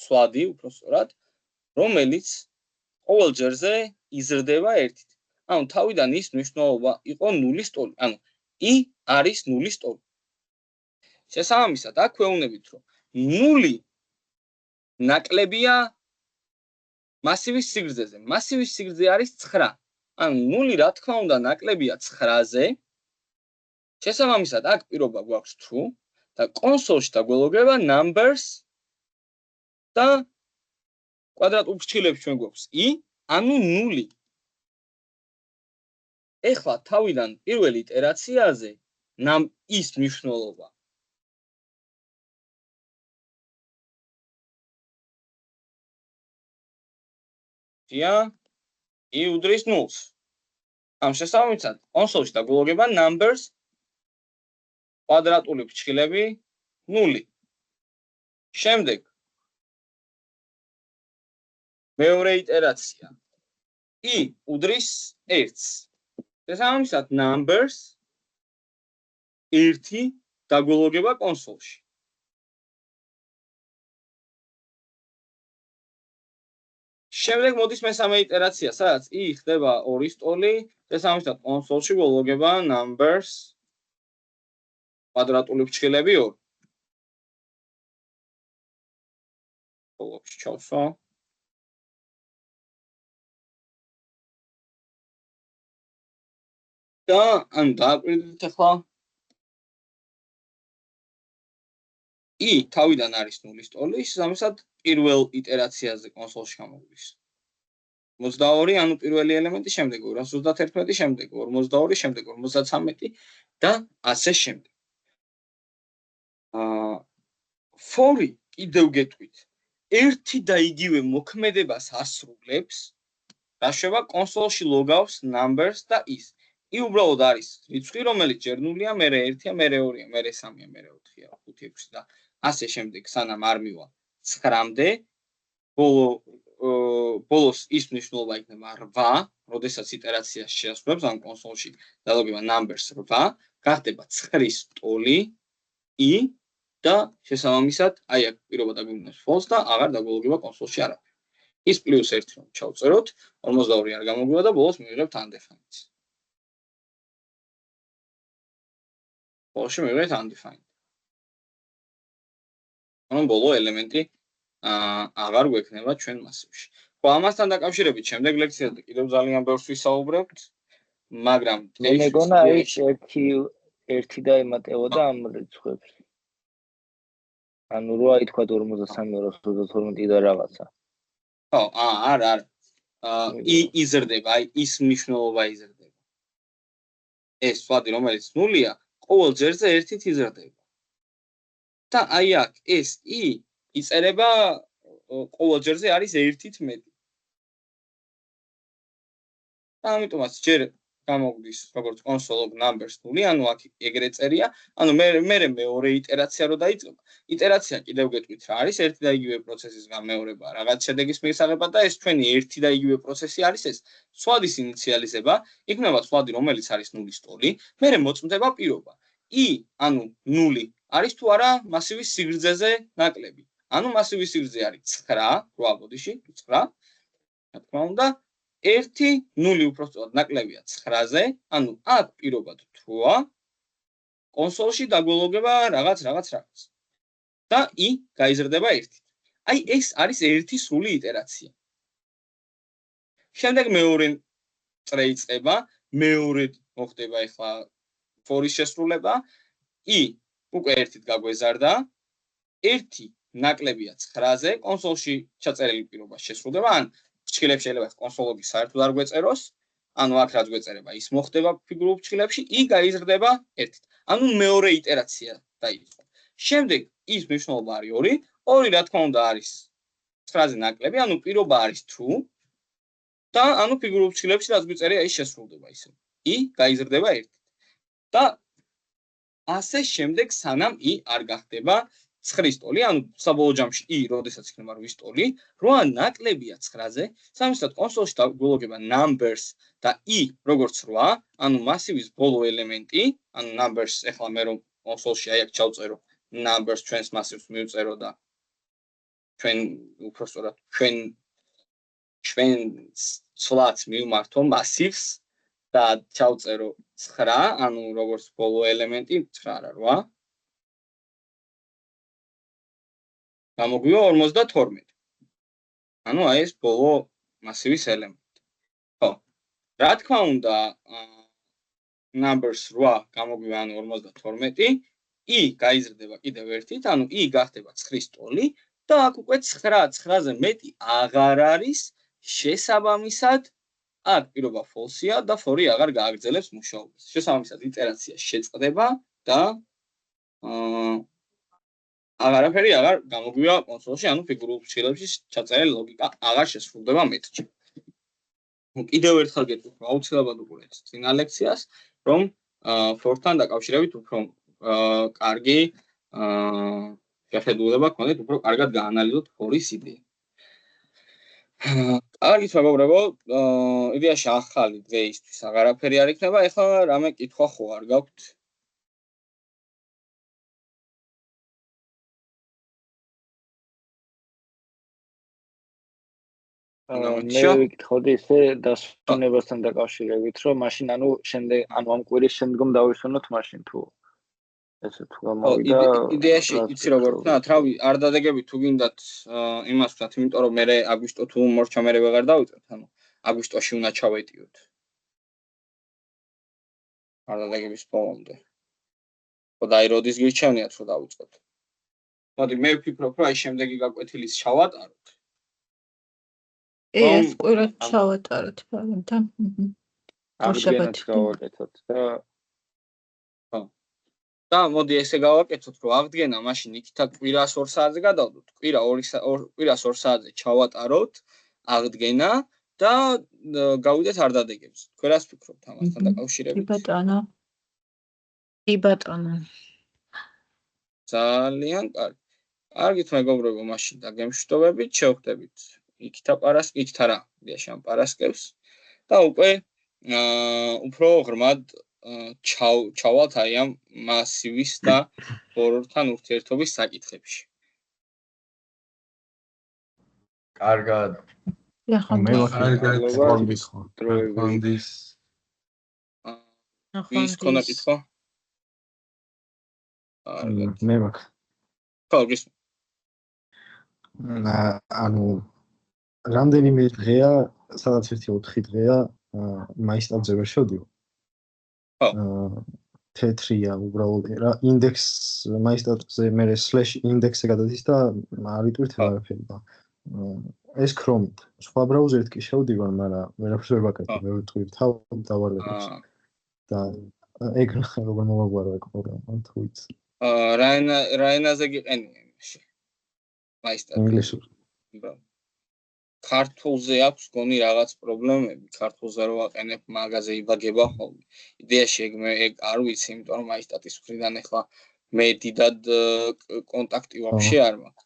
Speaker 2: ცვლადი უფრო სწორად, რომელიც ყოველ ჯერზე იზრდება 1-ით. ანუ თავიდან ის მნიშვნელობა იყო 0-ის ტოლი. ანუ i არის 0-ის ტოლი. შესაბამისად, აქ ვეუბნებით, რომ 0 ნაკლებია მასივის სიგრძეზე. მასივის სიგრძე არის 9. ანუ 0 რა თქმა უნდა ნაკლებია 9-ზე. შესაბამისად აქ პირობა გვაქვს true და კონსოლში დაგველოგება numbers და კვადრატულ ფრჩხილებში ჩვენ გვაქვს i, ანუ 0. ეხლა თავიდან პირველ იტერაციაზე ის მნიშვნელობა i უდრის 0-ს. ამ შესაბამისად კონსოლში დაგველოგება numbers კვადრატული ფრჩხილები 0. შემდეგ მეორე იტერაცია i უდრის 1-ს. შესაბამისად numbers 1 დაგველოგება კონსოლში. შემდეგ მოდის მესამე იტერაცია, სადაც i ხდება 2-ის ტოლი, შესაბამისად კონსოლში გველოგება numbers კვადრატული ფრჩხილები 2. ბოლოში ჩავსვა. და ანუ დააკვირდით ახლა i თავიდან არის 0-ის ტოლი, შესაბამისად პირველ იტერაციაზე კონსოლში გამოგვდის 22, ანუ პირველი ელემენტი, შემდეგ 231, შემდეგ 42, შემდეგ 53 და ასე შემდეგ. for კიდევ გეტყვით, ერთი და იგივე მოქმედებას ასრულებს, რაშვება კონსოლში ლოგავს numbers და is. i უბრალოდ არის რიცხვი, რომელიც ჯერ 0-ია, მერე 1-ია, მერე 2-ია, მერე 3-ია, მერე 4-ია, 5, 6 და ასე შემდეგ, სანამ არ მივა 9-მდე. ბოლოს ის მნიშვნელობა იქნება 8, როდესაც იტერაციას შეასრულებს, ან კონსოლში დალოგება numbers 8, გახდება 9-ის ტოლი i და შესაბამისად აი აქ პირობა დაგვიგვინოს false და აღარ დაგველოგება კონსოლში არაფერი. ის +1 რომ ჩავწეროთ, 42 არ გამოგვივა და ბოლოს მივიღებთ undefined. ბოლოში მივიღებთ undefined. ანუ ბოლო ელემენტი აღარ გვექნება ჩვენ მასივში. ხო, ამასთან დაკავშირებით შემდეგ ლექციაზე კიდევ ძალიან ბევრს ვისაუბრებთ, მაგრამ
Speaker 3: მე მეგონა ის ერთი დაემატებოდა ამ რიცხვებს. ანუ რა ითქვა 43, 32 და რაღაცა.
Speaker 2: ხო, არა. იზრდება, აი ის მნიშვნელობა იზრდება. ეს ვადი რომელიც 0-ია, ყოველ ჯერზე 1-ით იზრდება. და აი აქ ეს i იწერება ყოველ ჯერზე არის 1-ით მეტი. და ამიტომაც ჯერ გამოგვდის როგორც console numbers 0, ანუ აქ ეგრე წერია, ანუ მე მეორე იტერაცია რო დაიწყება. იტერაცია კიდევ გეტყვით რა არის, ერთი და იგივე პროცესისგან მეორება რაღაც შედეგის მისაღებად და ეს ჩვენი ერთი და იგივე პროცესი არის ეს. სვადის ინიციალიზება, იქნება სვადი რომელიც არის 0-ის ტოლი, მერე მოწმდება პირობა. i, ანუ 0 არის თუ არა მასივის სიგრძეზე ნაკლები. ანუ მასივის სიგრძე არის 9, 8 ბოდიში, 9. რა თქმა უნდა 1 0 უბრალოდ ნაკლებია 9-ზე, ანუ აქ პირობად true-ა, კონსოლში დაგველოგება რაღაც. და i გაიზრდება 1-ით. აი ეს არის 1 სრული იტერაცია. შემდეგ მეორე წრე იწყება, მეორედ მოხდება ახლა for-ის შესრულება, i უკვე 1-ით გაგვეზარდა, 1 ნაკლებია 9-ზე, კონსოლში ჩაწერილი პირობა შესრულდება, ან ფრჩხილებში შეიძლება კონსოლში საერთოდ არ გვეწეროს, ანუ აქ რაც გვეწერება, ის მოხდება ფიგურულ ფრჩხილებში, i გაიზრდება 1-ით. ანუ მეორე იტერაცია დაიწყო. შემდეგ ის მნიშვნელობა არის 2, 2 რა თქმა უნდა არის 9-ზე ნაკლები, ანუ პირობა არის true და ანუ ფიგურულ ფრჩხილებში რაც გვიწერია, ის შესრულდება ისე. i გაიზრდება 1-ით. და ასე შემდეგ სანამ i არ გახდება 9-ის ტოლი, ანუ საბოლოო ჯამში i, როდესაც იქნება 8-ის ტოლი, 8 ნაკლებია 9-ზე, სამისად კონსოლში დაგველოგება numbers და i როგორც 8, ანუ მასივის ბოლო ელემენტი, ანუ numbers, ეხლა მე რომ კონსოლში აი აქ ჩავწერო numbers ჩვენს მასივს მივწერო და ჩვენ უბრალოდ ჩვენ ცვლაც მივმართო მასივს და ჩავწერო 9, ანუ როგორც ბოლო ელემენტი 9 არა 8. გამოგვივა 52. ანუ აი ეს ბოლო მასივის ელემენტი. ხო. რა თქმა უნდა, numbers 8 გამოგვივა ანუ 52, i გაიზრდება კიდევ ერთით, ანუ i გახდება 9-ის ტოლი და აქ უკვე 9-ზე მეტი აღარ არის შესაბამისად აქ პირობა false-ია და 4 აღარ გააგრძელებს მუშაობას. შესაბამისად იტერაცია შეწყდება და აღარაფერი აღარ გამოგვივა კონსოლში, ანუ ფიგურულ ფრჩხილებში ჩაწერილი ლოგიკა აღარ შესრულდება მეტში. კიდევ ერთხელ გეტყვით, აუცილებლად უყურეთ წინა ლექციას, რომ for-თან დაკავშირებით უფრო კარგი შეხედულება გქონდეთ, უფრო კარგად გაანალიზოთ for-ის იდეა. კარგით მეგობრებო, იდეაში ახალი დღეისთვის აღარაფერი არ იქნება, ეხლა რამე კითხვა ხო არ გაქვთ?
Speaker 3: მე ვიკითხავდი ისე დასვენებასთან დაკავშირებით, რომ მაშინ ანუ შემდეგ ანუ ამ კვირის შემდგომ დავისვენოთ მაშინ თუ ესე თუ გამოვიდა.
Speaker 2: იდეაში იცი როგორ ვქნათ, რავი, არ დადეგები თუ გინდათ იმას ვთქვათ, იმიტომ რომ მე აგვისტო თუ მორჩა მე ვეღარ დავიწყებთ, ანუ აგვისტოში უნდა ჩავეტიოთ. არ დადეგების ბოლომდე. ხო და აი როდის გირჩევნიათ რომ დავიწყოთ. მოდი მე ვფიქრობ, რომ აი შემდეგი გაკვეთილის ჩავატაროთ.
Speaker 7: ეს კვირა ჩავატაროთ და
Speaker 3: აღდგენაც გავაკეთოთ და
Speaker 2: და მოდი ესე გავაკეთოთ, რომ აღდგენა მაშინ იქითა კვირას 2 საათზე გადავდოთ. კვირას 2 საათზე ჩავატაროთ აღდგენა და გავიდეთ არ დადეგებს. თქვენ რას ფიქრობთ ამასთან დაკავშირებით?
Speaker 7: კი ბატონო.
Speaker 2: ძალიან კარგი. კარგით მეგობრებო, მაშინ დაგემშვიდობებით, შევხვდებით. იქითა რა, იდეაში ამ პარასკევს და უკვე უფრო ღრმად ჩავალთ აი ამ მასივის და ბორორთან ურთიერთობის საკითხებში.
Speaker 5: კარგად.
Speaker 3: მე
Speaker 4: ხონდის
Speaker 2: ვის ქონა კითხვა?
Speaker 3: მე მაქვს.
Speaker 2: ხო, გის.
Speaker 8: ანუ რამდენიმე დღეა, სადაც 1-4 დღეა მაისტაბზე ვერ შევდივარ.
Speaker 2: ხო.
Speaker 8: თეთრია უბრალოდ რა ინდექს მაისტაბზე მე /index-ზე გადადის და არ ვიტვირთ არაფერი და ეს Chrome-ით. სხვა ბრაუზერით კი შევდივარ, მაგრამ ვერაფერს ვერ ვაკეთებ, მე ვიტყვი თავ დავარდებს. და ეგრე როგორ მოვაგვარო ეგ პროგრამა თუ იცი.
Speaker 2: რა ენაზე გიყენია იმაში? მაისტაბზე.
Speaker 8: ინგლისურ.
Speaker 2: ქართულზე აქვს გონი რაღაც პრობლემები, ქართულზე რო ვაყენებ მაგაზე იბაგება ხოლმე. იდეაში ეგ არ ვიცი, იმიტომ რომ მაისტატის მხრიდან ახლა მე დიდად კონტაქტი ვაფშე არ მაქვს.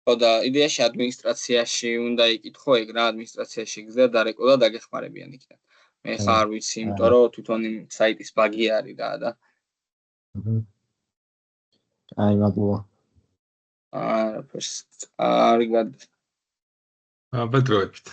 Speaker 2: ხო და იდეაში ადმინისტრაციაში უნდა იკითხო ეგ რა ადმინისტრაციაში გზა დარეკო და დაგეხმარებიან იქიდან. მე ხა არ ვიცი, იმიტომ რომ თვითონ იმ საიტის ბაგი არის რა და.
Speaker 8: აი მადლობა.
Speaker 2: არაფერს. კარგად.
Speaker 4: ბედროებით.